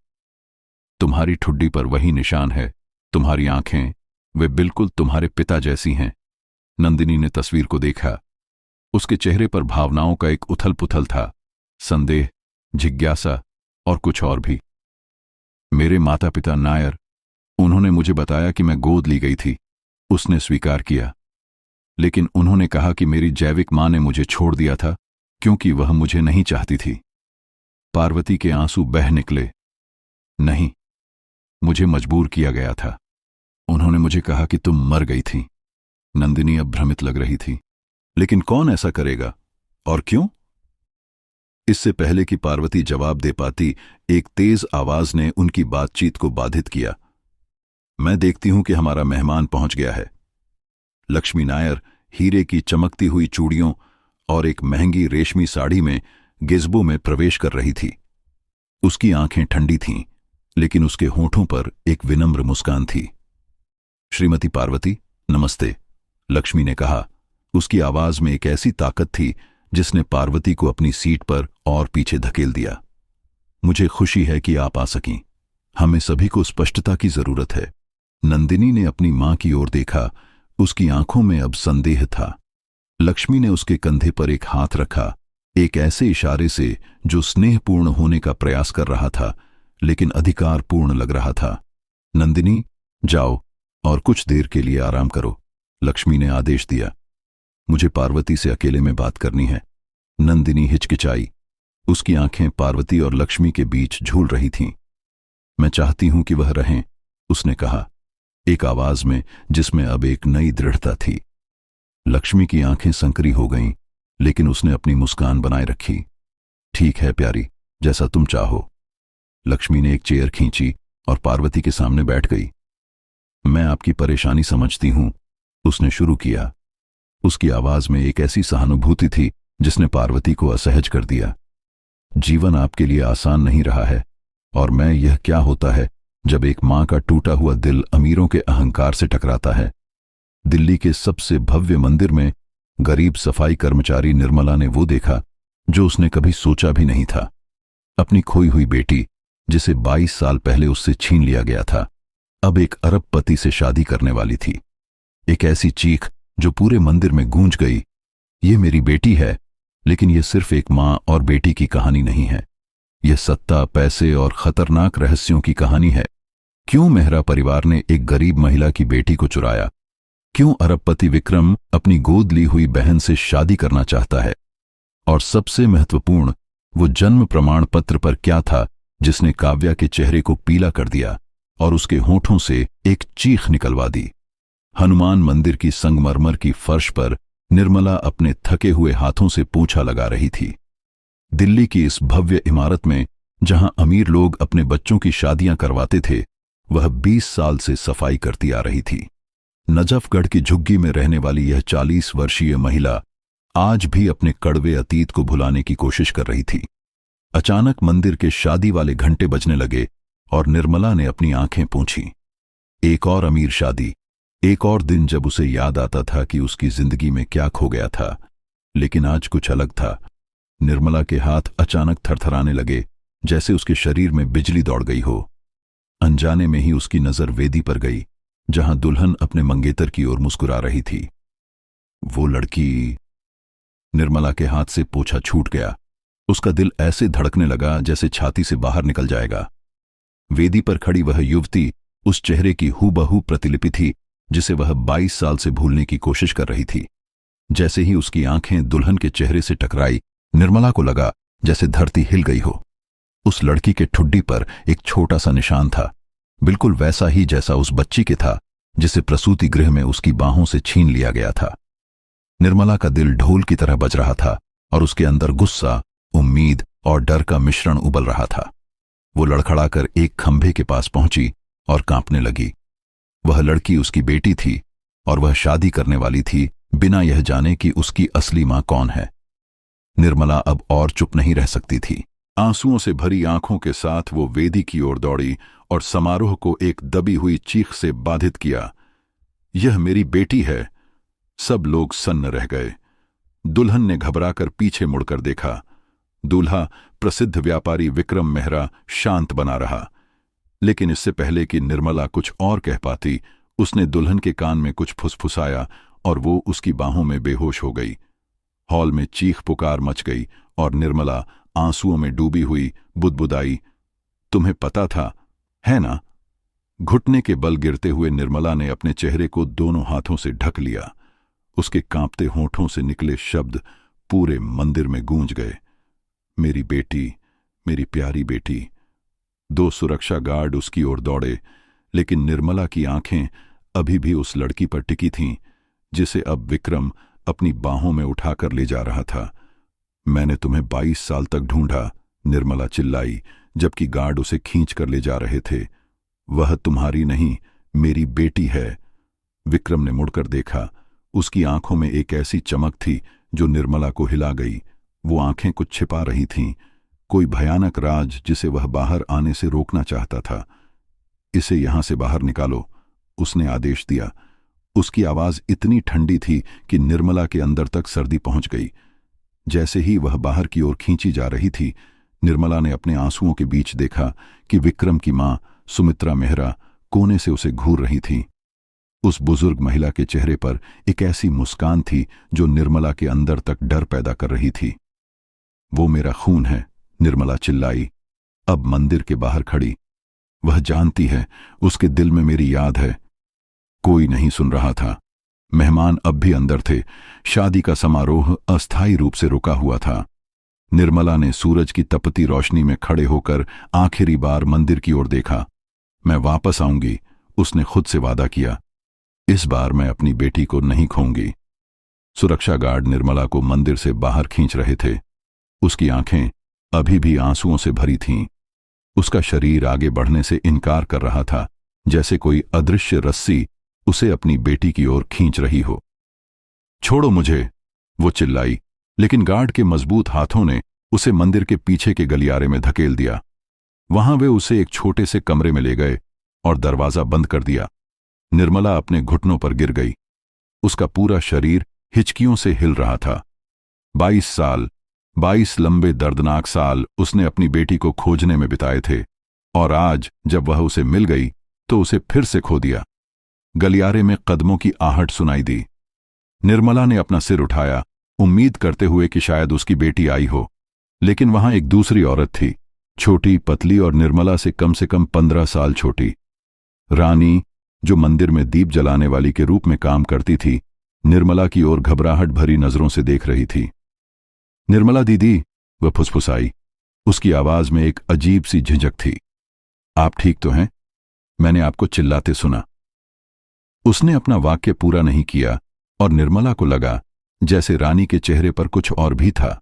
तुम्हारी ठुड्डी पर वही निशान है, तुम्हारी आंखें, वे बिल्कुल तुम्हारे पिता जैसी हैं। नंदिनी ने तस्वीर को देखा। उसके चेहरे पर भावनाओं का एक उथल पुथल था, संदेह, जिज्ञासा और कुछ और भी। मेरे माता पिता नायर, उन्होंने मुझे बताया कि मैं गोद ली गई थी। उसने स्वीकार किया। लेकिन उन्होंने कहा कि मेरी जैविक मां ने मुझे छोड़ दिया था क्योंकि वह मुझे नहीं चाहती थी। पार्वती के आंसू बह निकले। नहीं, मुझे मजबूर किया गया था। उन्होंने मुझे कहा कि तुम मर गई थी। नंदिनी अब भ्रमित लग रही थी। लेकिन कौन ऐसा करेगा और क्यों? इससे पहले कि पार्वती जवाब दे पाती, एक तेज आवाज ने उनकी बातचीत को बाधित किया। मैं देखती हूं कि हमारा मेहमान पहुंच गया है। लक्ष्मी नायर हीरे की चमकती हुई चूड़ियों और एक महंगी रेशमी साड़ी में गिज़बो में प्रवेश कर रही थी। उसकी आंखें ठंडी थीं, लेकिन उसके होठों पर एक विनम्र मुस्कान थी। श्रीमती पार्वती, नमस्ते, लक्ष्मी ने कहा। उसकी आवाज में एक ऐसी ताकत थी जिसने पार्वती को अपनी सीट पर और पीछे धकेल दिया। मुझे खुशी है कि आप आ सकीं। हमें सभी को स्पष्टता की जरूरत है। नंदिनी ने अपनी मां की ओर देखा। उसकी आंखों में अब संदेह था। लक्ष्मी ने उसके कंधे पर एक हाथ रखा, एक ऐसे इशारे से जो स्नेहपूर्ण होने का प्रयास कर रहा था, लेकिन अधिकारपूर्ण लग रहा था। नंदिनी, जाओ और कुछ देर के लिए आराम करो, लक्ष्मी ने आदेश दिया। मुझे पार्वती से अकेले में बात करनी है। नंदिनी हिचकिचाई। उसकी आंखें पार्वती और लक्ष्मी के बीच झूल रही थीं। मैं चाहती हूं कि वह रहें, उसने कहा, एक आवाज में जिसमें अब एक नई दृढ़ता थी। लक्ष्मी की आंखें संकरी हो गईं, लेकिन उसने अपनी मुस्कान बनाए रखी। ठीक है प्यारी, जैसा तुम चाहो। लक्ष्मी ने एक चेयर खींची और पार्वती के सामने बैठ गई। मैं आपकी परेशानी समझती हूं, उसने शुरू किया। उसकी आवाज में एक ऐसी सहानुभूति थी जिसने पार्वती को असहज कर दिया। जीवन आपके लिए आसान नहीं रहा है, और मैं यह क्या होता है जब एक मां का टूटा हुआ दिल अमीरों के अहंकार से टकराता है। दिल्ली के सबसे भव्य मंदिर में गरीब सफाई कर्मचारी निर्मला ने वो देखा जो उसने कभी सोचा भी नहीं था। अपनी खोई हुई बेटी, जिसे 22 साल पहले उससे छीन लिया गया था, अब एक अरबपति से शादी करने वाली थी। एक ऐसी चीख जो पूरे मंदिर में गूंज गई, ये मेरी बेटी है। लेकिन यह सिर्फ एक मां और बेटी की कहानी नहीं है। यह सत्ता, पैसे और खतरनाक रहस्यों की कहानी है। क्यों मेहरा परिवार ने एक गरीब महिला की बेटी को चुराया? क्यों अरबपति विक्रम अपनी गोद ली हुई बहन से शादी करना चाहता है? और सबसे महत्वपूर्ण, वो जन्म प्रमाण पत्र पर क्या था जिसने काव्या के चेहरे को पीला कर दिया और उसके होठों से एक चीख निकलवा दी? हनुमान मंदिर की संगमरमर की फर्श पर निर्मला अपने थके हुए हाथों से पोछा लगा रही थी। दिल्ली की इस भव्य इमारत में जहां अमीर लोग अपने बच्चों की शादियां करवाते थे, वह 20 साल से सफाई करती आ रही थी। नजफगढ़ की झुग्गी में रहने वाली यह 40 वर्षीय महिला आज भी अपने कड़वे अतीत को भुलाने की कोशिश कर रही थी। अचानक मंदिर के शादी वाले घंटे बजने लगे और निर्मला ने अपनी आंखें पोंछी। एक और अमीर शादी, एक और दिन जब उसे याद आता था कि उसकी जिंदगी में क्या खो गया था। लेकिन आज कुछ अलग था। निर्मला के हाथ अचानक थरथराने लगे, जैसे उसके शरीर में बिजली दौड़ गई हो। अनजाने में ही उसकी नजर वेदी पर गई, जहां दुल्हन अपने मंगेतर की ओर मुस्कुरा रही थी। वो लड़की। निर्मला के हाथ से पोछा छूट गया। उसका दिल ऐसे धड़कने लगा जैसे छाती से बाहर निकल जाएगा। वेदी पर खड़ी वह युवती उस चेहरे की हूबहू प्रतिलिपि थी जिसे वह 22 साल से भूलने की कोशिश कर रही थी। जैसे ही उसकी आंखें दुल्हन के चेहरे से टकराई, निर्मला को लगा जैसे धरती हिल गई हो। उस लड़की के ठुड्डी पर एक छोटा सा निशान था, बिल्कुल वैसा ही जैसा उस बच्ची के था जिसे प्रसूति गृह में उसकी बाहों से छीन लिया गया था। निर्मला का दिल ढोल की तरह बज रहा था और उसके अंदर गुस्सा, उम्मीद और डर का मिश्रण उबल रहा था। वो लड़खड़ाकर एक खंभे के पास पहुंची और कांपने लगी। वह लड़की उसकी बेटी थी और वह शादी करने वाली थी बिना यह जाने कि उसकी असली मां कौन है। निर्मला अब और चुप नहीं रह सकती थी। आंसुओं से भरी आंखों के साथ वो वेदी की ओर दौड़ी और समारोह को एक दबी हुई चीख से बाधित किया। यह मेरी बेटी है। सब लोग सन्न रह गए। दुल्हन ने घबराकर पीछे मुड़कर देखा। दूल्हा प्रसिद्ध व्यापारी विक्रम मेहरा शांत बना रहा, लेकिन इससे पहले कि निर्मला कुछ और कह पाती, उसने दुल्हन के कान में कुछ फुसफुसाया और वो उसकी बाहों में बेहोश हो गई। हॉल में चीख पुकार मच गई और निर्मला आंसुओं में डूबी हुई बुदबुदाई, तुम्हें पता था, है ना? घुटने के बल गिरते हुए निर्मला ने अपने चेहरे को दोनों हाथों से ढक लिया। उसके कांपते होठों से निकले शब्द पूरे मंदिर में गूंज गए, मेरी बेटी, मेरी प्यारी बेटी। दो सुरक्षा गार्ड उसकी ओर दौड़े, लेकिन निर्मला की आंखें अभी भी उस लड़की पर टिकी थीं, जिसे अब विक्रम अपनी बाहों में उठाकर ले जा रहा था। मैंने तुम्हें 22 साल तक ढूंढा, निर्मला चिल्लाई, जबकि गार्ड उसे खींच कर ले जा रहे थे। वह तुम्हारी नहीं, मेरी बेटी है। विक्रम ने मुड़कर देखा। उसकी आंखों में एक ऐसी चमक थी जो निर्मला को हिला गई। वो आंखें कुछ छिपा रही थीं, कोई भयानक राज जिसे वह बाहर आने से रोकना चाहता था। इसे यहां से बाहर निकालो, उसने आदेश दिया। उसकी आवाज इतनी ठंडी थी कि निर्मला के अंदर तक सर्दी पहुंच गई। जैसे ही वह बाहर की ओर खींची जा रही थी, निर्मला ने अपने आंसुओं के बीच देखा कि विक्रम की मां सुमित्रा मेहरा कोने से उसे घूर रही थी। उस बुजुर्ग महिला के चेहरे पर एक ऐसी मुस्कान थी जो निर्मला के अंदर तक डर पैदा कर रही थी। वो मेरा खून है, निर्मला चिल्लाई, अब मंदिर के बाहर खड़ी। वह जानती है, उसके दिल में मेरी याद है। कोई नहीं सुन रहा था। मेहमान अब भी अंदर थे। शादी का समारोह अस्थायी रूप से रुका हुआ था। निर्मला ने सूरज की तपती रोशनी में खड़े होकर आखिरी बार मंदिर की ओर देखा। मैं वापस आऊंगी, उसने खुद से वादा किया। इस बार मैं अपनी बेटी को नहीं खोऊंगी। सुरक्षा गार्ड निर्मला को मंदिर से बाहर खींच रहे थे। उसकी आंखें अभी भी आंसुओं से भरी थीं। उसका शरीर आगे बढ़ने से इनकार कर रहा था, जैसे कोई अदृश्य रस्सी उसे अपनी बेटी की ओर खींच रही हो। छोड़ो मुझे, वो चिल्लाई, लेकिन गार्ड के मजबूत हाथों ने उसे मंदिर के पीछे के गलियारे में धकेल दिया। वहां वे उसे एक छोटे से कमरे में ले गए और दरवाजा बंद कर दिया। निर्मला अपने घुटनों पर गिर गई। उसका पूरा शरीर हिचकियों से हिल रहा था। 22 लंबे दर्दनाक साल उसने अपनी बेटी को खोजने में बिताए थे, और आज जब वह उसे मिल गई तो उसे फिर से खो दिया। गलियारे में कदमों की आहट सुनाई दी। निर्मला ने अपना सिर उठाया, उम्मीद करते हुए कि शायद उसकी बेटी आई हो, लेकिन वहां एक दूसरी औरत थी, छोटी, पतली और निर्मला से कम 15 साल छोटी। रानी, जो मंदिर में दीप जलाने वाली के रूप में काम करती थी, निर्मला की ओर घबराहट भरी नजरों से देख रही थी। निर्मला दीदी, वह फुसफुसाई। उसकी आवाज में एक अजीब सी झिझक थी। आप ठीक तो हैं? मैंने आपको चिल्लाते सुना। उसने अपना वाक्य पूरा नहीं किया और निर्मला को लगा जैसे रानी के चेहरे पर कुछ और भी था।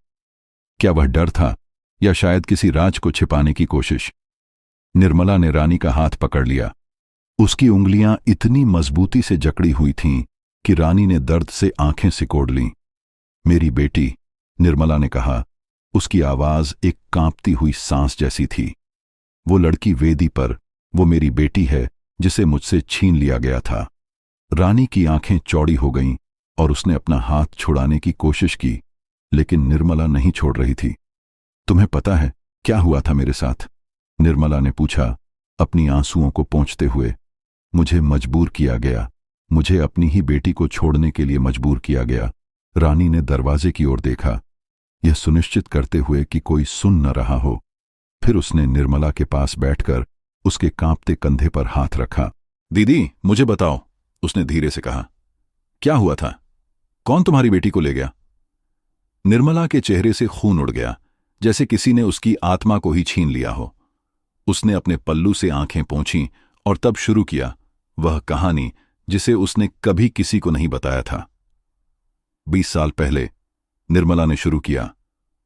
क्या वह डर था या शायद किसी राज को छिपाने की कोशिश? निर्मला ने रानी का हाथ पकड़ लिया। उसकी उंगलियां इतनी मजबूती से जकड़ी हुई थीं कि रानी ने दर्द से आंखें सिकोड़ लीं। मेरी बेटी, निर्मला ने कहा। उसकी आवाज एक कांपती हुई सांस जैसी थी। वो लड़की वेदी पर, वो मेरी बेटी है जिसे मुझसे छीन लिया गया था। रानी की आंखें चौड़ी हो गईं और उसने अपना हाथ छुड़ाने की कोशिश की, लेकिन निर्मला नहीं छोड़ रही थी। तुम्हें पता है क्या हुआ था मेरे साथ? निर्मला ने पूछा, अपनी आंसुओं को पोंछते हुए। मुझे मजबूर किया गया, मुझे अपनी ही बेटी को छोड़ने के लिए मजबूर किया गया। रानी ने दरवाजे की ओर देखा, यह सुनिश्चित करते हुए कि कोई सुन न रहा हो। फिर उसने निर्मला के पास बैठकर उसके कांपते कंधे पर हाथ रखा। दीदी, मुझे बताओ, उसने धीरे से कहा, क्या हुआ था? कौन तुम्हारी बेटी को ले गया? निर्मला के चेहरे से खून उड़ गया, जैसे किसी ने उसकी आत्मा को ही छीन लिया हो। उसने अपने पल्लू से आंखें पोंछीं और तब शुरू किया वह कहानी जिसे उसने कभी किसी को नहीं बताया था। 20 साल पहले, निर्मला ने शुरू किया।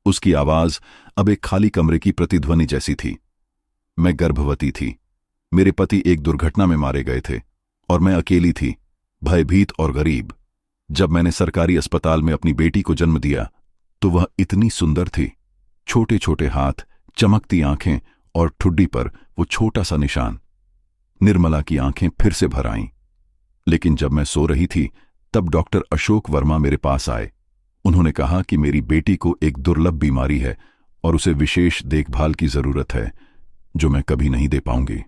उसकी आवाज अब एक खाली कमरे की प्रतिध्वनि जैसी थी। मैं गर्भवती थी। मेरे पति एक दुर्घटना में मारे गए थे और मैं अकेली थी, भयभीत और गरीब। जब मैंने सरकारी अस्पताल में अपनी बेटी को जन्म दिया तो वह इतनी सुंदर थी, छोटे छोटे हाथ, चमकती आंखें और ठुड्डी पर वो छोटा सा निशान। निर्मला की आंखें फिर से भर आईं। लेकिन जब मैं सो रही थी तब डॉक्टर अशोक वर्मा मेरे पास आए। उन्होंने कहा कि मेरी बेटी को एक दुर्लभ बीमारी है और उसे विशेष देखभाल की जरूरत है जो मैं कभी नहीं दे पाऊंगी।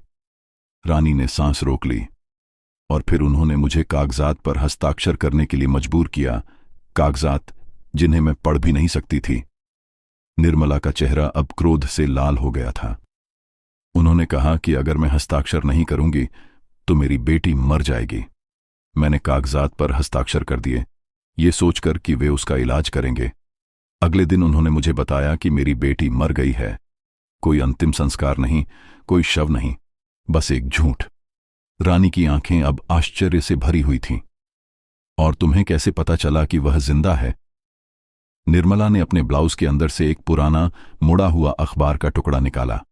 रानी ने सांस रोक ली और फिर उन्होंने मुझे कागजात पर हस्ताक्षर करने के लिए मजबूर किया, कागजात जिन्हें मैं पढ़ भी नहीं सकती थी। निर्मला का चेहरा अब क्रोध से लाल हो गया था। उन्होंने कहा कि अगर मैं हस्ताक्षर नहीं करूंगी तो मेरी बेटी मर जाएगी। मैंने कागजात पर हस्ताक्षर कर दिए, ये सोचकर कि वे उसका इलाज करेंगे। अगले दिन उन्होंने मुझे बताया कि मेरी बेटी मर गई है। कोई अंतिम संस्कार नहीं, कोई शव नहीं, बस एक झूठ। रानी की आंखें अब आश्चर्य से भरी हुई थीं। और तुम्हें कैसे पता चला कि वह जिंदा है? निर्मला ने अपने ब्लाउज के अंदर से एक पुराना मुड़ा हुआ अखबार का टुकड़ा निकाला।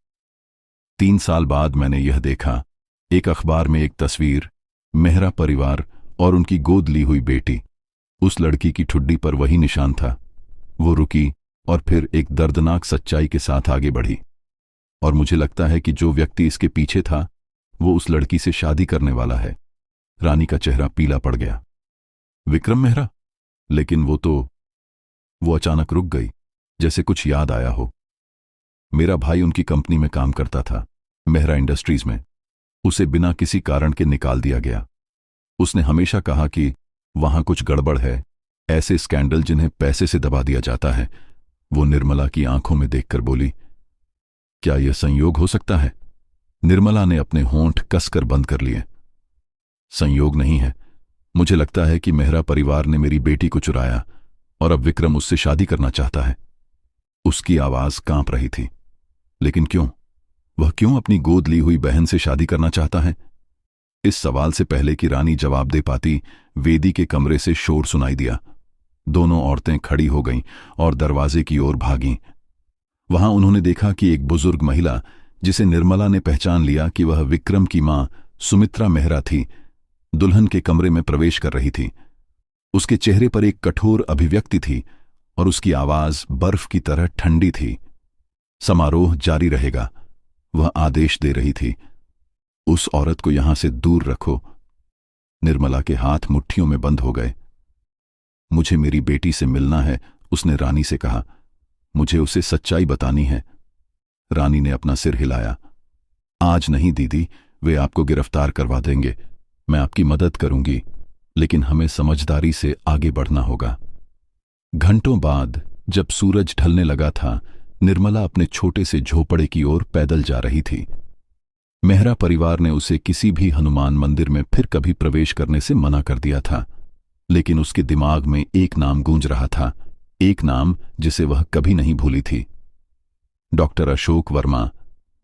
3 साल बाद मैंने यह देखा, एक अखबार में एक तस्वीर, मेहरा परिवार और उनकी गोद ली हुई बेटी। उस लड़की की ठुड्डी पर वही निशान था। वो रुकी और फिर एक दर्दनाक सच्चाई के साथ आगे बढ़ी। और मुझे लगता है कि जो व्यक्ति इसके पीछे था वो उस लड़की से शादी करने वाला है। रानी का चेहरा पीला पड़ गया। विक्रम मेहरा? लेकिन वो अचानक रुक गई, जैसे कुछ याद आया हो। मेरा भाई उनकी कंपनी में काम करता था, मेहरा इंडस्ट्रीज में। उसे बिना किसी कारण के निकाल दिया गया। उसने हमेशा कहा कि वहां कुछ गड़बड़ है, ऐसे स्कैंडल जिन्हें पैसे से दबा दिया जाता है। वो निर्मला की आंखों में देखकर बोली, क्या यह संयोग हो सकता है? निर्मला ने अपने होंठ कसकर बंद कर लिए। संयोग नहीं है। मुझे लगता है कि मेहरा परिवार ने मेरी बेटी को चुराया और अब विक्रम उससे शादी करना चाहता है। उसकी आवाज कांप रही थी। लेकिन क्यों? वह क्यों अपनी गोद ली हुई बहन से शादी करना चाहता है? इस सवाल से पहले कि रानी जवाब दे पाती, वेदी के कमरे से शोर सुनाई दिया। दोनों औरतें खड़ी हो गईं और दरवाजे की ओर भागीं। वहां उन्होंने देखा कि एक बुजुर्ग महिला, जिसे निर्मला ने पहचान लिया कि वह विक्रम की मां सुमित्रा मेहरा थी, दुल्हन के कमरे में प्रवेश कर रही थी। उसके चेहरे पर एक कठोर अभिव्यक्ति थी और उसकी आवाज बर्फ की तरह ठंडी थी। समारोह जारी रहेगा, वह आदेश दे रही थी। उस औरत को यहां से दूर रखो। निर्मला के हाथ मुट्ठियों में बंद हो गए। मुझे मेरी बेटी से मिलना है, उसने रानी से कहा। मुझे उसे सच्चाई बतानी है। रानी ने अपना सिर हिलाया। आज नहीं दीदी, वे आपको गिरफ्तार करवा देंगे। मैं आपकी मदद करूंगी, लेकिन हमें समझदारी से आगे बढ़ना होगा। घंटों बाद जब सूरज ढलने लगा था, निर्मला अपने छोटे से झोपड़े की ओर पैदल जा रही थी। मेहरा परिवार ने उसे किसी भी हनुमान मंदिर में फिर कभी प्रवेश करने से मना कर दिया था, लेकिन उसके दिमाग में एक नाम गूंज रहा था, एक नाम जिसे वह कभी नहीं भूली थी। डॉक्टर अशोक वर्मा,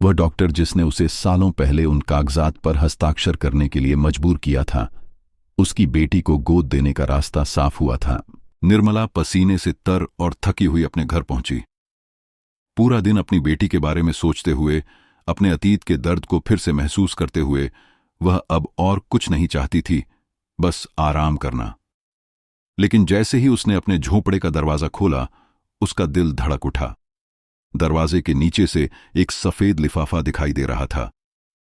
वह डॉक्टर जिसने उसे सालों पहले उन कागजात पर हस्ताक्षर करने के लिए मजबूर किया था। उसकी बेटी को गोद देने का रास्ता साफ हुआ था। निर्मला पसीने से तर और थकी हुई अपने घर पहुंची। पूरा दिन अपनी बेटी के बारे में सोचते हुए, अपने अतीत के दर्द को फिर से महसूस करते हुए, वह अब और कुछ नहीं चाहती थी, बस आराम करना। लेकिन जैसे ही उसने अपने झोंपड़े का दरवाजा खोला, उसका दिल धड़क उठा। दरवाजे के नीचे से एक सफेद लिफाफा दिखाई दे रहा था।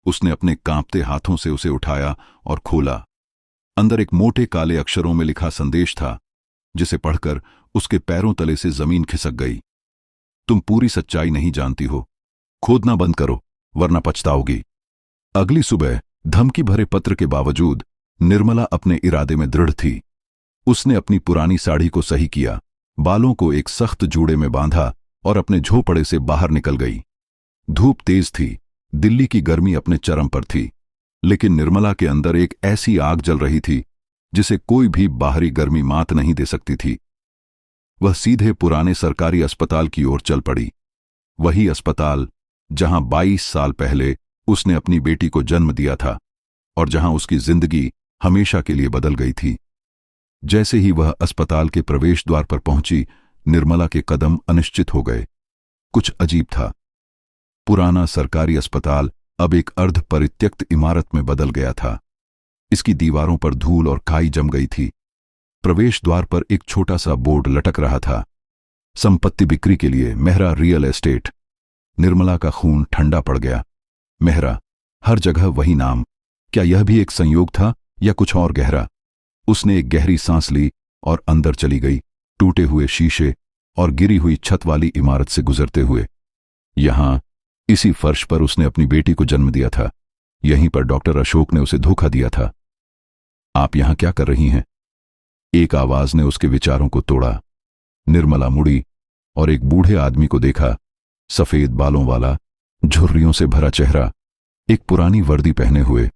उसने अपने कांपते हाथों से उसे उठाया और खोला। अंदर एक मोटे काले अक्षरों में लिखा संदेश था, जिसे पढ़कर उसके पैरों तले से जमीन खिसक गई। तुम पूरी सच्चाई नहीं जानती हो, खोदना बंद करो वरना पछताओगी। अगली सुबह धमकी भरे पत्र के बावजूद निर्मला अपने इरादे में दृढ़ थी। उसने अपनी पुरानी साड़ी को सही किया, बालों को एक सख्त जूड़े में बांधा और अपने झोपड़े से बाहर निकल गई। धूप तेज थी, दिल्ली की गर्मी अपने चरम पर थी, लेकिन निर्मला के अंदर एक ऐसी आग जल रही थी जिसे कोई भी बाहरी गर्मी मात नहीं दे सकती थी। वह सीधे पुराने सरकारी अस्पताल की ओर चल पड़ी। वही अस्पताल जहां 22 साल पहले उसने अपनी बेटी को जन्म दिया था और जहां उसकी जिंदगी हमेशा के लिए बदल गई थी। जैसे ही वह अस्पताल के प्रवेश द्वार पर पहुंची, निर्मला के कदम अनिश्चित हो गए। कुछ अजीब था। पुराना सरकारी अस्पताल अब एक अर्ध परित्यक्त इमारत में बदल गया था। इसकी दीवारों पर धूल और काई जम गई थी। प्रवेश द्वार पर एक छोटा सा बोर्ड लटक रहा था, संपत्ति बिक्री के लिए, मेहरा रियल एस्टेट। निर्मला का खून ठंडा पड़ गया। मेहरा, हर जगह वही नाम। क्या यह भी एक संयोग था या कुछ और गहरा? उसने एक गहरी सांस ली और अंदर चली गई। टूटे हुए शीशे, और गिरी हुई छत वाली इमारत से गुजरते हुए। यहां इसी फर्श पर उसने अपनी बेटी को जन्म दिया था। यहीं पर डॉक्टर अशोक ने उसे धोखा दिया था। आप यहां क्या कर रही हैं? एक आवाज ने उसके विचारों को तोड़ा। निर्मला मुड़ी और एक बूढ़े आदमी को देखा। सफेद बालों वाला, झुर्रियों से भरा चेहरा, एक पुरानी वर्दी पहने हुए।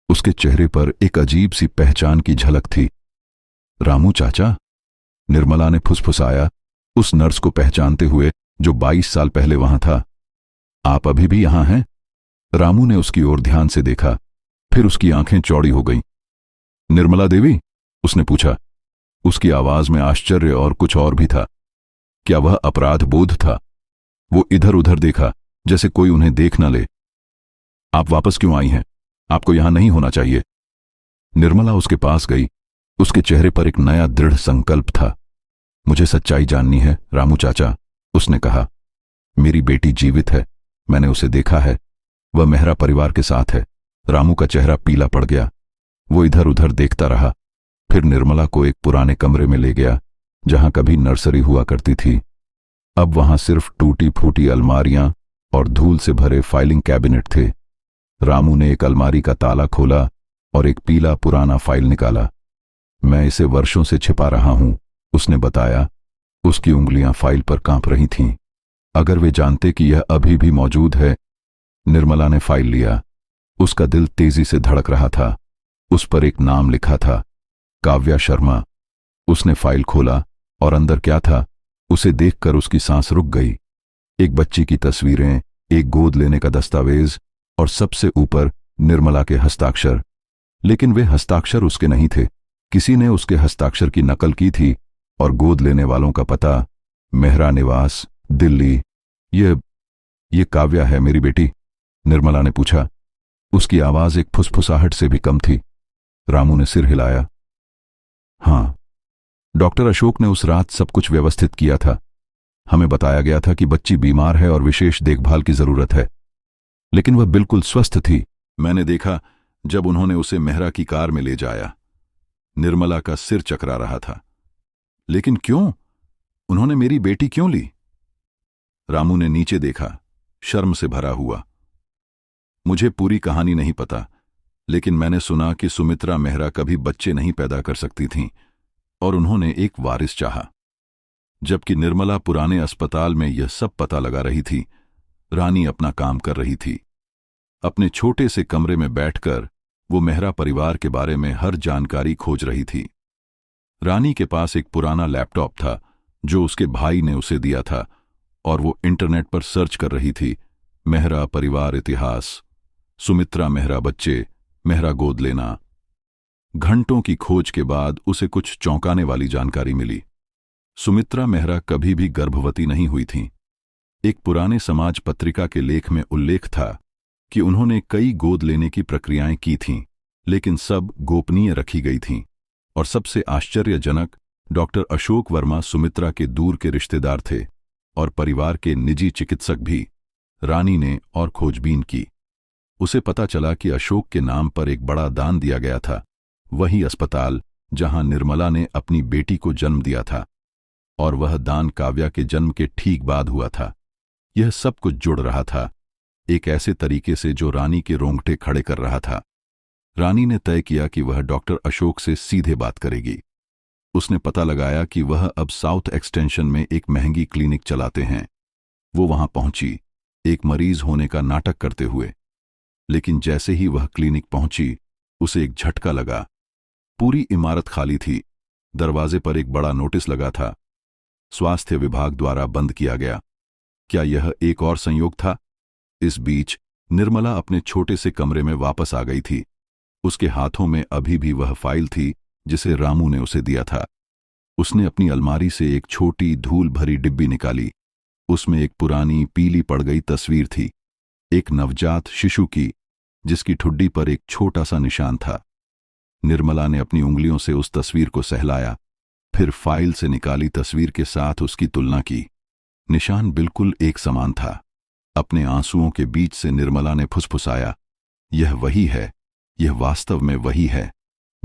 उसके चेहरे पर एक अजीब सी पहचान की झलक थी। रामू चाचा? निर्मला ने फुसफुसाया, उस नर्स को पहचानते हुए जो 22 साल पहले वहां था। आप अभी भी यहां हैं? रामू ने उसकी ओर ध्यान से देखा, फिर उसकी आंखें चौड़ी हो गईं। निर्मला देवी? उसने पूछा। उसकी आवाज में आश्चर्य और कुछ और भी था। क्या वह अपराध बोध था? वो इधर उधर देखा, जैसे कोई उन्हें देख न ले। आप वापस क्यों आई हैं? आपको यहां नहीं होना चाहिए। निर्मला उसके पास गई। उसके चेहरे पर एक नया दृढ़ संकल्प था। मुझे सच्चाई जाननी है रामू चाचा, उसने कहा। मेरी बेटी जीवित है, मैंने उसे देखा है। वह मेहरा परिवार के साथ है। रामू का चेहरा पीला पड़ गया। वो इधर उधर देखता रहा, फिर निर्मला को एक पुराने कमरे में ले गया जहां कभी नर्सरी हुआ करती थी। अब वहां सिर्फ टूटी फूटी अलमारियां और धूल से भरे फाइलिंग कैबिनेट थे। रामू ने एक अलमारी का ताला खोला और एक पीला पुराना फाइल निकाला। मैं इसे वर्षों से छिपा रहा हूं, उसने बताया। उसकी उंगलियां फाइल पर कांप रही थीं। अगर वे जानते कि यह अभी भी मौजूद है। निर्मला ने फाइल लिया। उसका दिल तेजी से धड़क रहा था। उस पर एक नाम लिखा था, काव्या शर्मा। उसने फाइल खोला और अंदर क्या था उसे देखकर उसकी सांस रुक गई। एक बच्ची की तस्वीरें, एक गोद लेने का दस्तावेज और सबसे ऊपर निर्मला के हस्ताक्षर। लेकिन वे हस्ताक्षर उसके नहीं थे। किसी ने उसके हस्ताक्षर की नकल की थी और गोद लेने वालों का पता, मेहरा निवास, दिल्ली। ये काव्या है मेरी बेटी? निर्मला ने पूछा। उसकी आवाज एक फुसफुसाहट से भी कम थी। रामू ने सिर हिलाया। हां, डॉक्टर अशोक ने उस रात सब कुछ व्यवस्थित किया था। हमें बताया गया था कि बच्ची बीमार है और विशेष देखभाल की जरूरत है, लेकिन वह बिल्कुल स्वस्थ थी। मैंने देखा जब उन्होंने उसे मेहरा की कार में ले जाया। निर्मला का सिर चकरा रहा था। लेकिन क्यों? उन्होंने मेरी बेटी क्यों ली? रामू ने नीचे देखा, शर्म से भरा हुआ। मुझे पूरी कहानी नहीं पता, लेकिन मैंने सुना कि सुमित्रा मेहरा कभी बच्चे नहीं पैदा कर सकती थीं और उन्होंने एक वारिस चाहा। जबकि निर्मला पुराने अस्पताल में यह सब पता लगा रही थी, रानी अपना काम कर रही थी। अपने छोटे से कमरे में बैठकर वो मेहरा परिवार के बारे में हर जानकारी खोज रही थी। रानी के पास एक पुराना लैपटॉप था जो उसके भाई ने उसे दिया था और वो इंटरनेट पर सर्च कर रही थी, मेहरा परिवार इतिहास, सुमित्रा मेहरा बच्चे, मेहरा गोद लेना। घंटों की खोज के बाद उसे कुछ चौंकाने वाली जानकारी मिली। सुमित्रा मेहरा कभी भी गर्भवती नहीं हुई थीं। एक पुराने समाज पत्रिका के लेख में उल्लेख था कि उन्होंने कई गोद लेने की प्रक्रियाएं की थीं, लेकिन सब गोपनीय रखी गई थीं। और सबसे आश्चर्यजनक, डॉक्टर अशोक वर्मा सुमित्रा के दूर के रिश्तेदार थे और परिवार के निजी चिकित्सक भी। रानी ने और खोजबीन की। उसे पता चला कि अशोक के नाम पर एक बड़ा दान दिया गया था, वही अस्पताल जहां निर्मला ने अपनी बेटी को जन्म दिया था, और वह दान काव्या के जन्म के ठीक बाद हुआ था। यह सब कुछ जुड़ रहा था, एक ऐसे तरीके से जो रानी के रोंगटे खड़े कर रहा था। रानी ने तय किया कि वह डॉक्टर अशोक से सीधे बात करेगी। उसने पता लगाया कि वह अब साउथ एक्सटेंशन में एक महंगी क्लिनिक चलाते हैं। वो वहां पहुंची, एक मरीज होने का नाटक करते हुए। लेकिन जैसे ही वह क्लिनिक पहुंची, उसे एक झटका लगा। पूरी इमारत खाली थी। दरवाजे पर एक बड़ा नोटिस लगा था, स्वास्थ्य विभाग द्वारा बंद किया गया। क्या यह एक और संयोग था? इस बीच निर्मला अपने छोटे से कमरे में वापस आ गई थी। उसके हाथों में अभी भी वह फाइल थी जिसे रामू ने उसे दिया था। उसने अपनी अलमारी से एक छोटी धूल भरी डिब्बी निकाली। उसमें एक पुरानी पीली पड़ गई तस्वीर थी, एक नवजात शिशु की, जिसकी ठुड्डी पर एक छोटा सा निशान था। निर्मला ने अपनी उंगलियों से उस तस्वीर को सहलाया, फिर फाइल से निकाली तस्वीर के साथ उसकी तुलना की। निशान बिल्कुल एक समान था। अपने आंसुओं के बीच से निर्मला ने फुसफुसाया, यह वही है, यह वास्तव में वही है।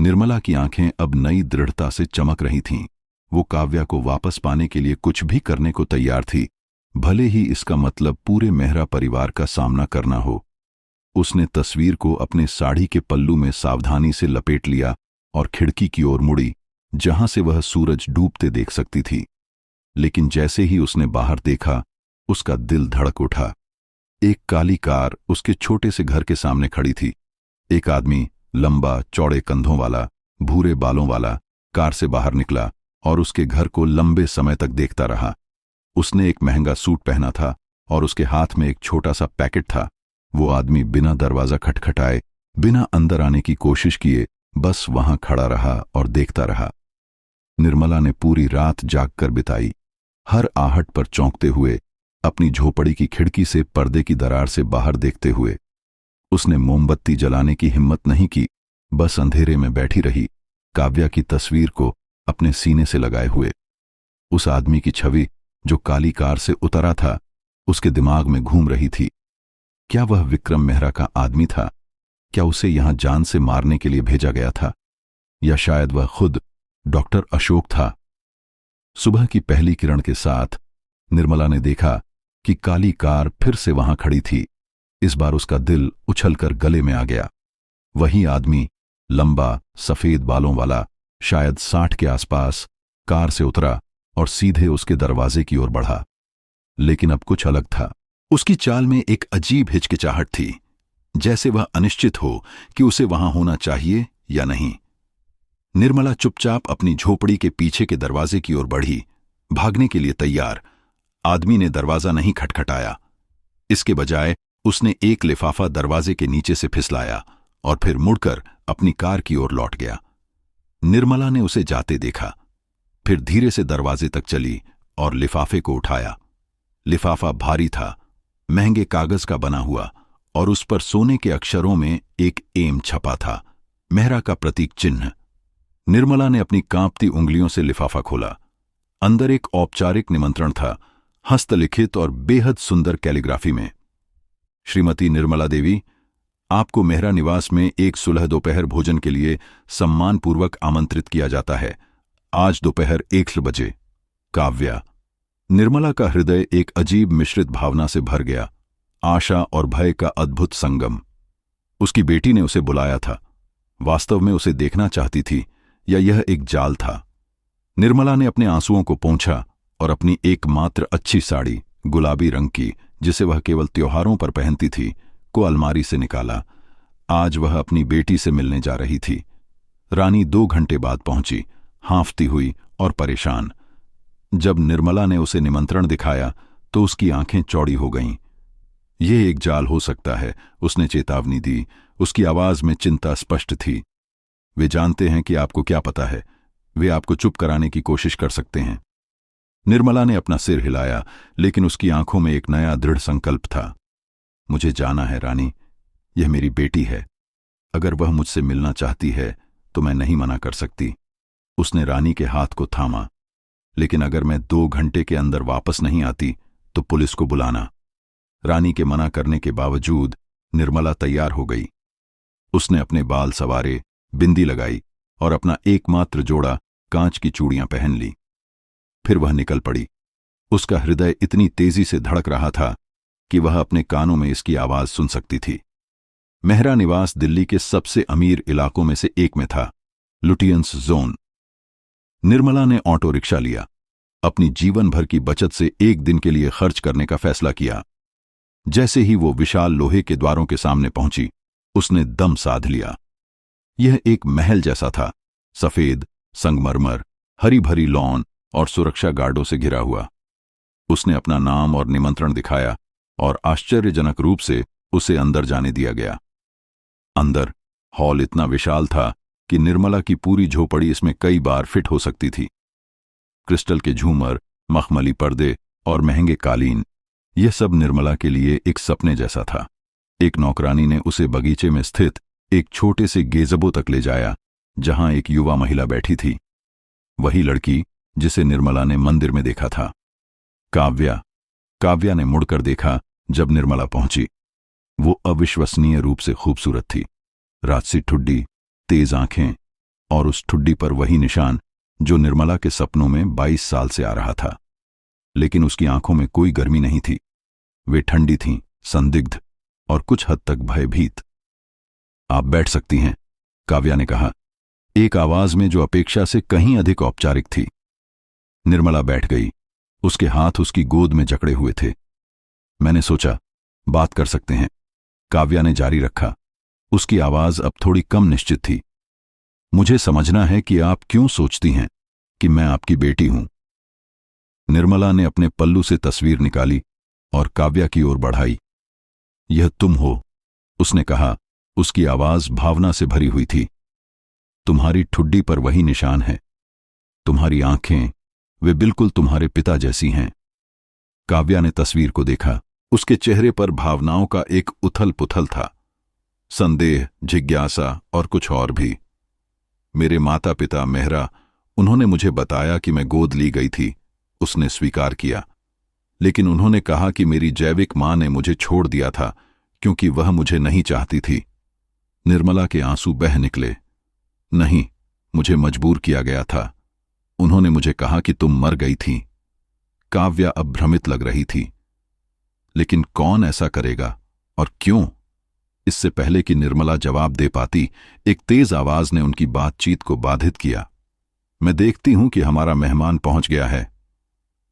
निर्मला की आंखें अब नई दृढ़ता से चमक रही थीं। वो काव्या को वापस पाने के लिए कुछ भी करने को तैयार थी, भले ही इसका मतलब पूरे मेहरा परिवार का सामना करना हो। उसने तस्वीर को अपने साड़ी के पल्लू में सावधानी से लपेट लिया और खिड़की की ओर मुड़ी, जहां से वह सूरज डूबते देख सकती थी। लेकिन जैसे ही उसने बाहर देखा, उसका दिल धड़क उठा। एक काली कार उसके छोटे से घर के सामने खड़ी थी। एक आदमी, लंबा चौड़े कंधों वाला, भूरे बालों वाला, कार से बाहर निकला और उसके घर को लंबे समय तक देखता रहा। उसने एक महंगा सूट पहना था और उसके हाथ में एक छोटा सा पैकेट था। वो आदमी बिना दरवाजा खटखटाए, बिना अंदर आने की कोशिश किए, बस वहां खड़ा रहा और देखता रहा। निर्मला ने पूरी रात जागकर बिताई, हर आहट पर चौंकते हुए, अपनी झोपड़ी की खिड़की से पर्दे की दरार से बाहर देखते हुए। उसने मोमबत्ती जलाने की हिम्मत नहीं की, बस अंधेरे में बैठी रही, काव्या की तस्वीर को अपने सीने से लगाए हुए। उस आदमी की छवि जो काली कार से उतरा था, उसके दिमाग में घूम रही थी। क्या वह विक्रम मेहरा का आदमी था? क्या उसे यहां जान से मारने के लिए भेजा गया था? या शायद वह खुद डॉक्टर अशोक था? सुबह की पहली किरण के साथ निर्मला ने देखा कि काली कार फिर से वहां खड़ी थी। इस बार उसका दिल उछलकर गले में आ गया। वही आदमी, लंबा सफेद बालों वाला, शायद 60 के आसपास, कार से उतरा और सीधे उसके दरवाजे की ओर बढ़ा। लेकिन अब कुछ अलग था। उसकी चाल में एक अजीब हिचकिचाहट थी, जैसे वह अनिश्चित हो कि उसे वहां होना चाहिए या नहीं। निर्मला चुपचाप अपनी झोपड़ी के पीछे के दरवाजे की ओर बढ़ी, भागने के लिए तैयार। आदमी ने दरवाजा नहीं खटखटाया। इसके बजाय उसने एक लिफाफा दरवाजे के नीचे से फिसलाया और फिर मुड़कर अपनी कार की ओर लौट गया। निर्मला ने उसे जाते देखा, फिर धीरे से दरवाजे तक चली और लिफाफे को उठाया। लिफाफा भारी था, महंगे कागज का बना हुआ, और उस पर सोने के अक्षरों में एक एम छपा था, मेहरा का प्रतीक चिन्ह। निर्मला ने अपनी कांपती उंगलियों से लिफाफा खोला। अंदर एक औपचारिक निमंत्रण था, हस्तलिखित और बेहद सुंदर कैलीग्राफी में। श्रीमती निर्मला देवी, आपको मेहरा निवास में एक सुलह दोपहर भोजन के लिए सम्मानपूर्वक आमंत्रित किया जाता है, आज दोपहर 1 बजे। काव्या। निर्मला का हृदय एक अजीब मिश्रित भावना से भर गया, आशा और भय का अद्भुत संगम। उसकी बेटी ने उसे बुलाया था। वास्तव में उसे देखना चाहती थी, या यह एक जाल था? निर्मला ने अपने आंसुओं को पोंछा और अपनी एकमात्र अच्छी साड़ी, गुलाबी रंग की, जिसे वह केवल त्योहारों पर पहनती थी, को अलमारी से निकाला। आज वह अपनी बेटी से मिलने जा रही थी। रानी 2 घंटे बाद पहुंची, हांफती हुई और परेशान। जब निर्मला ने उसे निमंत्रण दिखाया तो उसकी आंखें चौड़ी हो गईं। यह एक जाल हो सकता है, उसने चेतावनी दी। उसकी आवाज में चिंता स्पष्ट थी। वे जानते हैं कि आपको क्या पता है। वे आपको चुप कराने की कोशिश कर सकते हैं। निर्मला ने अपना सिर हिलाया, लेकिन उसकी आंखों में एक नया दृढ़ संकल्प था। मुझे जाना है रानी, यह मेरी बेटी है। अगर वह मुझसे मिलना चाहती है तो मैं नहीं मना कर सकती। उसने रानी के हाथ को थामा। लेकिन अगर मैं 2 घंटे के अंदर वापस नहीं आती तो पुलिस को बुलाना। रानी के मना करने के बावजूद निर्मला तैयार हो गई। उसने अपने बाल संवारे, बिंदी लगाई और अपना एकमात्र जोड़ा कांच की चूड़ियां पहन ली। फिर वह निकल पड़ी। उसका हृदय इतनी तेजी से धड़क रहा था कि वह अपने कानों में इसकी आवाज सुन सकती थी। मेहरा निवास दिल्ली के सबसे अमीर इलाकों में से एक में था, लुटियंस जोन। निर्मला ने ऑटो रिक्शा लिया। अपनी जीवन भर की बचत से एक दिन के लिए खर्च करने का फैसला किया। जैसे ही वो विशाल लोहे के द्वारों के सामने पहुंची, उसने दम साध लिया। यह एक महल जैसा था, सफेद संगमरमर, हरी भरी लॉन और सुरक्षा गार्डों से घिरा हुआ। उसने अपना नाम और निमंत्रण दिखाया और आश्चर्यजनक रूप से उसे अंदर जाने दिया गया। अंदर हॉल इतना विशाल था कि निर्मला की पूरी झोपड़ी इसमें कई बार फिट हो सकती थी। क्रिस्टल के झूमर, मखमली पर्दे और महंगे कालीन, यह सब निर्मला के लिए एक सपने जैसा था। एक नौकरानी ने उसे बगीचे में स्थित एक छोटे से गेज़बो तक ले जाया, जहां एक युवा महिला बैठी थी, वही लड़की जिसे निर्मला ने मंदिर में देखा था। काव्या ने मुड़कर देखा जब निर्मला पहुंची। वो अविश्वसनीय रूप से खूबसूरत थी। राजसी ठुड्डी, तेज आंखें और उस ठुड्डी पर वही निशान जो निर्मला के सपनों में 22 साल से आ रहा था। लेकिन उसकी आंखों में कोई गर्मी नहीं थी। वे ठंडी थीं, संदिग्ध और कुछ हद तक भयभीत। आप बैठ सकती हैं, काव्या ने कहा, एक आवाज में जो अपेक्षा से कहीं अधिक औपचारिक थी। निर्मला बैठ गई। उसके हाथ उसकी गोद में जकड़े हुए थे। मैंने सोचा, बात कर सकते हैं, काव्या ने जारी रखा। उसकी आवाज अब थोड़ी कम निश्चित थी। मुझे समझना है कि आप क्यों सोचती हैं कि मैं आपकी बेटी हूं। निर्मला ने अपने पल्लू से तस्वीर निकाली और काव्या की ओर बढ़ाई। यह तुम हो, उसने कहा। उसकी आवाज भावना से भरी हुई थी। तुम्हारी ठुड्डी पर वही निशान है। तुम्हारी आंखें, वे बिल्कुल तुम्हारे पिता जैसी हैं। काव्या ने तस्वीर को देखा। उसके चेहरे पर भावनाओं का एक उथल पुथल था, संदेह, जिज्ञासा और कुछ और भी। मेरे माता पिता मेहरा, उन्होंने मुझे बताया कि मैं गोद ली गई थी। उसने स्वीकार किया। लेकिन उन्होंने कहा कि मेरी जैविक मां ने मुझे छोड़ दिया था क्योंकि वह मुझे नहीं चाहती थी। निर्मला के आंसू बह निकले। नहीं, मुझे मजबूर किया गया था। उन्होंने मुझे कहा कि तुम मर गई थी। काव्या अब भ्रमित लग रही थी। लेकिन कौन ऐसा करेगा और क्यों? इससे पहले कि निर्मला जवाब दे पाती, एक तेज आवाज ने उनकी बातचीत को बाधित किया। मैं देखती हूं कि हमारा मेहमान पहुंच गया है।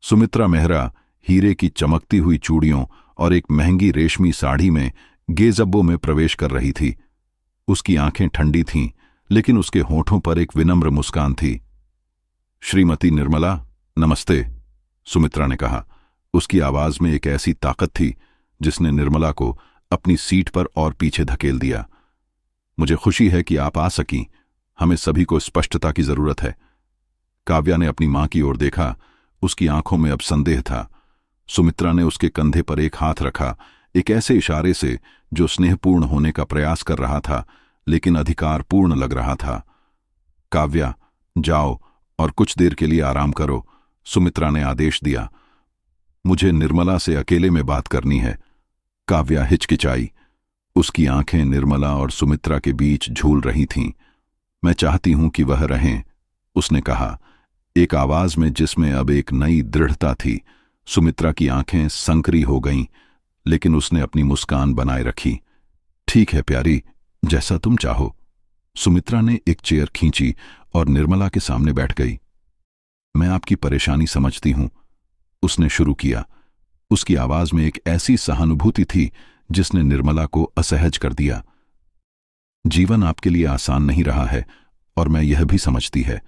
सुमित्रा मेहरा हीरे की चमकती हुई चूड़ियों और एक महंगी रेशमी साड़ी में गेजब्बों में प्रवेश कर रही थी। उसकी आंखें ठंडी थीं, लेकिन उसके होठों पर एक विनम्र मुस्कान थी। श्रीमती निर्मला, नमस्ते, सुमित्रा ने कहा। उसकी आवाज में एक ऐसी ताकत थी जिसने निर्मला को अपनी सीट पर और पीछे धकेल दिया। मुझे खुशी है कि आप आ सकीं। हमें सभी को स्पष्टता की जरूरत है। काव्या ने अपनी मां की ओर देखा। उसकी आंखों में अब संदेह था। सुमित्रा ने उसके कंधे पर एक हाथ रखा, एक ऐसे इशारे से जो स्नेहपूर्ण होने का प्रयास कर रहा था, लेकिन अधिकारपूर्ण लग रहा था। काव्या, जाओ और कुछ देर के लिए आराम करो, सुमित्रा ने आदेश दिया। मुझे निर्मला से अकेले में बात करनी है। काव्या हिचकिचाई। उसकी आंखें निर्मला और सुमित्रा के बीच झूल रही थीं। मैं चाहती हूं कि वह रहें, उसने कहा, एक आवाज में जिसमें अब एक नई दृढ़ता थी। सुमित्रा की आंखें संकरी हो गईं, लेकिन उसने अपनी मुस्कान बनाए रखी। ठीक है प्यारी, जैसा तुम चाहो। सुमित्रा ने एक चेयर खींची और निर्मला के सामने बैठ गई। मैं आपकी परेशानी समझती हूं, उसने शुरू किया। उसकी आवाज में एक ऐसी सहानुभूति थी जिसने निर्मला को असहज कर दिया। जीवन आपके लिए आसान नहीं रहा है और मैं यह भी समझती है,